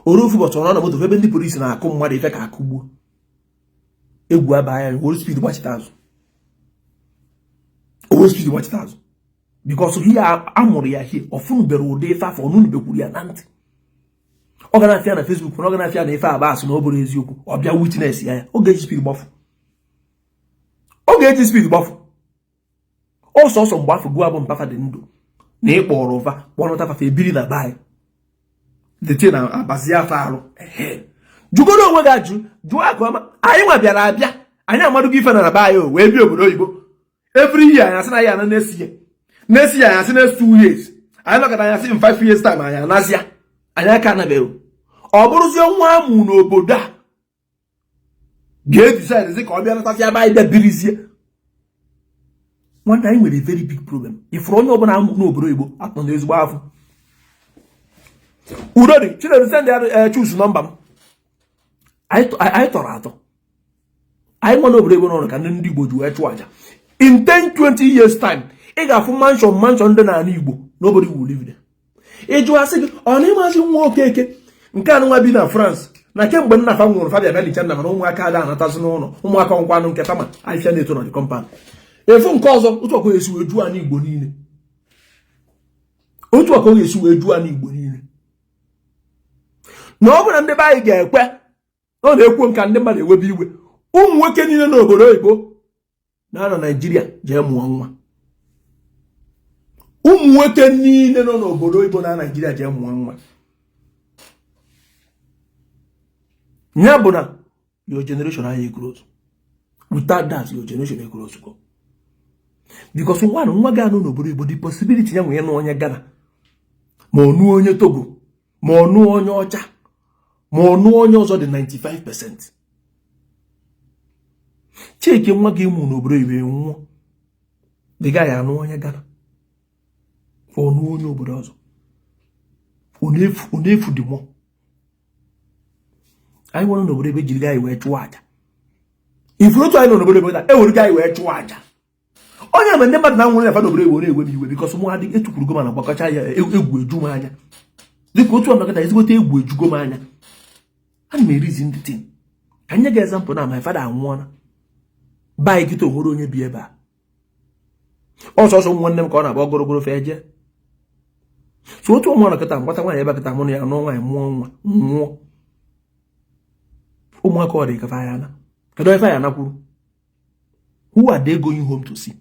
oru ofu ụbọchị ọ nọ na moto ebe ndị polisi na-akụ mmadụ ife ka akụ gbuo egwu aba ya wolu speed gbachite azụ because ihe amụrụ ya hie ọfụnubere ụdị ife afọ ọnụnubekwuru ya na ntị ọ ga na-afịa na Facebook na ọ ga na-afịa na ife aba asụ na ọ bụrụ eziokwu ọ bịa witness ya ọ ga-eji speed gbafu ọsọsọ mgbe afọ gụọ abụ mpafa dị ndụ na ịkpọrọ ụva kpọnụta fafa ebiri na be anyị dete na abazi afọ arụ jụgoro onwe gị ajụ jụọ aka ọma anyị nwa bịara abịa anyị amadụgo ife na be anyị wee bịa obodo oyibo every year anyị asị na ya ana na-esi ya anyị asị next 2 years anyị nọkọta anyị asị in 5 years time anyị anazịa anyị aka anabeghị ọ bụrụzie nwa amụ n'obodo a ga-edizaizi ka ọ bịa natasịa be anyị bịa birizie nwanne anyị nwere very big problem ifuru onye ọbụla amụ n'obodo Igbo atọ na ezigbo afọ udo dị Chinedu send ya choose nọmba m anyị tọrọ atọ anyị nọ n'obodo Igbo n'ọrụ ka ndị Igbo ji wee chụọ aja in 10-20 years time ị ga-afụ mansion ndị n'ala Igbo nobody will live there ịjụ asị gị ọ na ịmasị nwa Okeke nke a nwa bi na France na kemgbe nna fa nwụrụ Fabia Belicha na mana ụmụaka ada anatazi n'ụlọ ụmụaka nkwanụ nke fama ahịfịa na-eto na the compound efu nke ọzọ otu ọkụ esi wee juo anyị Igbo niile na ọ bụrụ ndị be anyị ga-ekwe ọ na-ekwu nka ndị mmadụ ewebe iwe ụmụ nwoke niile n'obodo oyibo na Naịjirịa jee mụọ nwa ụmụ nwoke niile nọ n'obodo oyibo na Naịjirịa jee mụọ nwa ya bụ na your generation anyị grows without that your generation grows go because nwa ga anọ n'obodo oyibo the possibility ya nwere na onye Ghana ma ọ nụ onye Togo ma ọ nụ onye ọcha ma ọ nụ onye ọzọ dị 95%. Chike nwa gị mụ n'obodo ibe nwụọ dị ga ya anụ onye Ghana ọ nụ onye obodo ọzọ ọ na-efu dị mụ anyị nwere n'obodo ebe jiri gị wee chụọ aja ifuru otu anyị nọ n'obodo ebe taa ewere gị wee chụọ aja onye ma ndị mmadụ na-anwụrụ ya n'obodo ewere ewe m iwe bikọs mụ adịghị etukwuru goma na gbakọcha ya egwu eju m anya dịka otu ọnọkọta ezigbote egwu ejugo m anya ana m erizi ndị tin ka nye gị ezampụ na my father anwụọla baị gịta onwere onye bi ebe a ọsọsọ nwanne m ka ọ na-agba ogorogoro fe eje so otu ụmụ ọnọkọta mgbata nwaanyị ebe kịta mụ na ya nụọ nwaanyị mụọ nwa nwụọ ụmụaka ọ dị ka fayana kedu ife ya nakwuru who are they going home to see?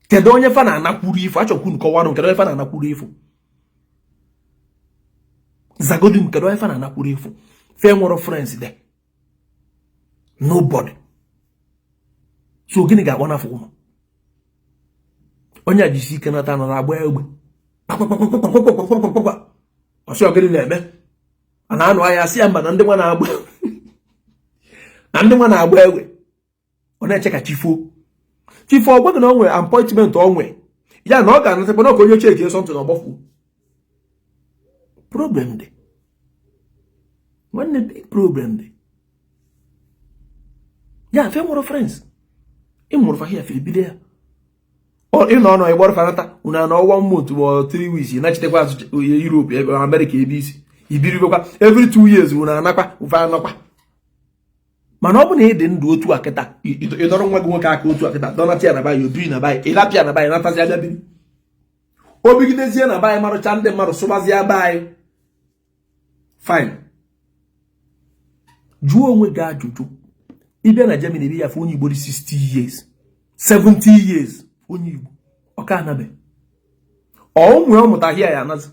Kedu onye fa na-anakwuru ifo achọkwu nkọwarụ kedu onye fa na-anakwuru ifo zagodim kedu onye fa na-anakwuru ifo fe nwere friends there nobody so gịnị ga-akpọ n'afọ ụmụ onye ajisi ike nata nọ na-agba egbe ọsị ọgịnị na-eme a na-anụ anya asị ya mba na ndị nwa na-agba egbe ọ na-eche ka chifo ọgwa gị na ọ nwere appointment ọ nwee ya na ọ ga-anatakwa na ka onye ochie ji ntụ na ọgbafu problem dị nwanne big problem dị ya fe nwere friends ịmụrụ fa ya fe ebido ya ịnọ ọnụ ịgbọrọ fanata una na ọwa mmụtu ma 3 weeks na chitekwa azụ Europe ebe America ebe isi ibiribekwa every 2 years wụ anakwa ufe anakwa mana ọ bụ na ịdị ndụ otu akịta ịdọrọ nwa gị nwoke aka otu akịta dọnata ya na baanyị obiri na baanyị ịlapịa na baanyị natazi abịa biri obigidezie na baanyị marụcha ndị mmadụ sụbazie baanyị fine jụọ onwe gị ajụjụ ịbịa na Germany ebe ya fụ onye Igbo dị 60 years 70 years onye Igbo ọka anabe ụmụ ya ọmụta ahịa ya anazi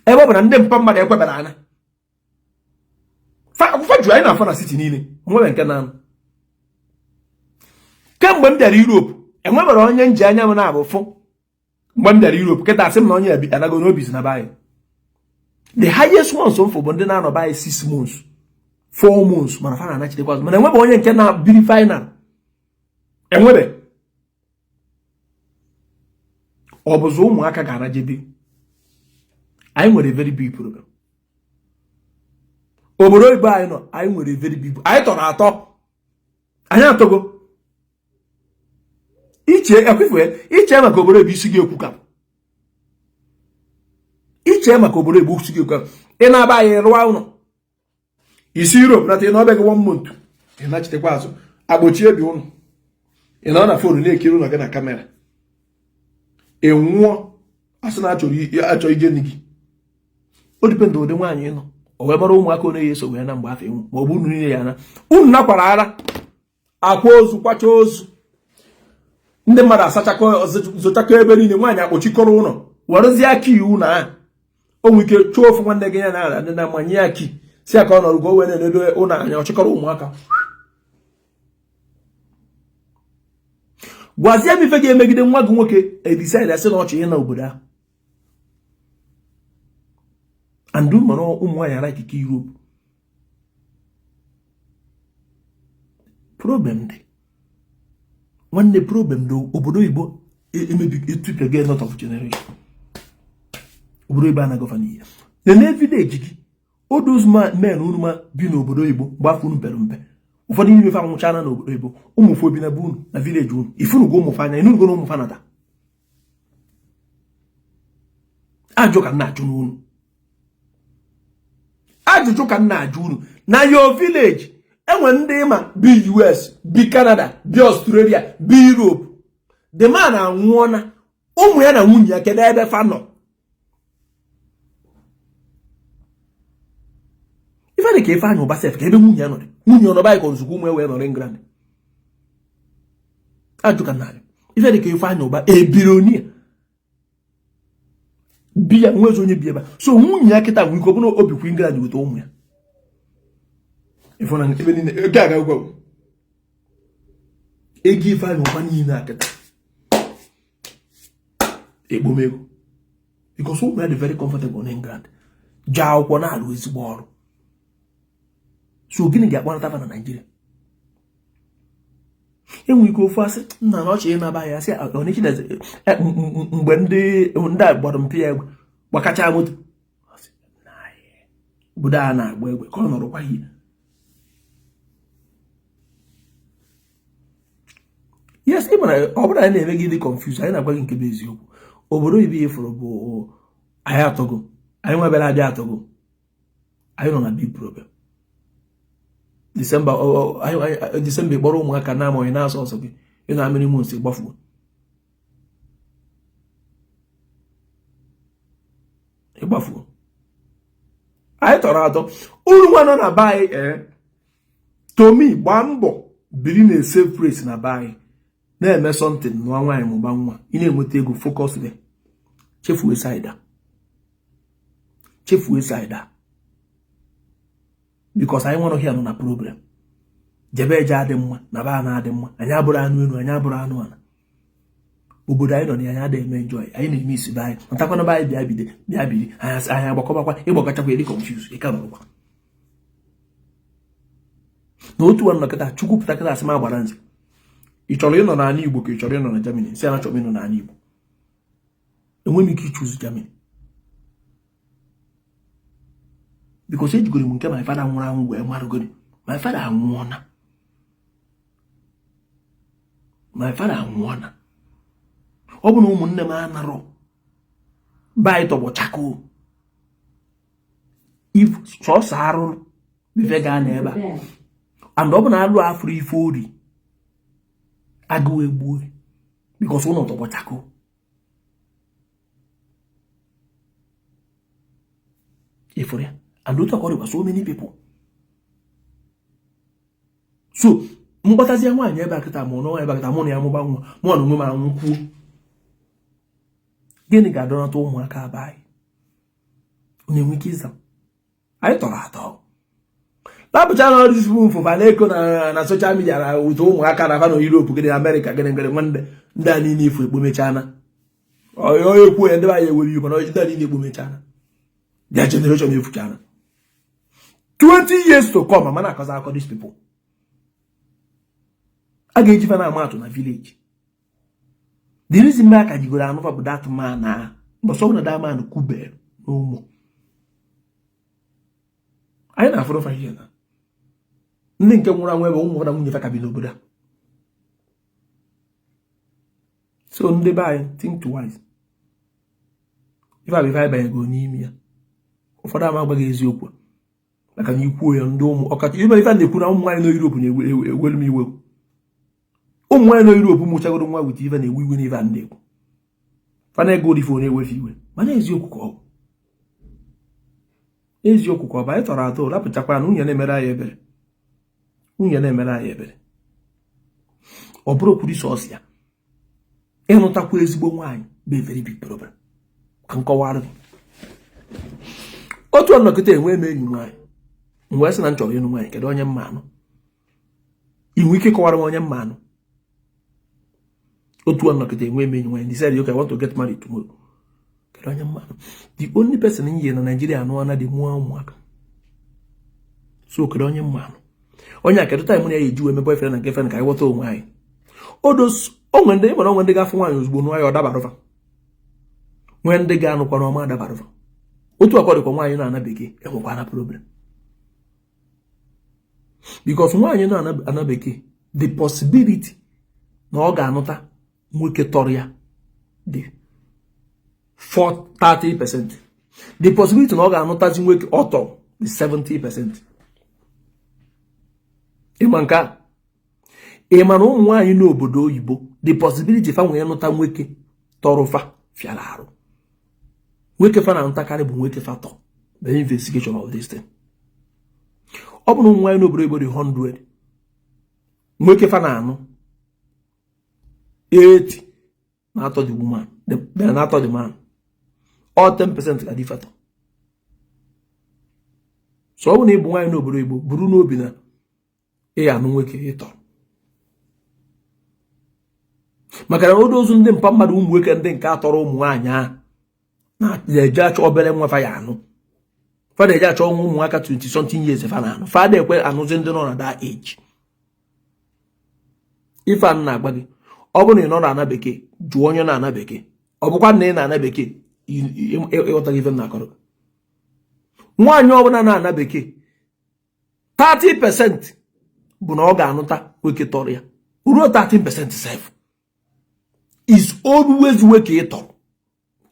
ebe ọ bụ na ndị mpa mmadụ ekwebara ana akwụkwọ jụrụ anyị na-afọ na siti niile nwere nke na kemgbe m bịara Europe enwebara onye nji anya m na-abụ fụ mgbe m bịara Europe kịta asị m na onye anago n'obizi na baanyị the highest ones mfụ bụ ndị na-anọ baanyị 6 months 4 months mana fa na-anachitekwa azụ mana enwebe onye nke na-biri final enwebe ọ bụzụ ụmụaka ga-anajebe anyị nwere very big problem obodo oyibo anyị nọ anyị nwere very big anyị tọrọ atọ anyị atọgo iche maka obodo oyibo isi gị ekwu ka iche maka obodo oyibo isi gị ekwu ka ị na-aba anyị rụọ ụlọ isi Europe nata ị na-ọbịa gị 1 month ị na-achitekwa azụ agbochie bi ụlọ ị nọ na fonu na-ekiri ụlọ gị na kamera ị nwụọ asị na achọ ije nri gị o dipendị ụdị nwaanyị nọ o wee mara ụmụaka onye ya eso wee na mgbe afọ enwu ma ọ bụ unu niile ya na unu nakwara ara akwa ozu kwacha ozu ndị mmadụ asachakọ zochakọ ebe niile nwaanyị akpọchikọrọ ụlọ werezie aka iwu na ha o nwere ike chụọ ofu nwanne gị ya na ndị na manye ya ki si aka ọ nọrọ go wee na-enedo ụlọ anya ọchịkọrọ ụmụaka gwazie m ife ga-emegide nwa gị nwoke edisaid asị na ọchị ihe na obodo ahụ and mana ụmụ nwaanyị ara ikike Europe problem dị nwanne problem dị obodo Igbo emebi etupịa get lot of generation obodo Igbo anaghị gọvanọ ihe na village gị all those men unu ma bi n'obodo Igbo gbafu unu mpere mpe ụfọdụ n'ime fa nwụchana n'obodo Igbo ụmụ fobi na be unu na village unu ifunugo ụmụ fa anya inugo na ụmụ fa nata ajụ ka na-ajụ n'unu ajụjụ ka na-ajụ unu na your village enwe ndị ịma bi US bi Canada bi Australia bi Europe the man anwụọna ụmụ ya na nwunye ya kedu ebe fa nọ ife dị ka ife anya ụba sef ka ebe nwunye ya nọ nwunye ọ nọba ịkọ nzukọ ụmụ ya wee nọrọ England ajụ ka na-ajụ ife dị ka ife anya ụba ebironia biya nwezi onye bi ebe so nwunye ya kịta nwere ike ọ bụrụ obikwa England weta ụmụ ya ifona ebe niile ego aga ụgwọ ego ife anya ụba niile akịta egbomego because ụmụ ya dị very comfortable na England jee akwụkwọ na-alụ ezigbo ọrụ so gịnị ga-akpọnata fa na Nigeria enwe ike ofu asị nna na ọchị na-aba ya asị onichi mgbe ndị gbara mpi ya egbe gbakacha moto obodo a na-agba egbe ka ọ nọrọkwa ihe yes ị mara ọ bụrụ anyị na-eme gị dị confuse anyị na-agwa gị nke bụ eziokwu obodo oyibo ifuru bụ anyị atọgo anyị nwebere abịa atọgo anyị nọ na big problem December kpọrọ ụmụaka na-amụghị na-asọ ọsọ gị ị na-amịrị m nsi gbafuo ịgbafuo anyị tọrọ atọ uru nwa nọ na be anyị Tomi gbaa mbọ biri na save praise na be anyị na-eme something nwa nwaanyị mụba nwa ị na-enweta ego focus there chefuo saida because anyị nwere ọhịa nọ na problem jebe eje adị mma na ba na-adị mma anyị abụrụ anụ elu anyị abụrụ anụ ala obodo anyị nọ na anyị adịghị eme enjoy anyị na-eme isi be anyị ntakwana be anyị bịa biri anyị agbakọbakwa ịgbakọchakwa eri confuse ịka nọrọkwa na otu nwa nnọkịta chukwu pụtakịta asị m agbara nzi ị chọrọ ịnọ n'ala Igbo ka ị chọrọ ịnọ na Germany si ana chọrọ ịnọ n'ala Igbo enweghị m ike ichuzu Germany because ejigoro m nke my father nwụrụ anwụ wee marụgoro my father anwụọna ọ bụ na ụmụnne m anarọ be anyị tọgbọ chakoo if so saru be vega neba and open alu afri ifori agu egbu because one to botako ifori and don't talk about so many people so mbatazi ya nwanyị ebe akịta mụ n'ọnwa ebe akịta mụ na ya mụba nwa mụ na onwe m anwụkwuo gịnị ga-adọrọta ụmụaka aba anyị onye nwere ike ịza anyị tọrọ atọ lapụcha na ọrụ isi mfụfa na eko na soshal midia na ụtọ ụmụaka na fano Europe gịnị Amerịka gịnị nwanne ndị a niile ifo ekpomechana onye ekwu ya ndị anyị ewere iwu mana ndị a niile ekpomechana their generation efuchana 20 years to come mana akọza akọ these people a ga-eji fa na amatụ na village the reason me aka jigoro anụfa bụ that man na mbọsọ na that man kube n'ụmụ anyị na-afụrụ fa ihe na ndị nke nwụrụ anwụ ebe ụmụ na nwunye fa ka bi n'obodo a so ndị be anyị think twice ife abịa ife banye go n'ime ya ụfọdụ ama agbaghị eziokwu maka na ikwuo ya ndị ụmụ ọkacha ife na-ekwu na ụmụ nwaanyị n'Europe na-ewelu m iwe ụmụ nwaanyị n'Europe mụchagoro nwa wit ife na-ewu iwe n'ife a na-ekwu fana ego difo na-ewefe iwe mana eziokwu ka ọ bụ eziokwu ka ọ bụ anyị tọrọ atọ lapụchakwa na nwunye na-emere anyị ebere nwunye na-emere anyị ebere ọ bụrụ kwuru sọs ya ịnụtakwa ezigbo nwaanyị bụ very big problem ka nkọwara gị otu ọnọkịta enwe m enyi nwaanyị mgbe sị na m chọrọ ịnụ nwaanyị kedu onye mma anụ inwe ike kọwara m onye mma anụ otu ọnọkịta enwe m enyi nwaanyị decide okay I want to get married tomorrow kedu onye mma anụ the only person in na Nigeria anụ ana dị mụọ ụmụaka so kedu onye mma anụ onye a kedu time na ya eji wee me boyfriend na girlfriend ka anyị ghọta onwe anyị odos onwe ndị ịmara onwe ndị ga-afụ nwaanyị ozugbo nụọ ya ọ dabarụfa nwee ndị ga-anụkwana ọma dabarụfa otu akọdịkwa nwaanyị na-ana bekee enwekwana problem because nwaanyị na-ana bekee the possibility na ọ ga-anụta nwoke tọrọ ya dị 30%. The possibility na ọ ga-anụtazi nwoke ọtọ dị 70%. ịma nke a ịma na ụmụ nwaanyị n'obodo oyibo the possibility fa nwee nụta nwoke tọrọ fa fiara arụ nwoke fa na-anụtakarị bụ nwoke fa tọ the investigation of this thing ọ bụ na ụmụ nwaanyị n'obodo oyibo dị 100 nwoke fa na-anụ 80 na-atọ the woman na-atọ the man all 10% ka dị fatọ so ọ bụ na ịbụ nwaanyị n'obodo oyibo buru n'obi na ịya anụ nwoke ịtọ maka na odozu ndị mpa mmadụ ụmụ nwoke ndị nke atọrọ ụmụ nwaanyị a na-eje achọ obere nwa fa ya anụ fa na-eje achọ ụmụ ụmụaka 20 something years fa na anụ fa na-ekwe anụzi ndị nọ na that age ife a na-agba gị ọ bụ na ị nọ na ana bekee jụọ onye na-ana bekee ọ bụkwa na ị na-ana bekee ịghọtaghị ife m na-akọrọ nwaanyị ọbụla na-ana bekee 30% bụ na ọ ga-anụta nwoke tọrọ ya ruo 13% sef is always nwoke ịtọrọ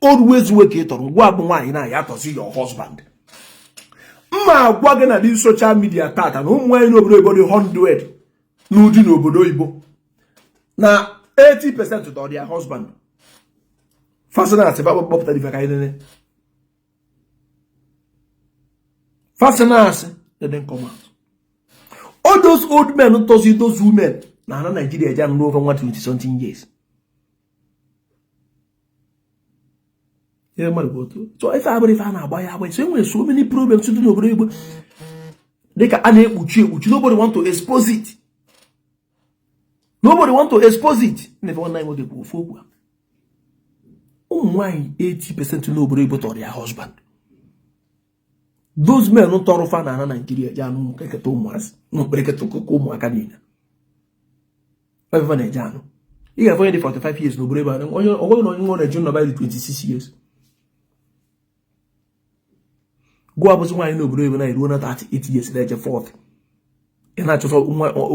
always nwoke ịtọrọ ngwa bụ nwaanyị na ya tọzi your husband mma agwa gị na dị social media tata na ụmụ nwaanyị n'obodo oyibo dị 100 n'ụdị n'obodo oyibo na 80% tọrọ ya husband fascinasi kpọpụtara ife ka anyị nene fascinasi didn't come out. All those old men, those women, na Nigeria just know over 20 something years. So if I believe I buy, so many problems to do. They can nobody want to expose it. Nobody want to expose it. Never one night they go for. Oh my, 80% nobody but or their husband. Those men no tọrọ fa na Nigeria ja no keketo muas no breketo koko mu akadina na jano you have only 45 years no breba no na jun no by 26 years go abuzu nwa no breba na iru na 38 years na je 40 e na choso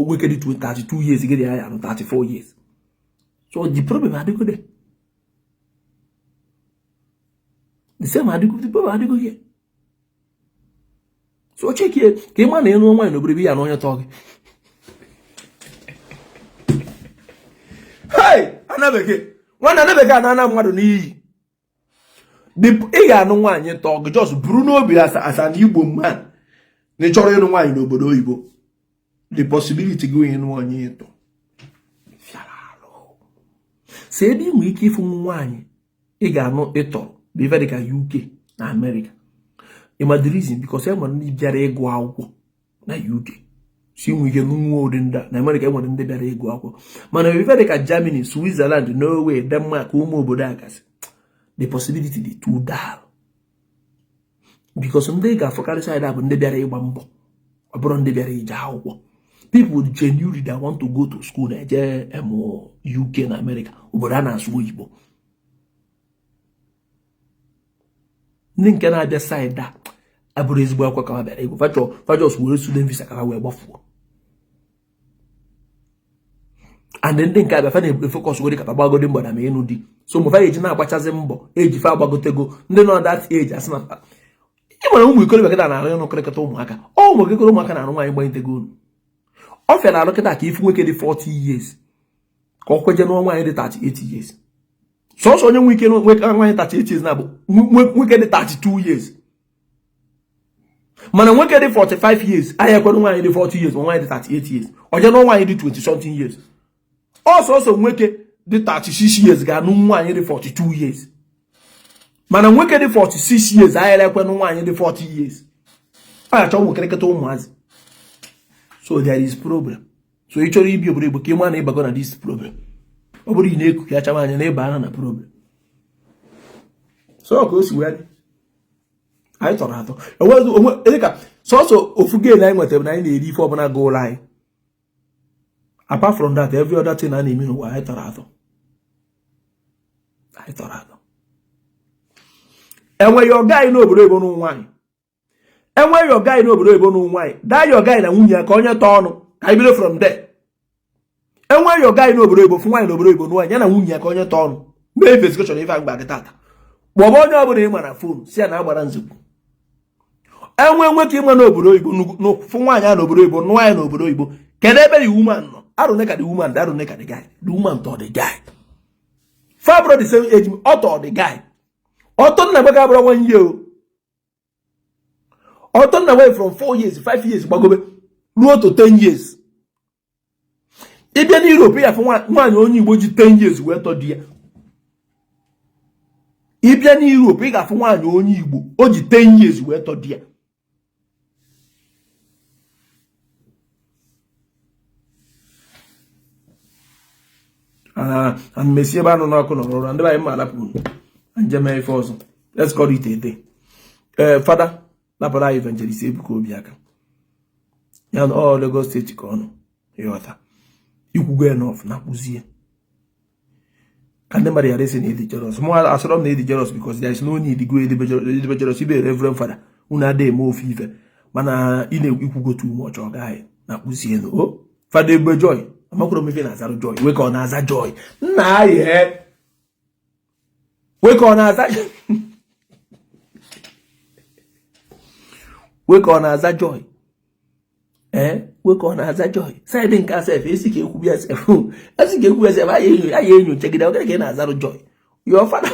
weke di 32 years get ya no 34 years so the problem adiko there the same adiko the problem adiko here so chekie ka ị ma na ịnụ nwaanyị n'obodo ya na onye tọọ gị. Hey, anabeke nwanne anabeke ana mmadụ n'iyi ị ga-anụ nwaanyị tọọ gị just buru n'obi asa na Igbo man na ị chọrọ ịnụ nwaanyị n'obodo oyibo the possibility gị onye nụ onye ịtọ si ebe ị nwere ike ịfụ nwaanyị ị ga-anụ ịtọ dị very ka UK na America. Ịma the reason because enwere ndị bịara ịgụ akwụkwọ na UK si nwe ike nwa ụdị ndị na America enwere ndị bịara ịgụ akwụkwọ mana ebe dị ka Germany, Switzerland, Norway, Denmark, ụmụ obodo agasị the possibility dị too down because ndị ga-afọkarịsị anyị bụ ndị bịara ịgba mbọ ọ bụrụ ndị bịara ije akwụkwọ. People genuinely that want to go to school na eje UK na America obodo a na-asụ oyibo. Ndị nke na-abịa side a abụrụ ezigbo akwa ka ha bịara ego fajọs were student visa ka ha wee gbafuo and ndị nke abịa fa na-efokọs were kapa gbagode mgbada ma ịnụ di so mgbe fa eji na-agbachazi mbọ eji fa agbagotego ndị nọ that age asị na ị nwere ụmụ ikorobịa kịta na-arụ ịnụ kịrịkịta ụmụaka ụmụ okekere ụmụaka na-arụ nwaanyị gbanyetego unu ọ fịara arụ kịta ka ifu nwoke dị 40 years ka ọ kweje n'ọnwa nwaanyị dị 38 years sọsọ onye nwe ike nwaanyị 38 years na-abụ nwoke dị 32 years mana nwoke dị 45 years ahịa ekwere nwaanyị dị 40 years ma nwaanyị dị 38 years oje na nwaanyị dị 20 something years ọsọsọ nwoke dị 36 years ga-anụ nwaanyị dị 42 years mana nwoke dị 46 years ahịa ekwere nwaanyị dị 40 years a ya chọọ nwokereketa ụmụazị. So there is problem. So ị chọrọ ibi obodo Igbo ka ị ma na ịbago na this problem ọ bụrụ ị na-eku ya chama anya na ịba aha na problem so ka o si wee dị anyị tọrọ atọ enweghị ka sọsọ ofu gel anyị nwetara na anyị na-eri ife ọbụla ga ụlọ anyị. Apart from that every other thing a na-eme n'ụwa anyị tọrọ atọ enweghị ọga anyị n'obodo Igbo n'ụwa nwaanyị enweghị ọga anyị n'obodo Igbo n'ụwa nwaanyị daa ya ọga anyị na nwunye ya ka onye tọọ ọnụ ka anyị bido from there. Enweghị ọga anyị n'obodo Igbo fụ nwaanyị n'obodo Igbo n'ụwa ya na nwunye ya ka onye tọọ ọnụ mee investigeshọn ife agba gị tata kpọba onye ọbụla ị mara fon si ya na agbara nzikwu. Enwe nwoke ịma n'obodo Igbo fụ nwaanyị a n'obodo Igbo nụọ ya n'obodo Igbo kedu ebe the woman nọ arụne ka the woman dị arụne ka the guy the woman tọọ the guy fabro the same age ọ tọọ the guy ọtọ nna gbe ga abụrụ 1 year ọtọ nna gbe from 4 years 5 years gbagobe ruo to 10 years. Ịbịa na Europe ya fụ nwaanyị onye Igbo ji 10 years wee tọ di ya. Ịbịa na Europe ị ga-afụ nwaanyị onye Igbo o ji 10 years wee tọ di ya. And Messi ebe anụ n'ọkụ n'ọrụ ndị anyị ma alapụ njem ife ọzọ. Let's call it a day. Father lapụrụ anyị evangelist Ebuka Obi aka ya na ọ Lagos steeti ka ọnụ ịghọta ikwugo enough na kpụzie ka ndị mmadụ ghara esi na edi jealous mụ asọrọ m na edi jealous because there is no need go edibe jealous ibe reverend father unu ada eme ofe ife mana ị na-ekwugo too much ọ gaghị na kpụzie no o Father Egbe Joy amakwụrụ m ife na-aza Joy wee ka ọ na-aza Joy nna ya wee ka ọ na-aza wee ka ọ na-aza Joy wee ka ọ na-aza Joy side nke asef esi ka ekwubi asef esi ka ekwubi asef anyị enyocha gide ogere ka ị na-azarụ Joy your father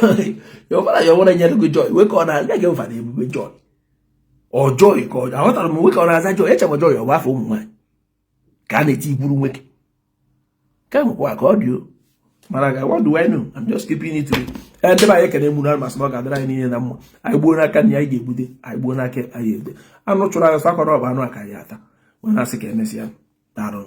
ya nwere nyere gị Joy wee ka ọ na-aza gị Father Ebube Joy ọ Joy ka ọ aghọtara m wee ka ọ na-aza Joy echema Joy ọ bụ afọ ụmụ nwaanyị ka a na-eti igburu nwoke ka nwekwa ka ọ dị o mana ga what do I know I'm just keeping it real ndị ba anyị ekene mụ na masị na ọ ga-adịra anyị niile na mma anyị gbuo n'aka na anyị ga-egbute anyị gbuo n'aka anyị egbe anụ chụrụ anyị sakọ na ọba anụ aka ya ata mana asị ka emesịa darụ